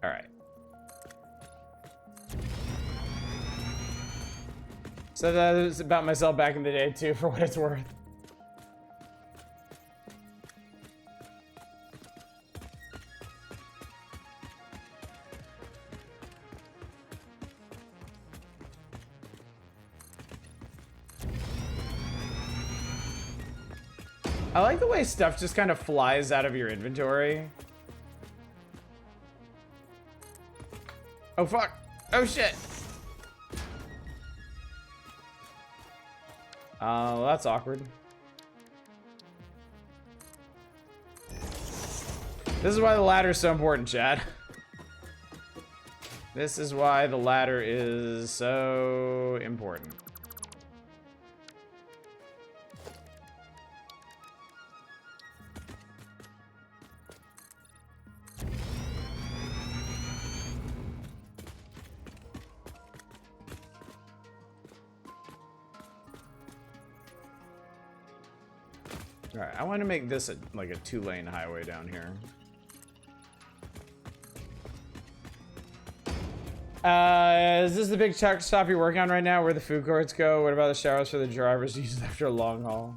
All right. So that is about myself back in the day, too, for what it's worth. I like the way stuff just kind of flies out of your inventory. Oh, fuck. Oh, shit. Well, that's awkward. This is why the ladder is so important, Chad. This is why the ladder is so important. All right, I want to make this like a 2-lane highway down here. Is this the big truck stop you're working on right now, where the food courts go? What about the showers for the drivers to use after a long haul?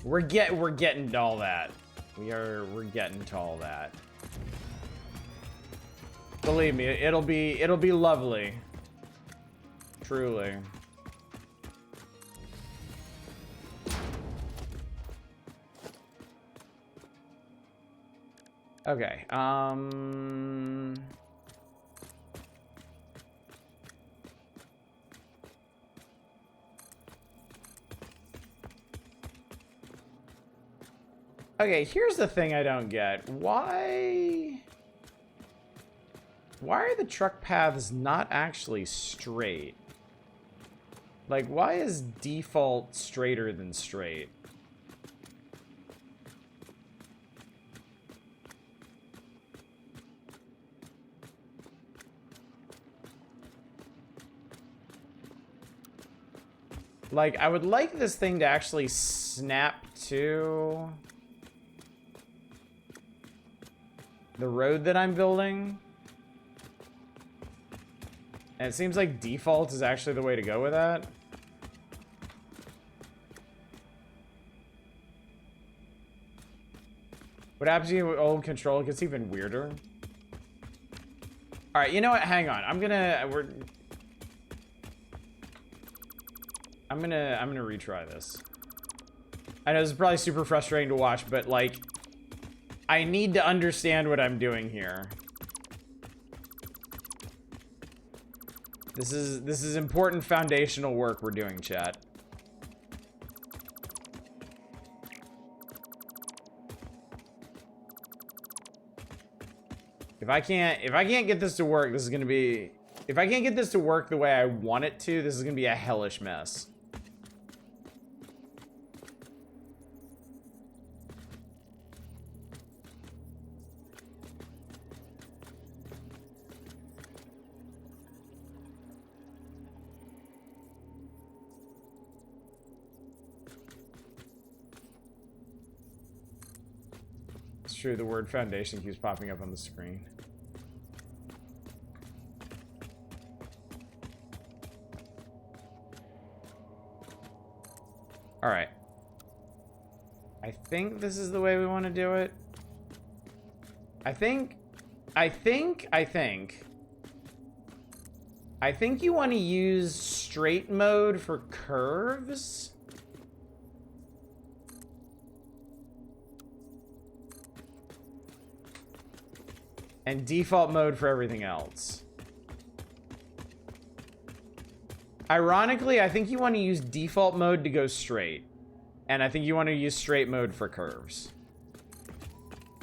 We're getting to all that. We're getting to all that. Believe me, it'll be lovely. Truly. Okay, okay, here's the thing I don't get. Why are the truck paths not actually straight? Like, why is default straighter than straight? Like, I would like this thing to actually snap to the road that I'm building. And it seems like default is actually the way to go with that. What happens when you old control? It gets even weirder. All right, you know what? Hang on. I'm gonna retry this. I know this is probably super frustrating to watch, but like, I need to understand what I'm doing here. This is important foundational work we're doing, chat. If I can't get this to work, this is gonna be... If I can't get this to work the way I want it to, this is gonna be a hellish mess. It's true, the word foundation keeps popping up on the screen. All right. I think this is the way we want to do it. I think you want to use straight mode for curves. And default mode for everything else. Ironically, I think you want to use default mode to go straight. And I think you want to use straight mode for curves.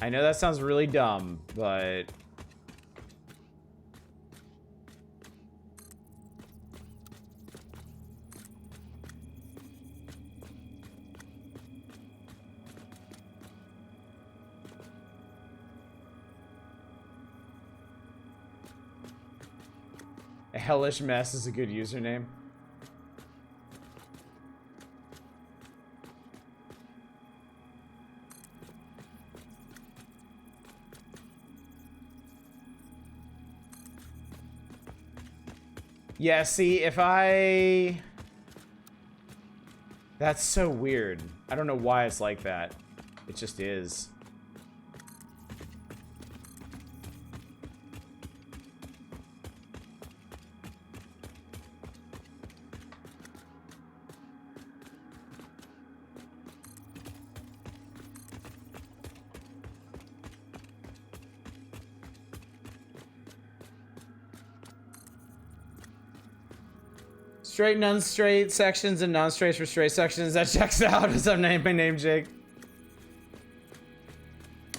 I know that sounds really dumb, but... A hellish mess is a good username. Yeah, see, if I... That's so weird. I don't know why it's like that. It just is. Straight and non-straight sections and non-straights for straight sections. That checks out. What's up, my name, Jake?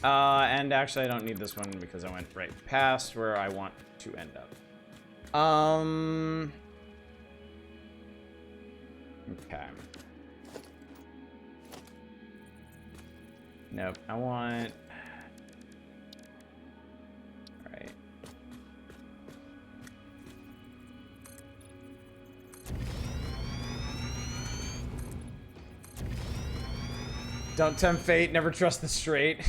And actually, I don't need this one because I went right past where I want to end up. Okay. Nope. I want... Alright. Don't tempt fate, never trust the straight.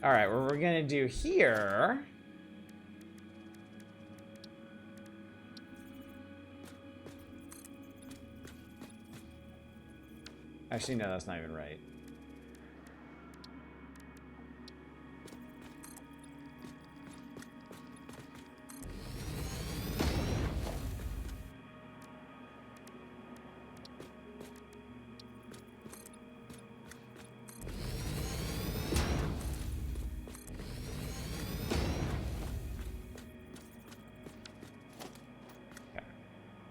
Alright, what we're gonna do here... Actually, no, that's not even right.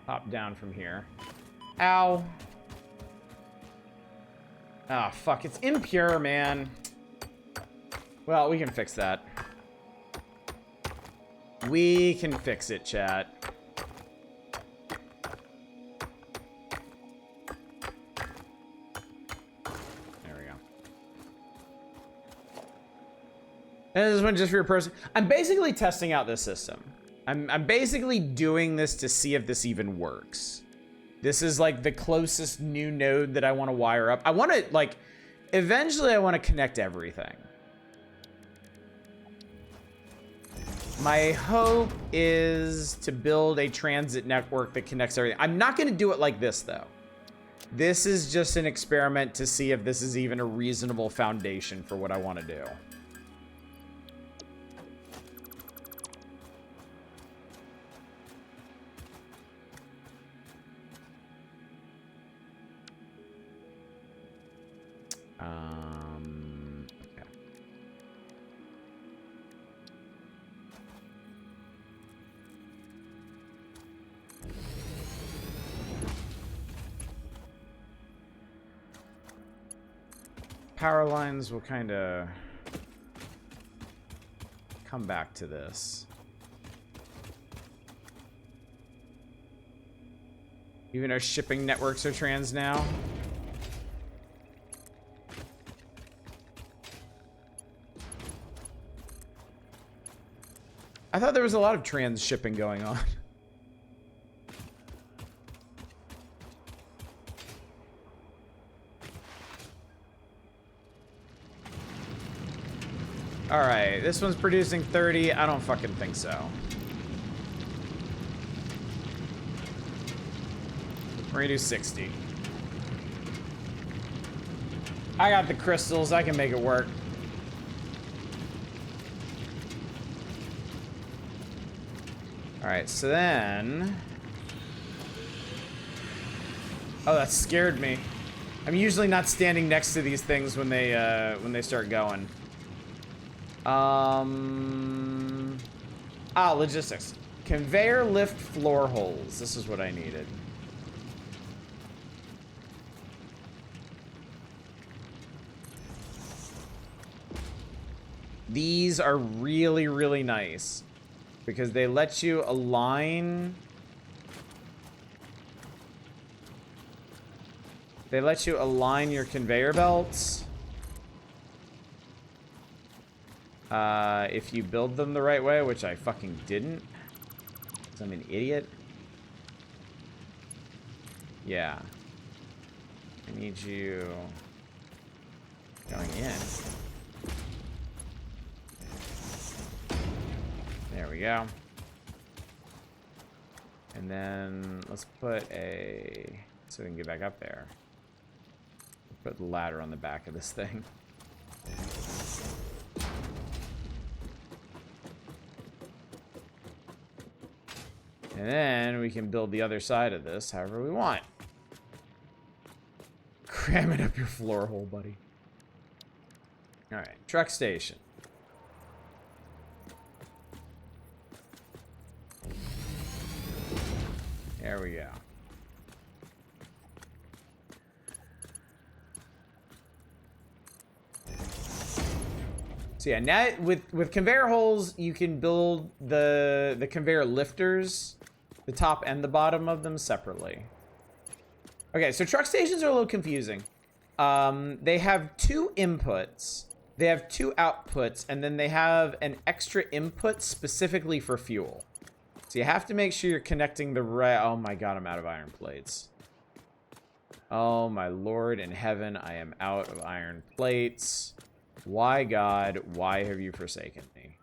Hop down from here. Ow. Ah, fuck. It's impure, man. Well, we can fix that. We can fix it, chat. There we go. And this one just for your person. I'm basically testing out this system. I'm basically doing this to see if this even works. This is like the closest new node that I want to wire up. I want to like, eventually I want to connect everything. My hope is to build a transit network that connects everything. I'm not going to do it like this though. This is just an experiment to see if this is even a reasonable foundation for what I want to do. Okay. Power lines will kind of come back to this. Even our shipping networks are trans now. I thought there was a lot of trans shipping going on. All right, this one's producing 30. I don't fucking think so. We're gonna do 60. I got the crystals. I can make it work. All right, so then... Oh, that scared me. I'm usually not standing next to these things when they start going. Logistics. Conveyor lift floor holes. This is what I needed. These are really, really nice because they let you align. They let you align your conveyor belts. If you build them the right way, which I fucking didn't. 'Cause I'm an idiot. Yeah. I need you going in. There we go. And then let's put a... so we can get back up there. Put the ladder on the back of this thing. And then we can build the other side of this however we want. Cram it up your floor hole, buddy. Alright, truck station. There we go. So yeah, now with conveyor holes, you can build the conveyor lifters, the top and the bottom of them separately. Okay, so truck stations are a little confusing. They have 2 inputs, they have 2 outputs, and then they have an extra input specifically for fuel. So you have to make sure you're connecting the right... Oh my god, I'm out of iron plates. Oh my lord in heaven, I am out of iron plates. Why, God, why have you forsaken me?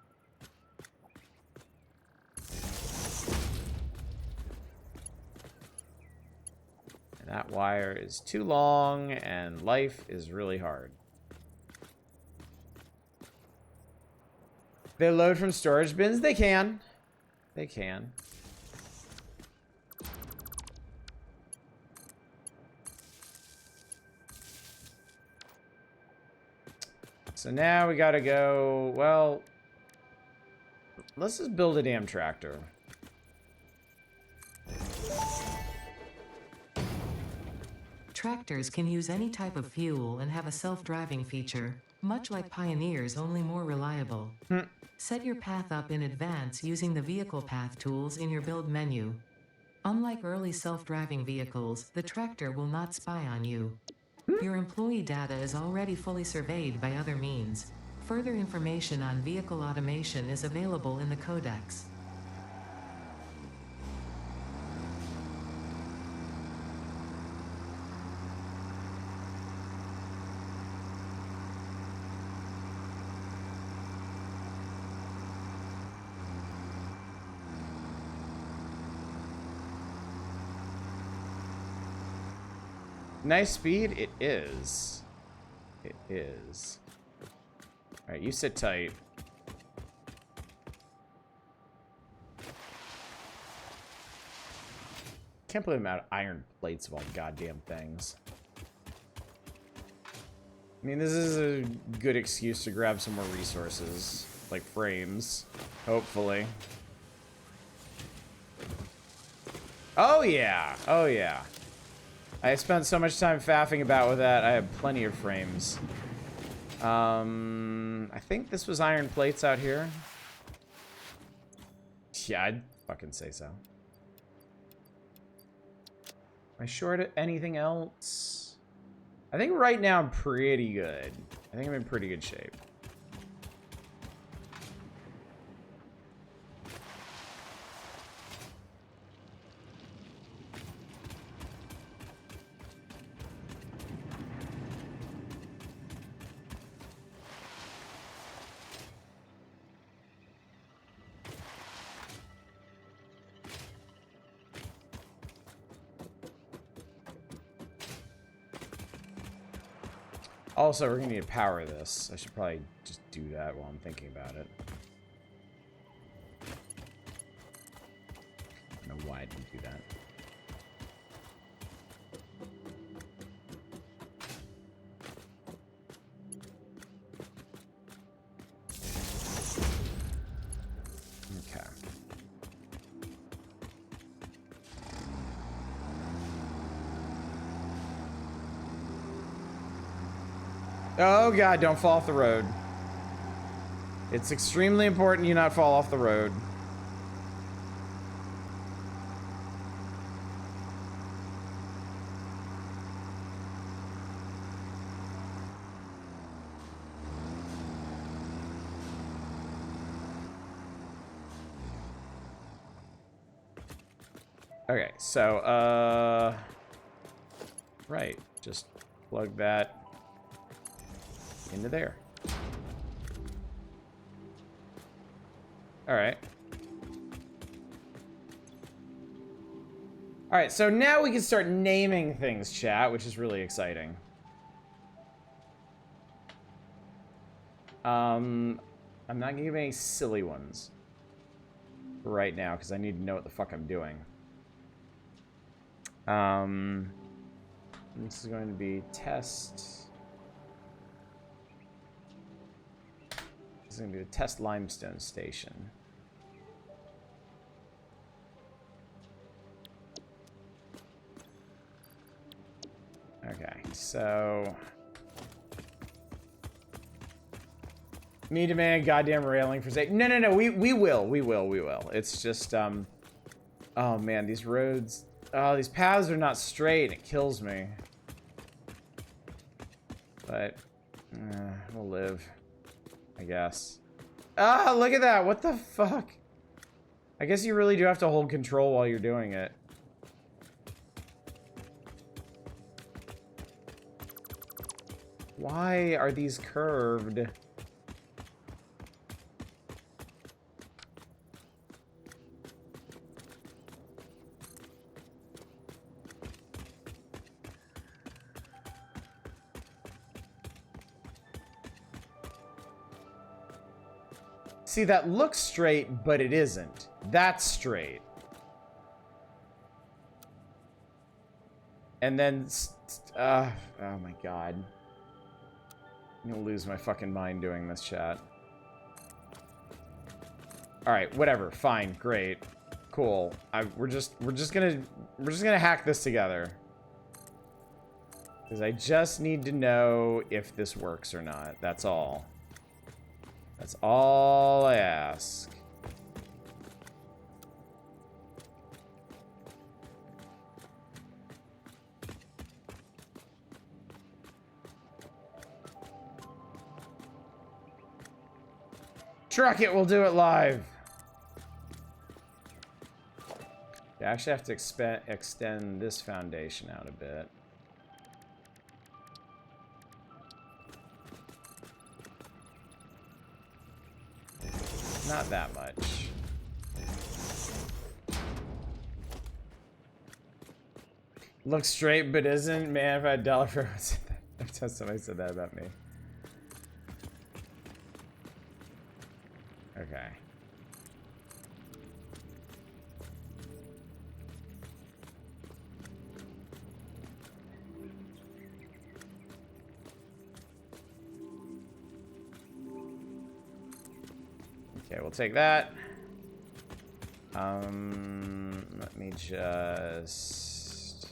And that wire is too long, and life is really hard. They load from storage bins? They can. They can. So now we gotta go, well, let's just build a damn tractor. Tractors can use any type of fuel and have a self-driving feature, much like Pioneers, only more reliable. Set your path up in advance using the vehicle path tools in your build menu. Unlike early self-driving vehicles, the tractor will not spy on you. Your employee data is already fully surveyed by other means. Further information on vehicle automation is available in the codex. Nice speed? It is. It is. Alright, you sit tight. Can't believe I'm out of iron plates of all goddamn things. I mean, this is a good excuse to grab some more resources. Like frames. Hopefully. Oh yeah! Oh yeah. I spent so much time faffing about with that, I have plenty of frames. I think this was iron plates out here. Yeah, I'd fucking say so. Am I short of anything else? I think right now I'm pretty good. I think I'm in pretty good shape. Also, we're gonna need to power this. I should probably just do that while I'm thinking about it. I don't know why I didn't do that. Okay. Oh god, don't fall off the road. It's extremely important you not fall off the road. Okay, so, right, just plug that into there. Alright. Alright, so now we can start naming things, chat, which is really exciting. I'm not gonna give any silly ones right now, because I need to know what the fuck I'm doing. This is going to be test. This is going to be the test limestone station. Okay, so me demanding goddamn railing for sake. No, we will. It's just oh man, these roads, oh, these paths are not straight. It kills me. But we'll live, I guess. Ah, look at that. What the fuck? I guess you really do have to hold control while you're doing it. Why are these curved? See, that looks straight, but it isn't. That's straight. And then, oh my god. I'm gonna lose my fucking mind doing this, chat. Alright, whatever, fine, great. Cool. We're just gonna hack this together. Because I just need to know if this works or not. That's all. That's all I ask. Truck it, we'll do it live. I actually have to extend this foundation out a bit. Not that much. Looks straight but isn't. Man, if I had a dollar for every time somebody said that about me. Okay. Okay, we'll take that. Let me just...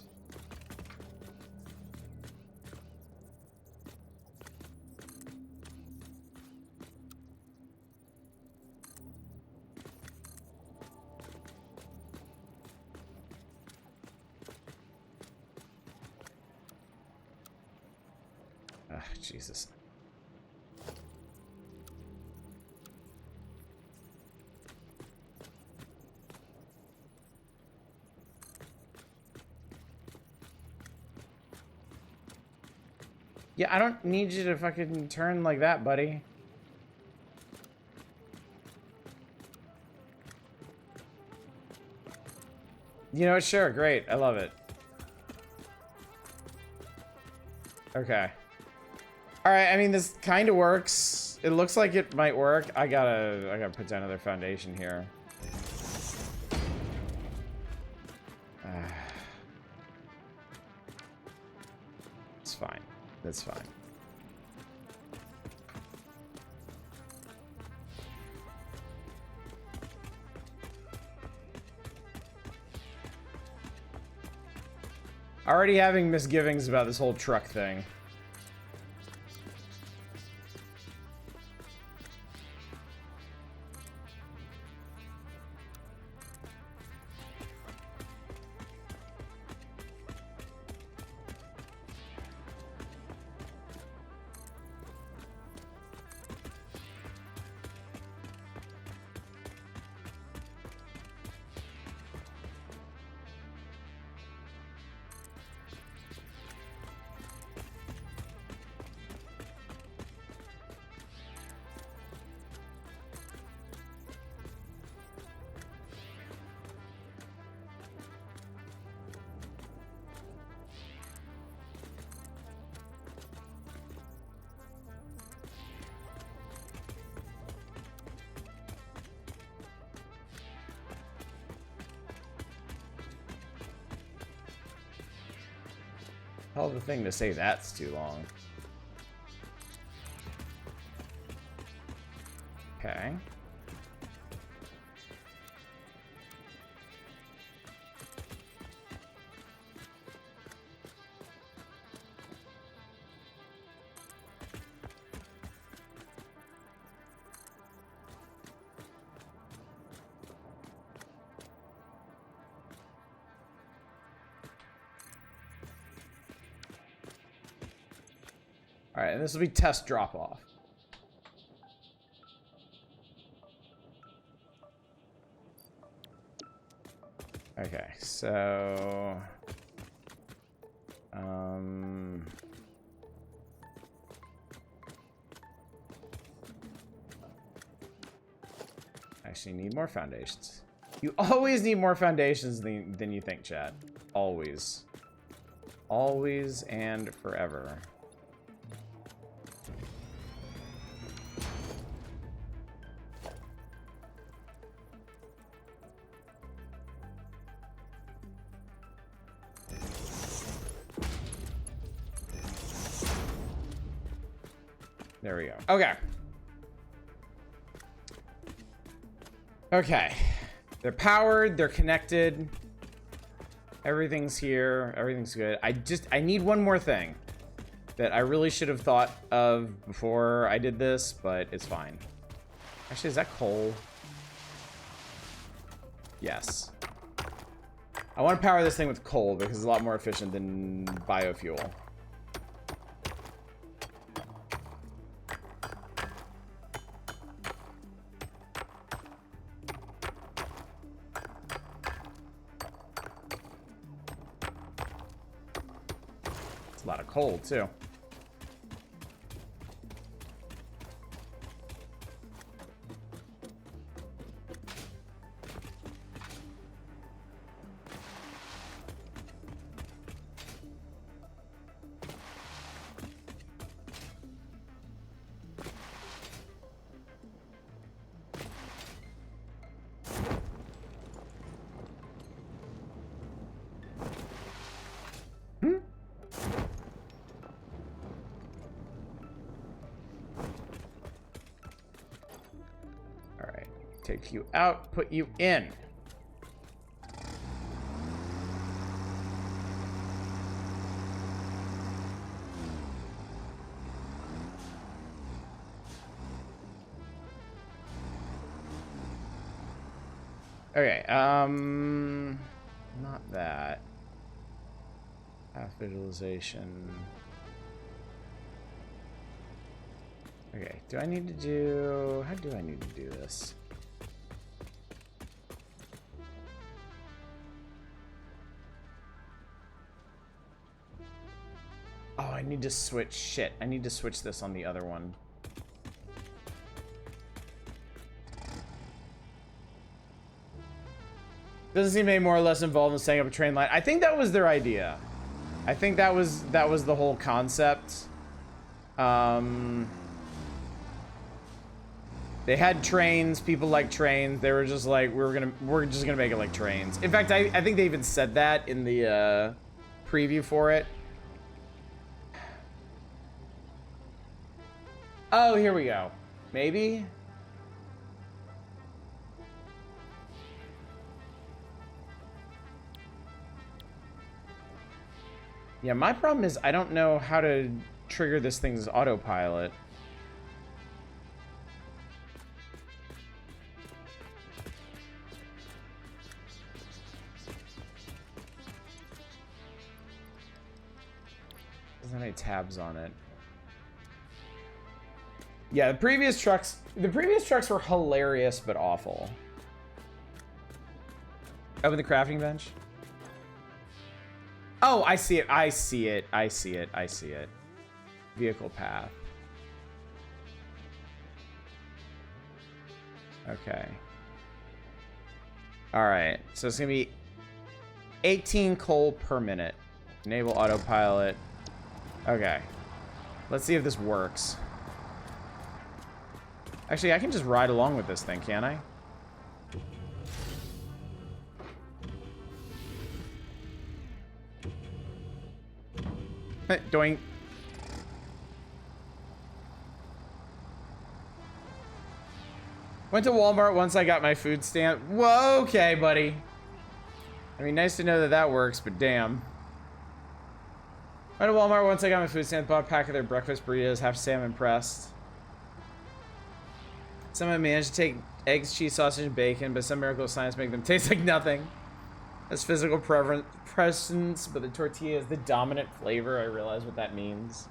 Ah, Jesus. Yeah, I don't need you to fucking turn like that, buddy. You know what? Sure, great. I love it. Okay. Alright, I mean, this kind of works. It looks like it might work. I gotta put down another foundation here. It's fine. That's fine. Already having misgivings about this whole truck thing. Hell of a thing to say that's too long. Okay. All right, and this will be test drop off. Okay, so actually need more foundations. You always need more foundations than you think, chat. Always. Always and forever. There we go. Okay. Okay. They're powered, they're connected. Everything's here, everything's good. I need one more thing that I really should have thought of before I did this, but it's fine. Actually, is that coal? Yes. I want to power this thing with coal because it's a lot more efficient than biofuel. lot of coal, too. Take you out, put you in. Okay, not that. Path visualization. Okay, do I need to do... How do I need to do this? Oh, I need to switch. Shit, I need to switch this on the other one. Doesn't seem any more or less involved in setting up a train line. I think that was their idea. I think that was the whole concept. They had trains. People like trains. They were just like, we're just gonna make it like trains. In fact, I think they even said that in the preview for it. Oh, here we go. Maybe. Yeah, my problem is I don't know how to trigger this thing's autopilot. Doesn't have any tabs on it. Yeah, the previous trucks were hilarious but awful. Open the crafting bench. Oh, I see it. I see it. I see it. I see it. Vehicle path. Okay. All right. So it's going to be 18 coal per minute. Enable autopilot. Okay. Let's see if this works. Actually, I can just ride along with this thing, can't I? Doink. Went to Walmart once I got my food stamp. Whoa, okay, buddy. I mean, nice to know that that works, but damn. Went to Walmart once I got my food stamp, bought a pack of their breakfast burritos. Have to say I'm impressed. Someone managed to take eggs, cheese, sausage, and bacon, but some miracle of science make them taste like nothing. That's physical presence, but the tortilla is the dominant flavor. I realize what that means.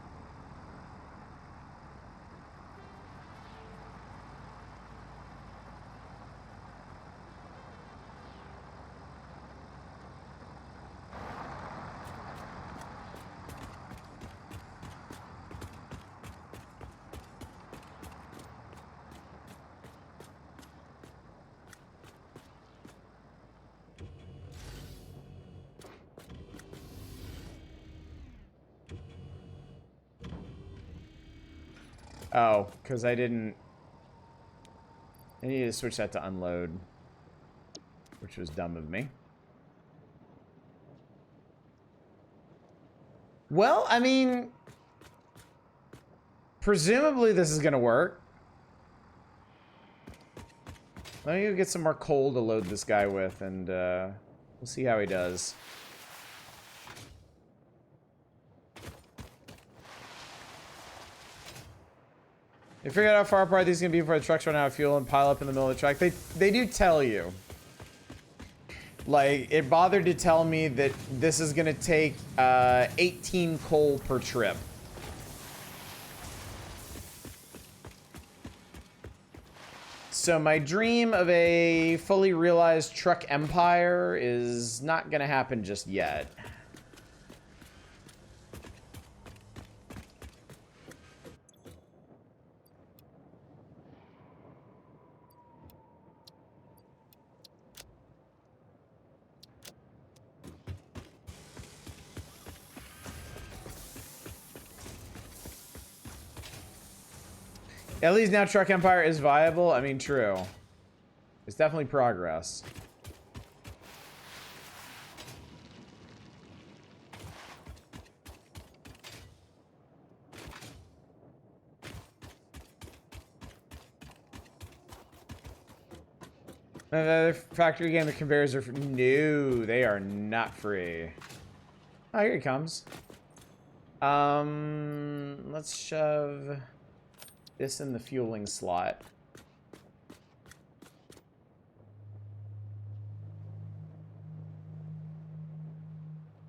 Oh, because I didn't... I needed to switch that to unload, which was dumb of me. Well, I mean... presumably this is going to work. Let me go get some more coal to load this guy with, and we'll see how he does. They figured out how far apart these are going to be before the trucks run out of fuel and pile up in the middle of the track. They do tell you. Like, it bothered to tell me that this is going to take 18 coal per trip. So my dream of a fully realized truck empire is not going to happen just yet. At least now Truck Empire is viable. I mean, true. It's definitely progress. Another factory game, the conveyors are free. No, they are not free. Oh, here he comes. Let's shove this in the fueling slot.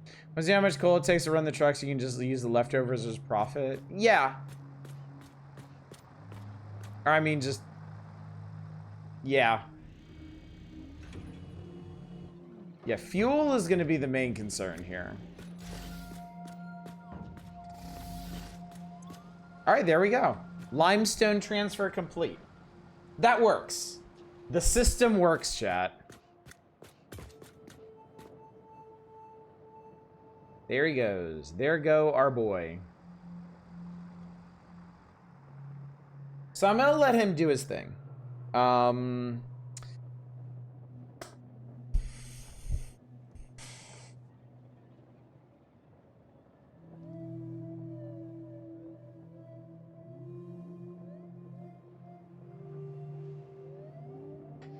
Want to see how much coal it takes to run the trucks? You can just use the leftovers as profit. Yeah. Or I mean, just... Yeah. Yeah, fuel is going to be the main concern here. Alright, there we go. Limestone transfer complete. That works. The system works, chat. There he goes. There go our boy. So I'm gonna let him do his thing.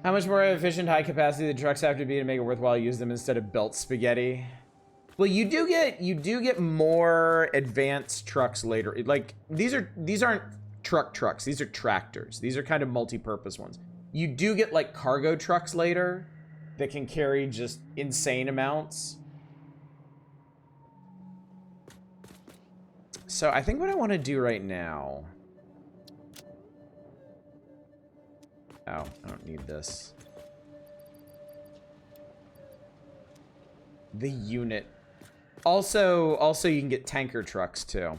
How much more efficient, high capacity the trucks have to be to make it worthwhile to use them instead of belt spaghetti? Well, you do get more advanced trucks later. Like these aren't trucks. These are tractors. These are kind of multi-purpose ones. You do get like cargo trucks later that can carry just insane amounts. So I think what I want to do right now. Oh, I don't need this. The unit. Also, you can get tanker trucks too.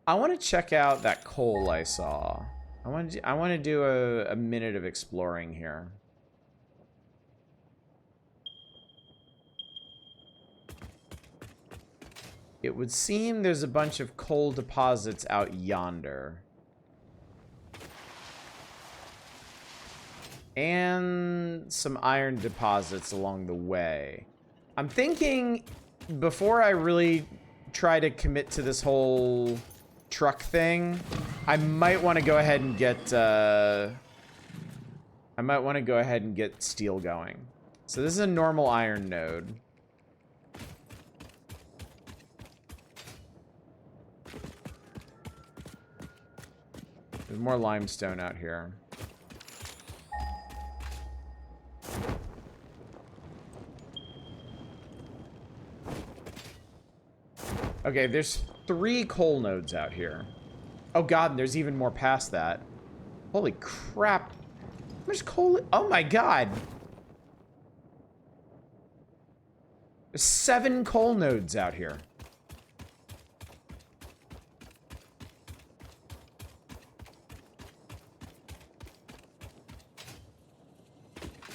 I want to check out that coal I saw. I want to do a minute of exploring here. It would seem there's a bunch of coal deposits out yonder. And some iron deposits along the way. I'm thinking before I really try to commit to this whole truck thing, I might want to go ahead and get steel going. So this is a normal iron node. There's more limestone out here. Okay, there's 3 coal nodes out here. Oh god, and there's even more past that. Holy crap. How much coal? Oh my god. There's 7 coal nodes out here.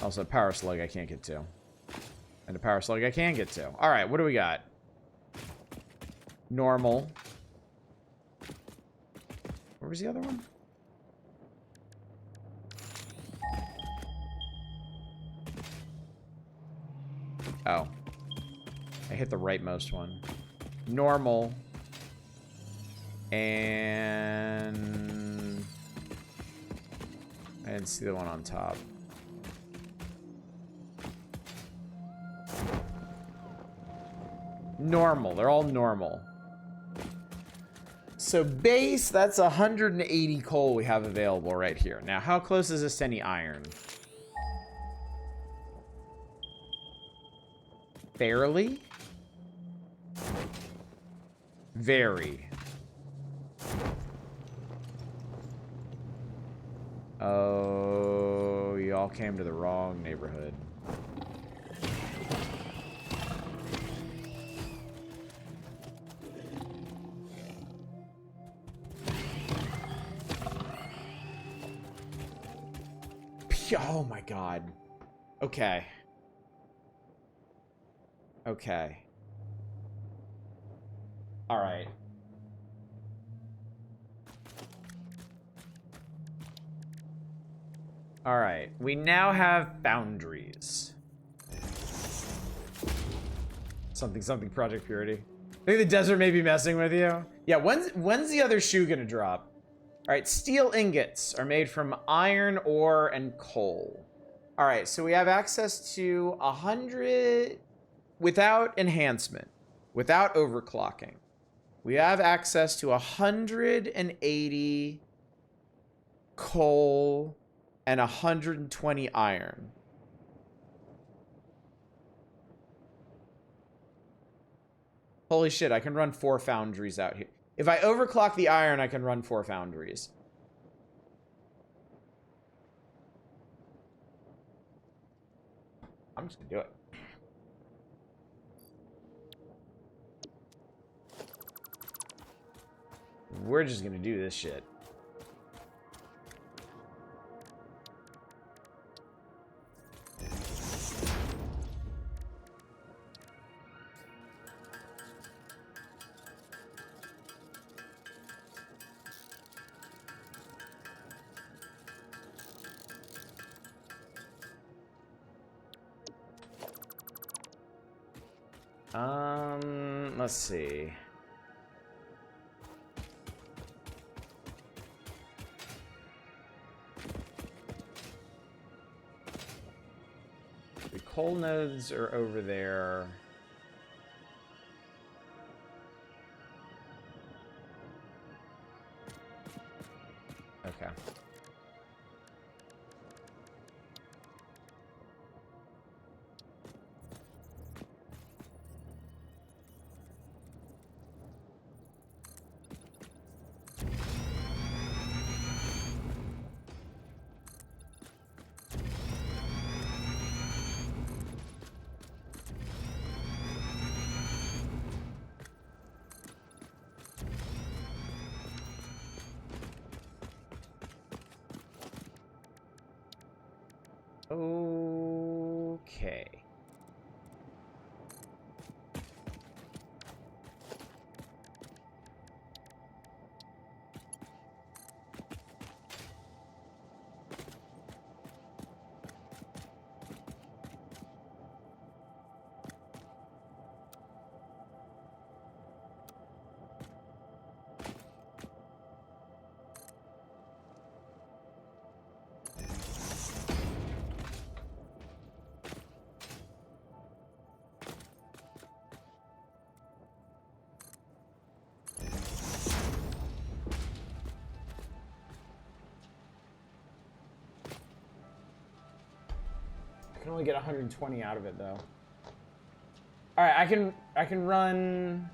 Also, a power slug I can't get to. And a power slug I can get to. Alright, what do we got? Normal. Where was the other one? Oh. I hit the rightmost one. Normal. And... I didn't see the one on top. Normal. They're all normal. So base, that's 180 coal we have available right here. Now, how close is this to any iron? Barely? Very. Oh, you all came to the wrong neighborhood. Oh my god. Okay. Okay. Alright. All right, we now have foundries. Something Project Purity. I think the desert may be messing with you. Yeah, when's the other shoe gonna drop? All right, steel ingots are made from iron ore and coal. All right, so we have access to 100 without enhancement, without overclocking. We have access to 180 coal and 120 iron. Holy shit, I can run 4 foundries out here. If I overclock the iron, I can run 4 foundries. I'm just gonna do it. We're just gonna do this shit. Let's see. The coal nodes are over there. Okay. Okay. I can only get 120 out of it though. All right, I can run.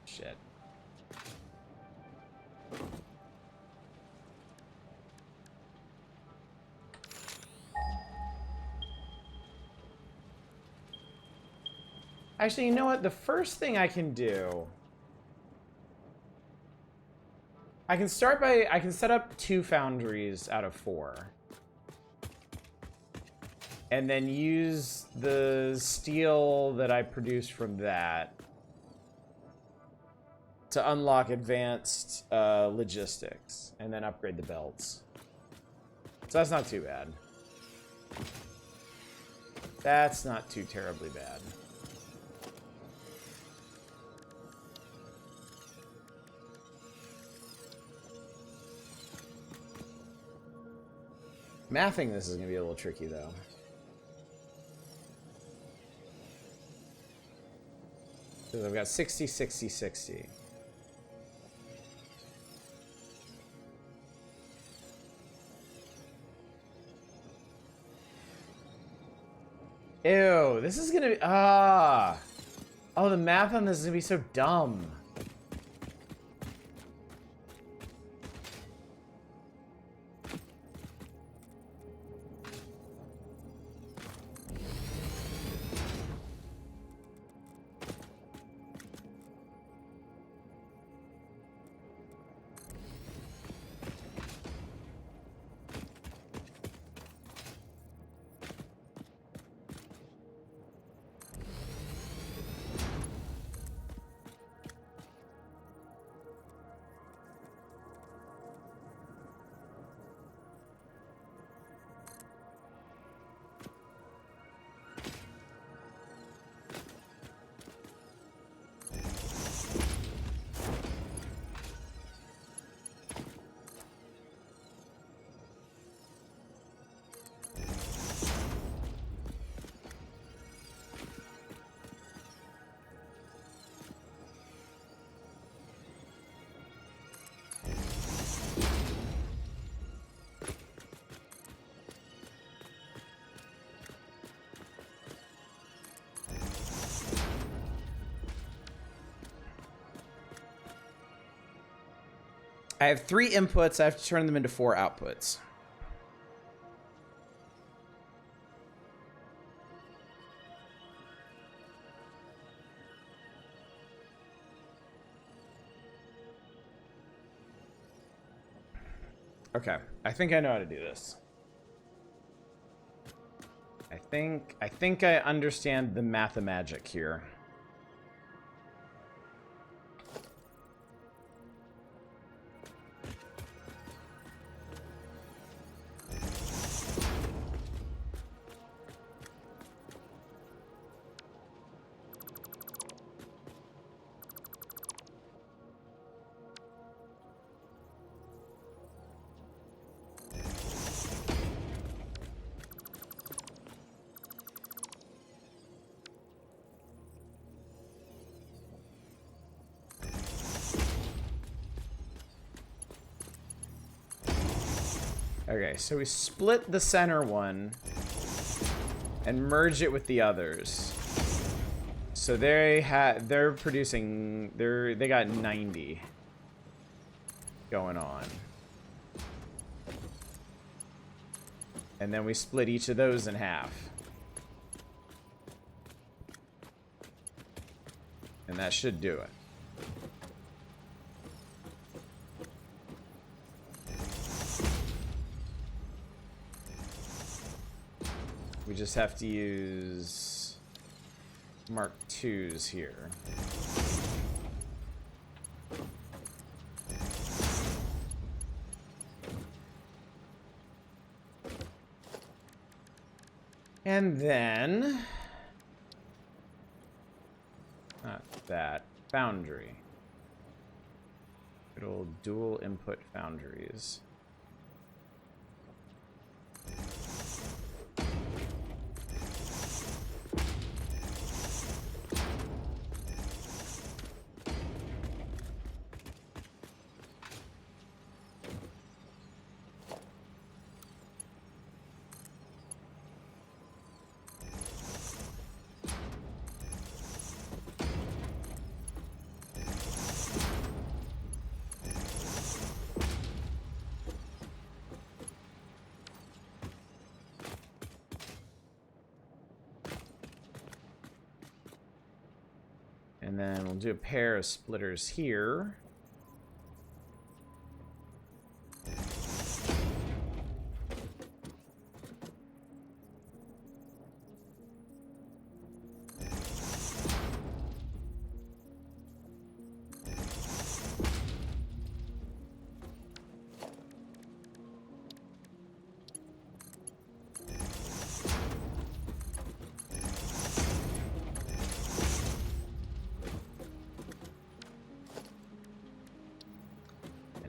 Shit. Actually, you know what? The first thing I can do, I can set up 2 foundries out of 4. And then use the steel that I produced from that to unlock advanced logistics and then upgrade the belts. So that's not too bad. That's not too terribly bad. Mathing this is going to be a little tricky, though. Because I've got 60, 60, 60. Ew, this is going to be... Oh, the math on this is going to be so dumb. I have 3 inputs. I have to turn them into 4 outputs. Okay, I think I know how to do this. I think I understand the mathemagic here. Okay, so we split the center one and merge it with the others. So they're producing, they got 90 going on. And then we split each of those in half. And that should do it. We just have to use Mark IIs here. And then, not that, foundry. Good old dual input foundries. And then we'll do a pair of splitters here.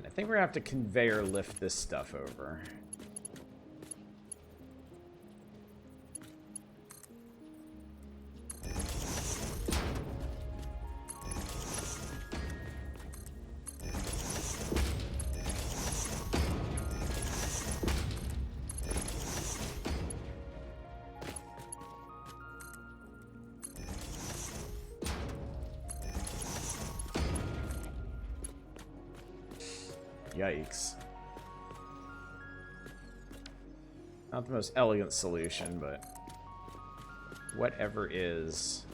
I think we're gonna have to conveyor lift this stuff over. Yikes. Not the most elegant solution, but whatever is.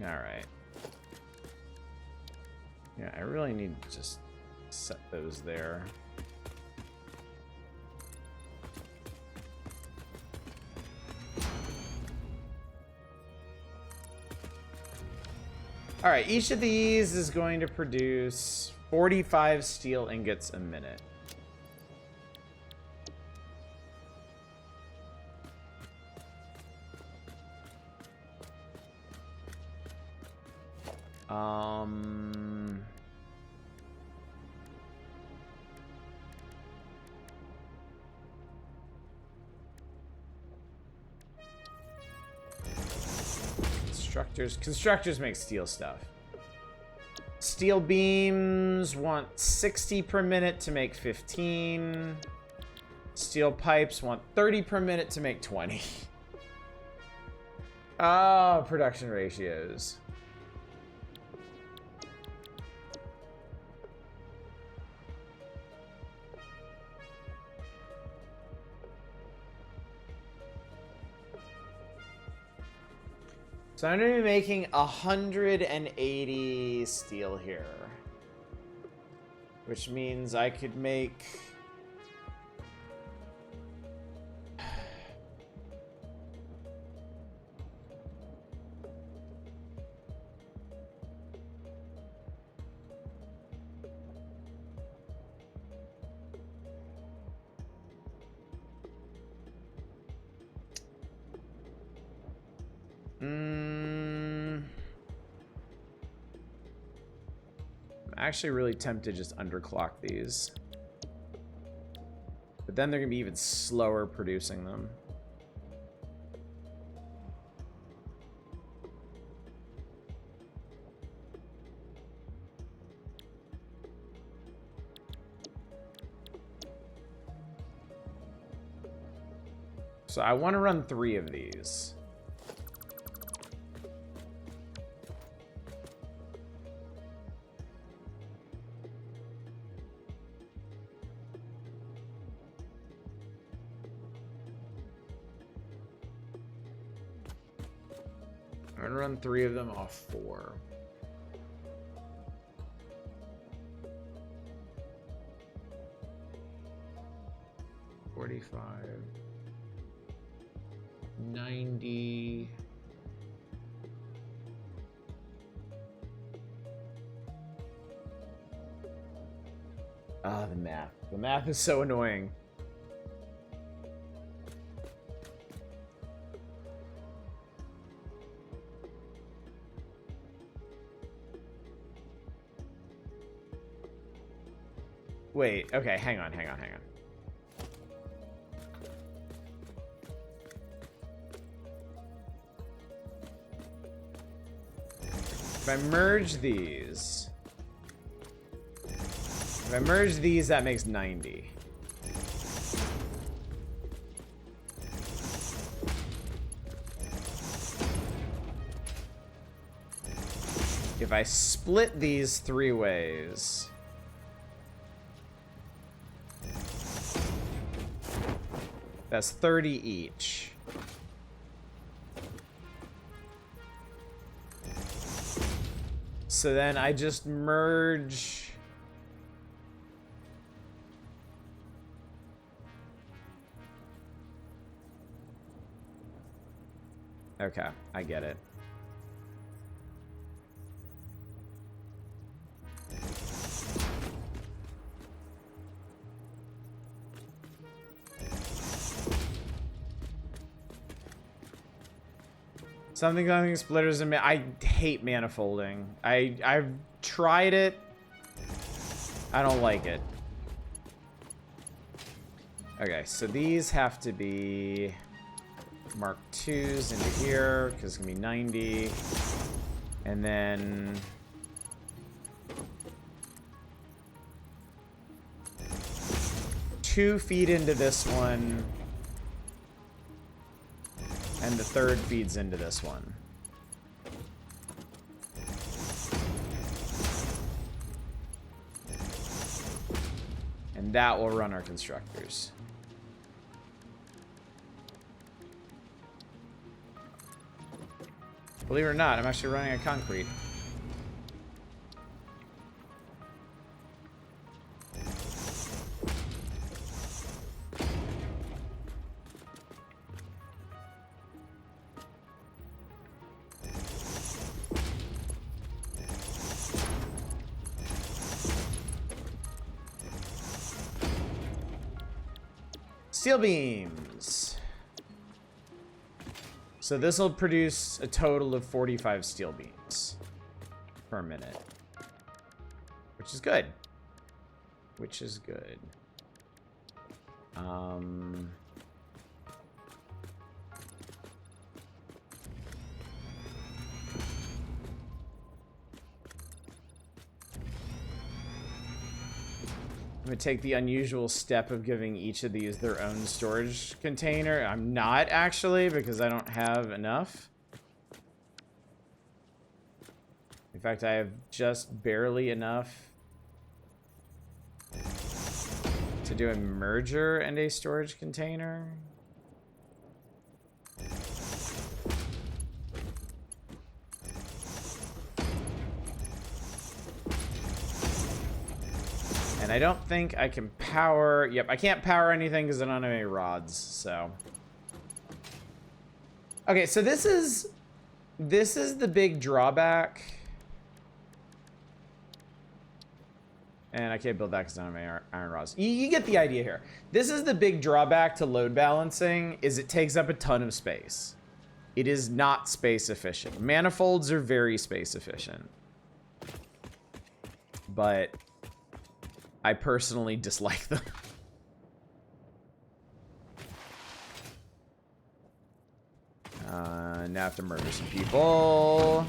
Alright. Yeah, I really need to just set those there. Alright, each of these is going to produce 45 steel ingots a minute. Constructors make steel stuff. Steel beams want 60 per minute to make 15. Steel pipes want 30 per minute to make 20. Ah, production ratios. So I'm gonna be making 180 steel here. Which means I could make... I'm actually really tempted to just underclock these. But then they're going to be even slower producing them. So I want to run 3 of these. I'm gonna run 3 of them off 4. $45, 90. Ah, the math. The math is so annoying. Wait, okay, hang on. If I merge these... that makes 90. If I split these 3 ways... that's 30 each. So then I just merge... Okay, I get it. Something splitters and I hate manifolding. I've tried it. I don't like it. Okay, so these have to be Mark 2s into here because it's gonna be 90, and then 2 feed into this one. And the 3rd feeds into this one. And that will run our constructors. Believe it or not, I'm actually running a concrete. Steel beams. So this will produce a total of 45 steel beams for a minute. Which is good. Which is good. I'm gonna take the unusual step of giving each of these their own storage container. I'm not actually, because I don't have enough. In fact, I have just barely enough to do a merger and a storage container. And I don't think I can power... Yep, I can't power anything because I don't have any rods, so... Okay, so this is the big drawback. And I can't build that because I don't have any iron rods. You get the idea here. This is the big drawback to load balancing, is it takes up a ton of space. It is not space efficient. Manifolds are very space efficient. But I personally dislike them. Now I have to murder some people.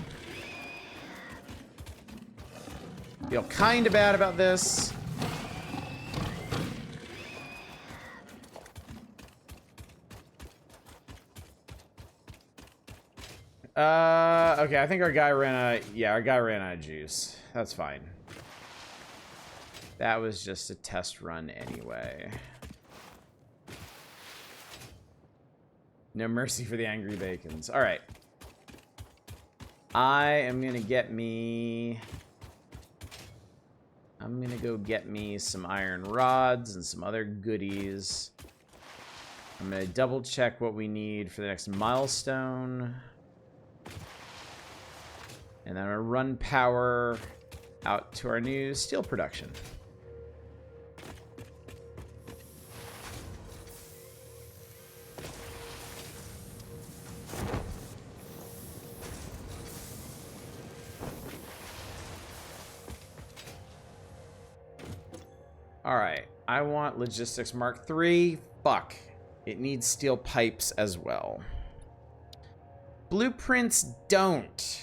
Feel kind of bad about this. Okay, I think our guy ran out of juice. That's fine. That was just a test run anyway. No mercy for the angry bacons. All right. I'm gonna go get me some iron rods and some other goodies. I'm gonna double check what we need for the next milestone. And then I'm gonna run power out to our new steel production. Alright, I want Logistics Mark III. Fuck. It needs steel pipes as well. Blueprints don't.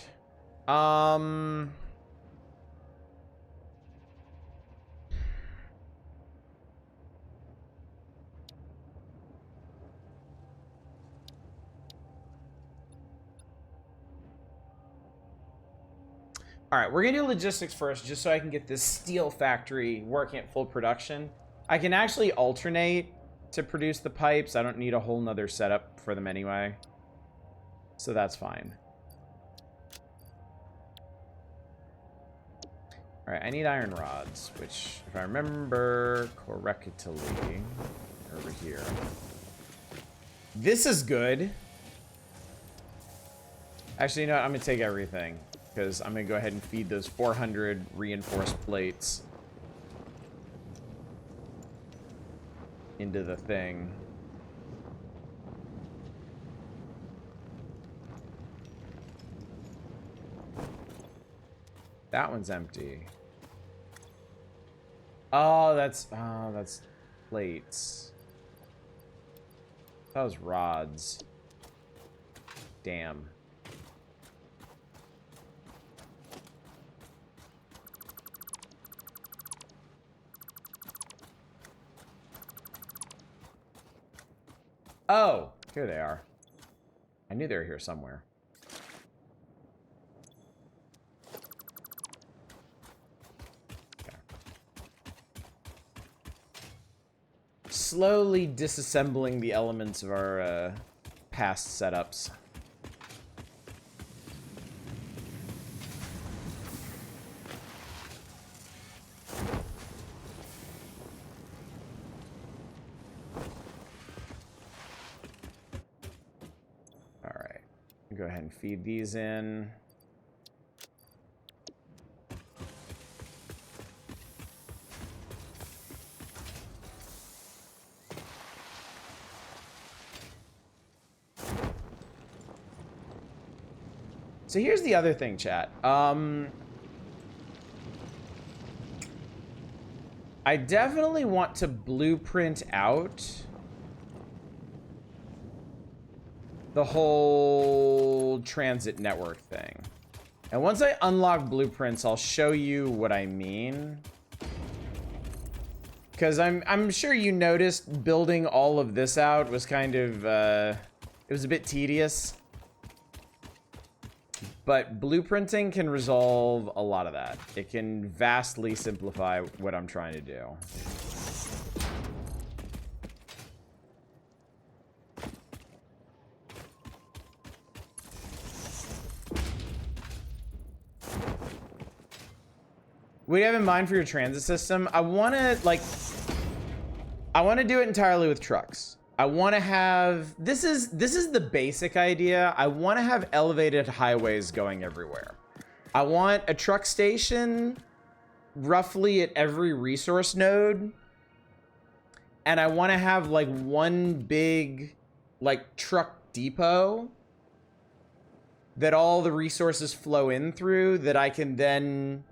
Alright, we're gonna do logistics first, just so I can get this steel factory working at full production. I can actually alternate to produce the pipes. I don't need a whole nother setup for them anyway. So that's fine. Alright, I need iron rods, which, if I remember correctly, over here. This is good. Actually, you know what? I'm gonna take everything, because I'm going to go ahead and feed those 400 reinforced plates into the thing. That one's empty. Oh, that's plates. That was rods. Damn. Oh, here they are. I knew they were here somewhere. Okay. Slowly disassembling the elements of our past setups. Go ahead and feed these in. So here's the other thing, chat. I definitely want to blueprint out the whole transit network thing. And once I unlock blueprints, I'll show you what I mean. Because I'm sure you noticed building all of this out was kind of, it was a bit tedious. But blueprinting can resolve a lot of that. It can vastly simplify what I'm trying to do. What do you have in mind for your transit system? I want to do it entirely with trucks. I want to have, this is the basic idea. I want to have elevated highways going everywhere. I want a truck station roughly at every resource node. And I want to have like one big like truck depot that all the resources flow in through that I can then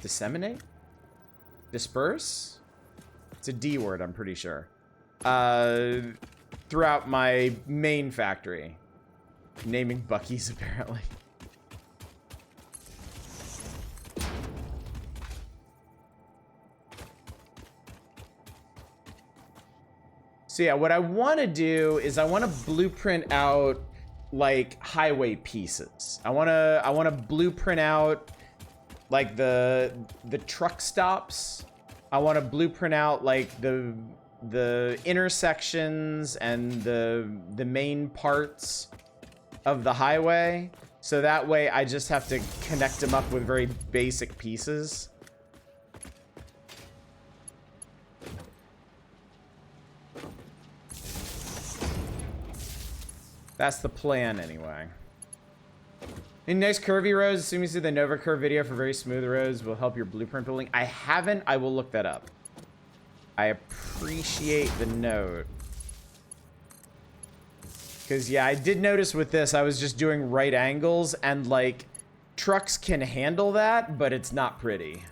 disseminate? Disperse? It's a D word, I'm pretty sure. Throughout my main factory. Naming Buc-ee's, apparently. So yeah, what I want to do is I want to blueprint out like highway pieces. I want to blueprint out like the truck stops. I want to blueprint out like the intersections and the main parts of the highway. So that way I just have to connect them up with very basic pieces. That's the plan anyway. Any nice curvy roads? Assuming you see the Nova Curve video for very smooth roads will help your blueprint building. I haven't. I will look that up. I appreciate the note. Because, yeah, I did notice with this, I was just doing right angles, and, like, trucks can handle that, but it's not pretty.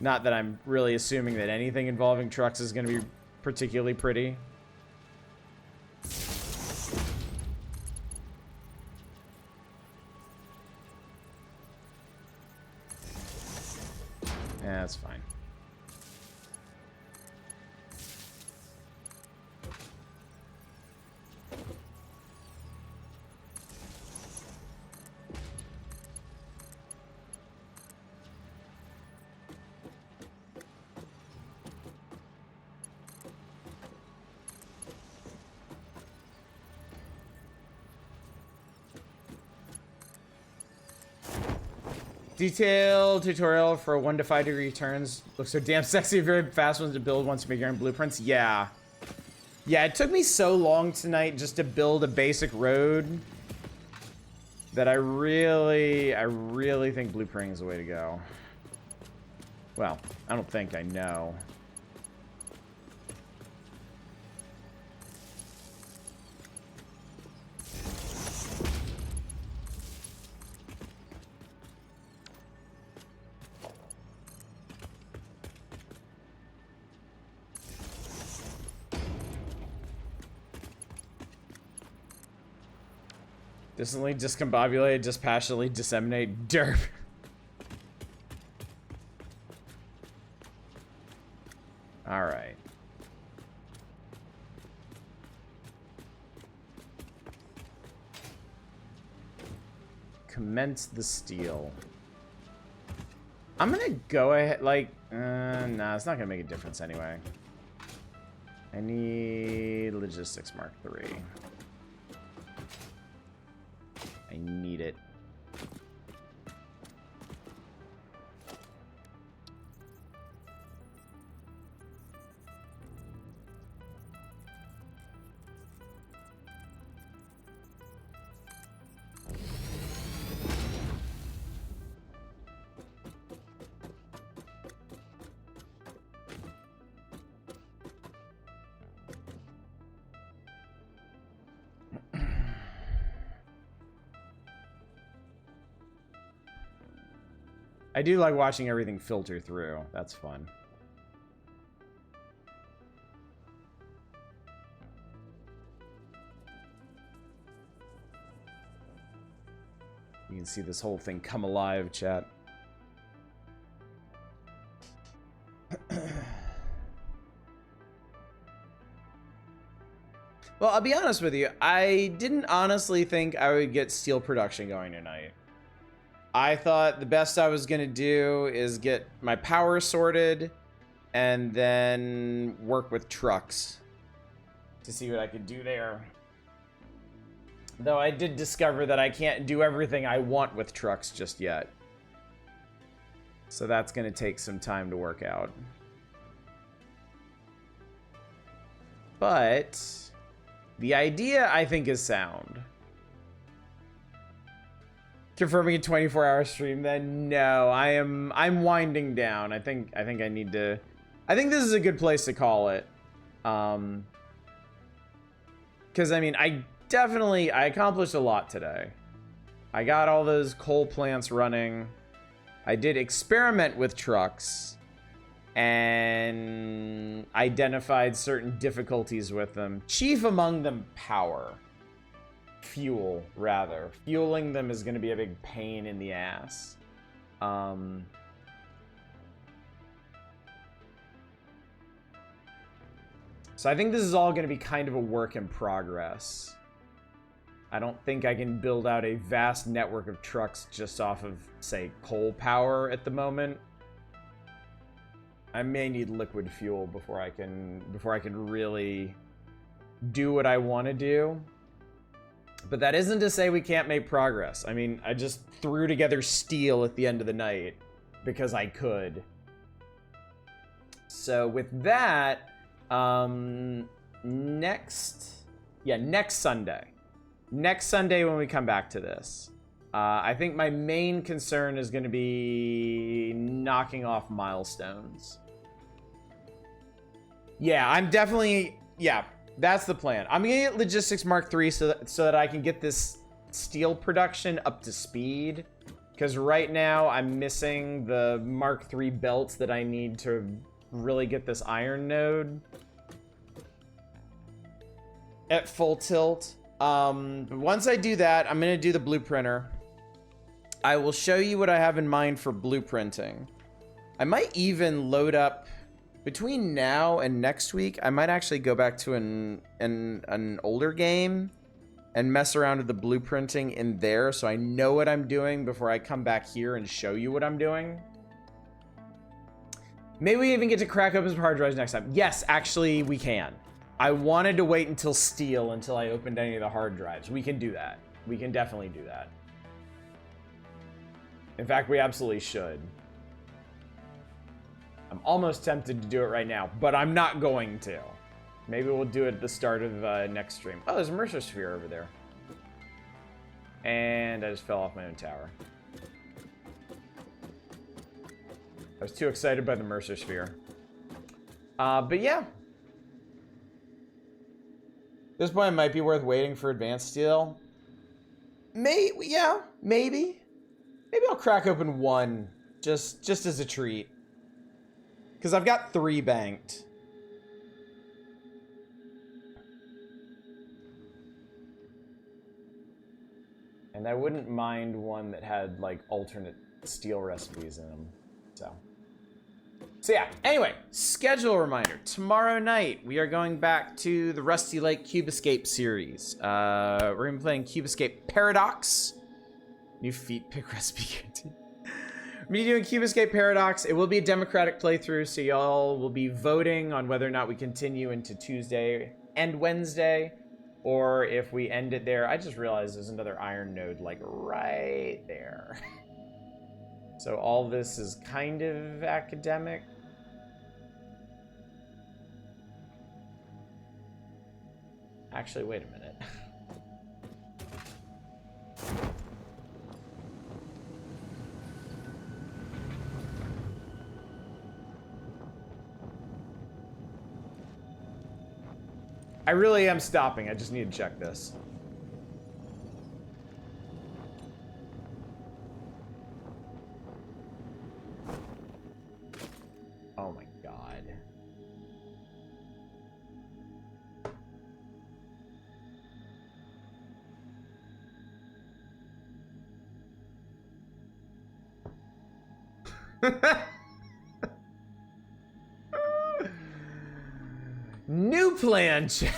Not that I'm really assuming that anything involving trucks is going to be particularly pretty. Yeah, that's fine. Detailed tutorial for 1 to 5 degree turns. Looks so damn sexy. Very fast ones to build once you make your own blueprints. Yeah. Yeah, it took me so long tonight just to build a basic road that I really think blueprinting is the way to go. Well, I don't think, I know. Distantly discombobulate, dispassionately disseminate, derp. Alright. Commence the steel. I'm gonna go ahead, like, nah, it's not gonna make a difference anyway. I need logistics Mark III. I need it. I do like watching everything filter through. That's fun. You can see this whole thing come alive, chat. Well, I'll be honest with you. I didn't honestly think I would get steel production going tonight. I thought the best I was going to do is get my power sorted and then work with trucks to see what I could do there. Though I did discover that I can't do everything I want with trucks just yet. So that's going to take some time to work out. But the idea, I think, is sound. Confirming a 24-hour stream, then no, I'm winding down. I think I need to. I think this is a good place to call it. Because I mean, I accomplished a lot today. I got all those coal plants running. I did experiment with trucks and identified certain difficulties with them. Chief among them, power. Fuel, rather. Fueling them is going to be a big pain in the ass. So I think this is all going to be kind of a work in progress. I don't think I can build out a vast network of trucks just off of, say, coal power at the moment. I may need liquid fuel before I can really do what I want to do. But that isn't to say we can't make progress. I mean, I just threw together steel at the end of the night because I could. So with that, next Sunday. Next Sunday when we come back to this, I think my main concern is going to be knocking off milestones. Yeah, I'm definitely... Yeah, that's the plan. I'm going to get Logistics Mark III so that I can get this steel production up to speed. Because right now, I'm missing the Mark III belts that I need to really get this iron node at full tilt. But once I do that, I'm going to do the blueprinter. I will show you what I have in mind for blueprinting. I might even load up... Between now and next week, I might actually go back to an older game and mess around with the blueprinting in there so I know what I'm doing before I come back here and show you what I'm doing. Maybe we even get to crack open some hard drives next time. Yes, actually, we can. I wanted to wait until steel until I opened any of the hard drives. We can do that. We can definitely do that. In fact, we absolutely should. I'm almost tempted to do it right now, but I'm not going to. Maybe we'll do it at the start of next stream. Oh, there's a Mercer Sphere over there. And I just fell off my own tower. I was too excited by the Mercer Sphere. But yeah. At this point, it might be worth waiting for advanced steel. Yeah, maybe. Maybe I'll crack open one, just as a treat. Because I've got 3 banked. And I wouldn't mind one that had, like, alternate steel recipes in them. So yeah, anyway, schedule reminder. Tomorrow night, we are going back to the Rusty Lake Cube Escape series. We're going to be playing Cube Escape Paradox. New feet pick recipe. Me doing Cube Escape Paradox. It will be a democratic playthrough, so y'all will be voting on whether or not we continue into Tuesday and Wednesday, or if we end it there. I just realized there's another iron node, like, right there. So all this is kind of academic. Actually, wait a minute. I really am stopping. I just need to check this. New plan, chat.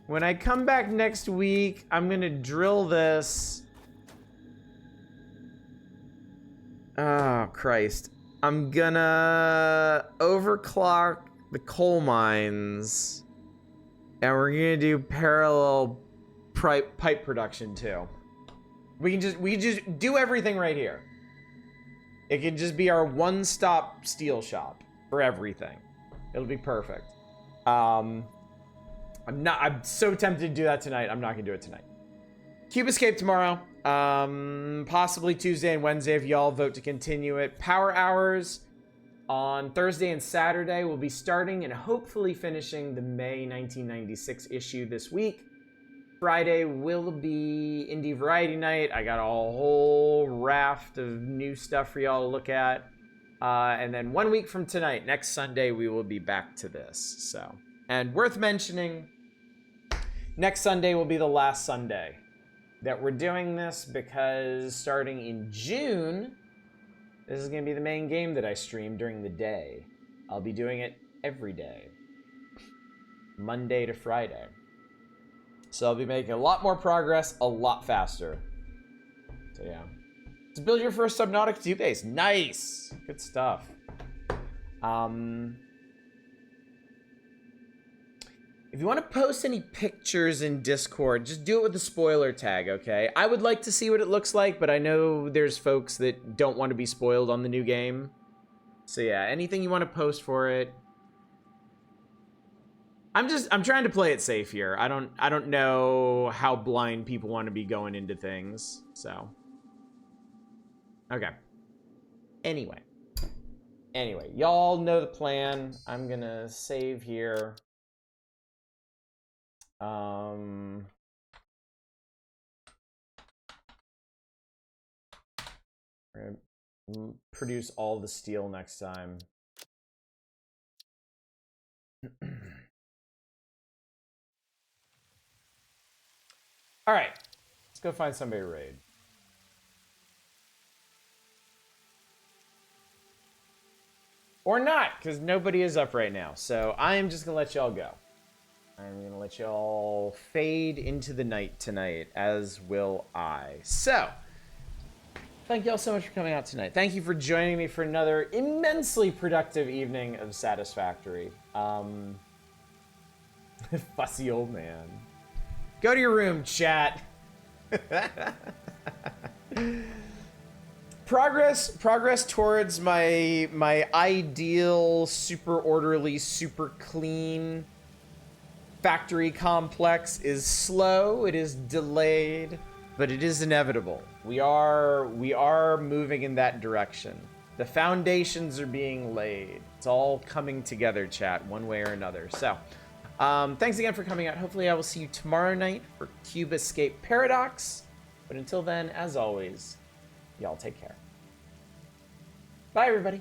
When I come back next week, I'm gonna drill this. Oh, Christ. I'm gonna overclock the coal mines. And we're gonna do parallel pipe production too. We just do everything right here. It can just be our one-stop steel shop for everything. It'll be perfect. I'm so tempted to do that tonight. I'm not gonna do it tonight. Cube Escape tomorrow. Possibly Tuesday and Wednesday if y'all vote to continue it. Power Hours on Thursday and Saturday. We'll be starting and hopefully finishing the May 1996 issue this week. Friday will be Indie Variety Night. I got a whole raft of new stuff for y'all to look at. And then 1 week from tonight, next Sunday, we will be back to this. So, and worth mentioning, next Sunday will be the last Sunday that we're doing this because starting in June, this is going to be the main game that I stream during the day. I'll be doing it every day, Monday to Friday. So I'll be making a lot more progress, a lot faster. So yeah. Let's build your first Subnautica 2 base. Nice! Good stuff. If you want to post any pictures in Discord, just do it with the spoiler tag, okay? I would like to see what it looks like, but I know there's folks that don't want to be spoiled on the new game. So yeah, anything you want to post for it. I'm trying to play it safe here. I don't know how blind people want to be going into things, so. Okay. Anyway, y'all know the plan. I'm gonna save here. I'm gonna produce all the steel next time. All right, let's go find somebody to raid. Or not, because nobody is up right now. So I am just going to let y'all go. I'm going to let y'all fade into the night tonight, as will I. So, thank y'all so much for coming out tonight. Thank you for joining me for another immensely productive evening of Satisfactory. Fussy old man. Go to your room, chat. Progress towards my ideal, super orderly, super clean factory complex is slow. It is delayed, but it is inevitable. We are moving in that direction. The foundations are being laid. It's all coming together, chat, one way or another. So, thanks again for coming out. Hopefully I will see you tomorrow night for Cube Escape Paradox. But until then, as always, y'all take care. Bye, everybody.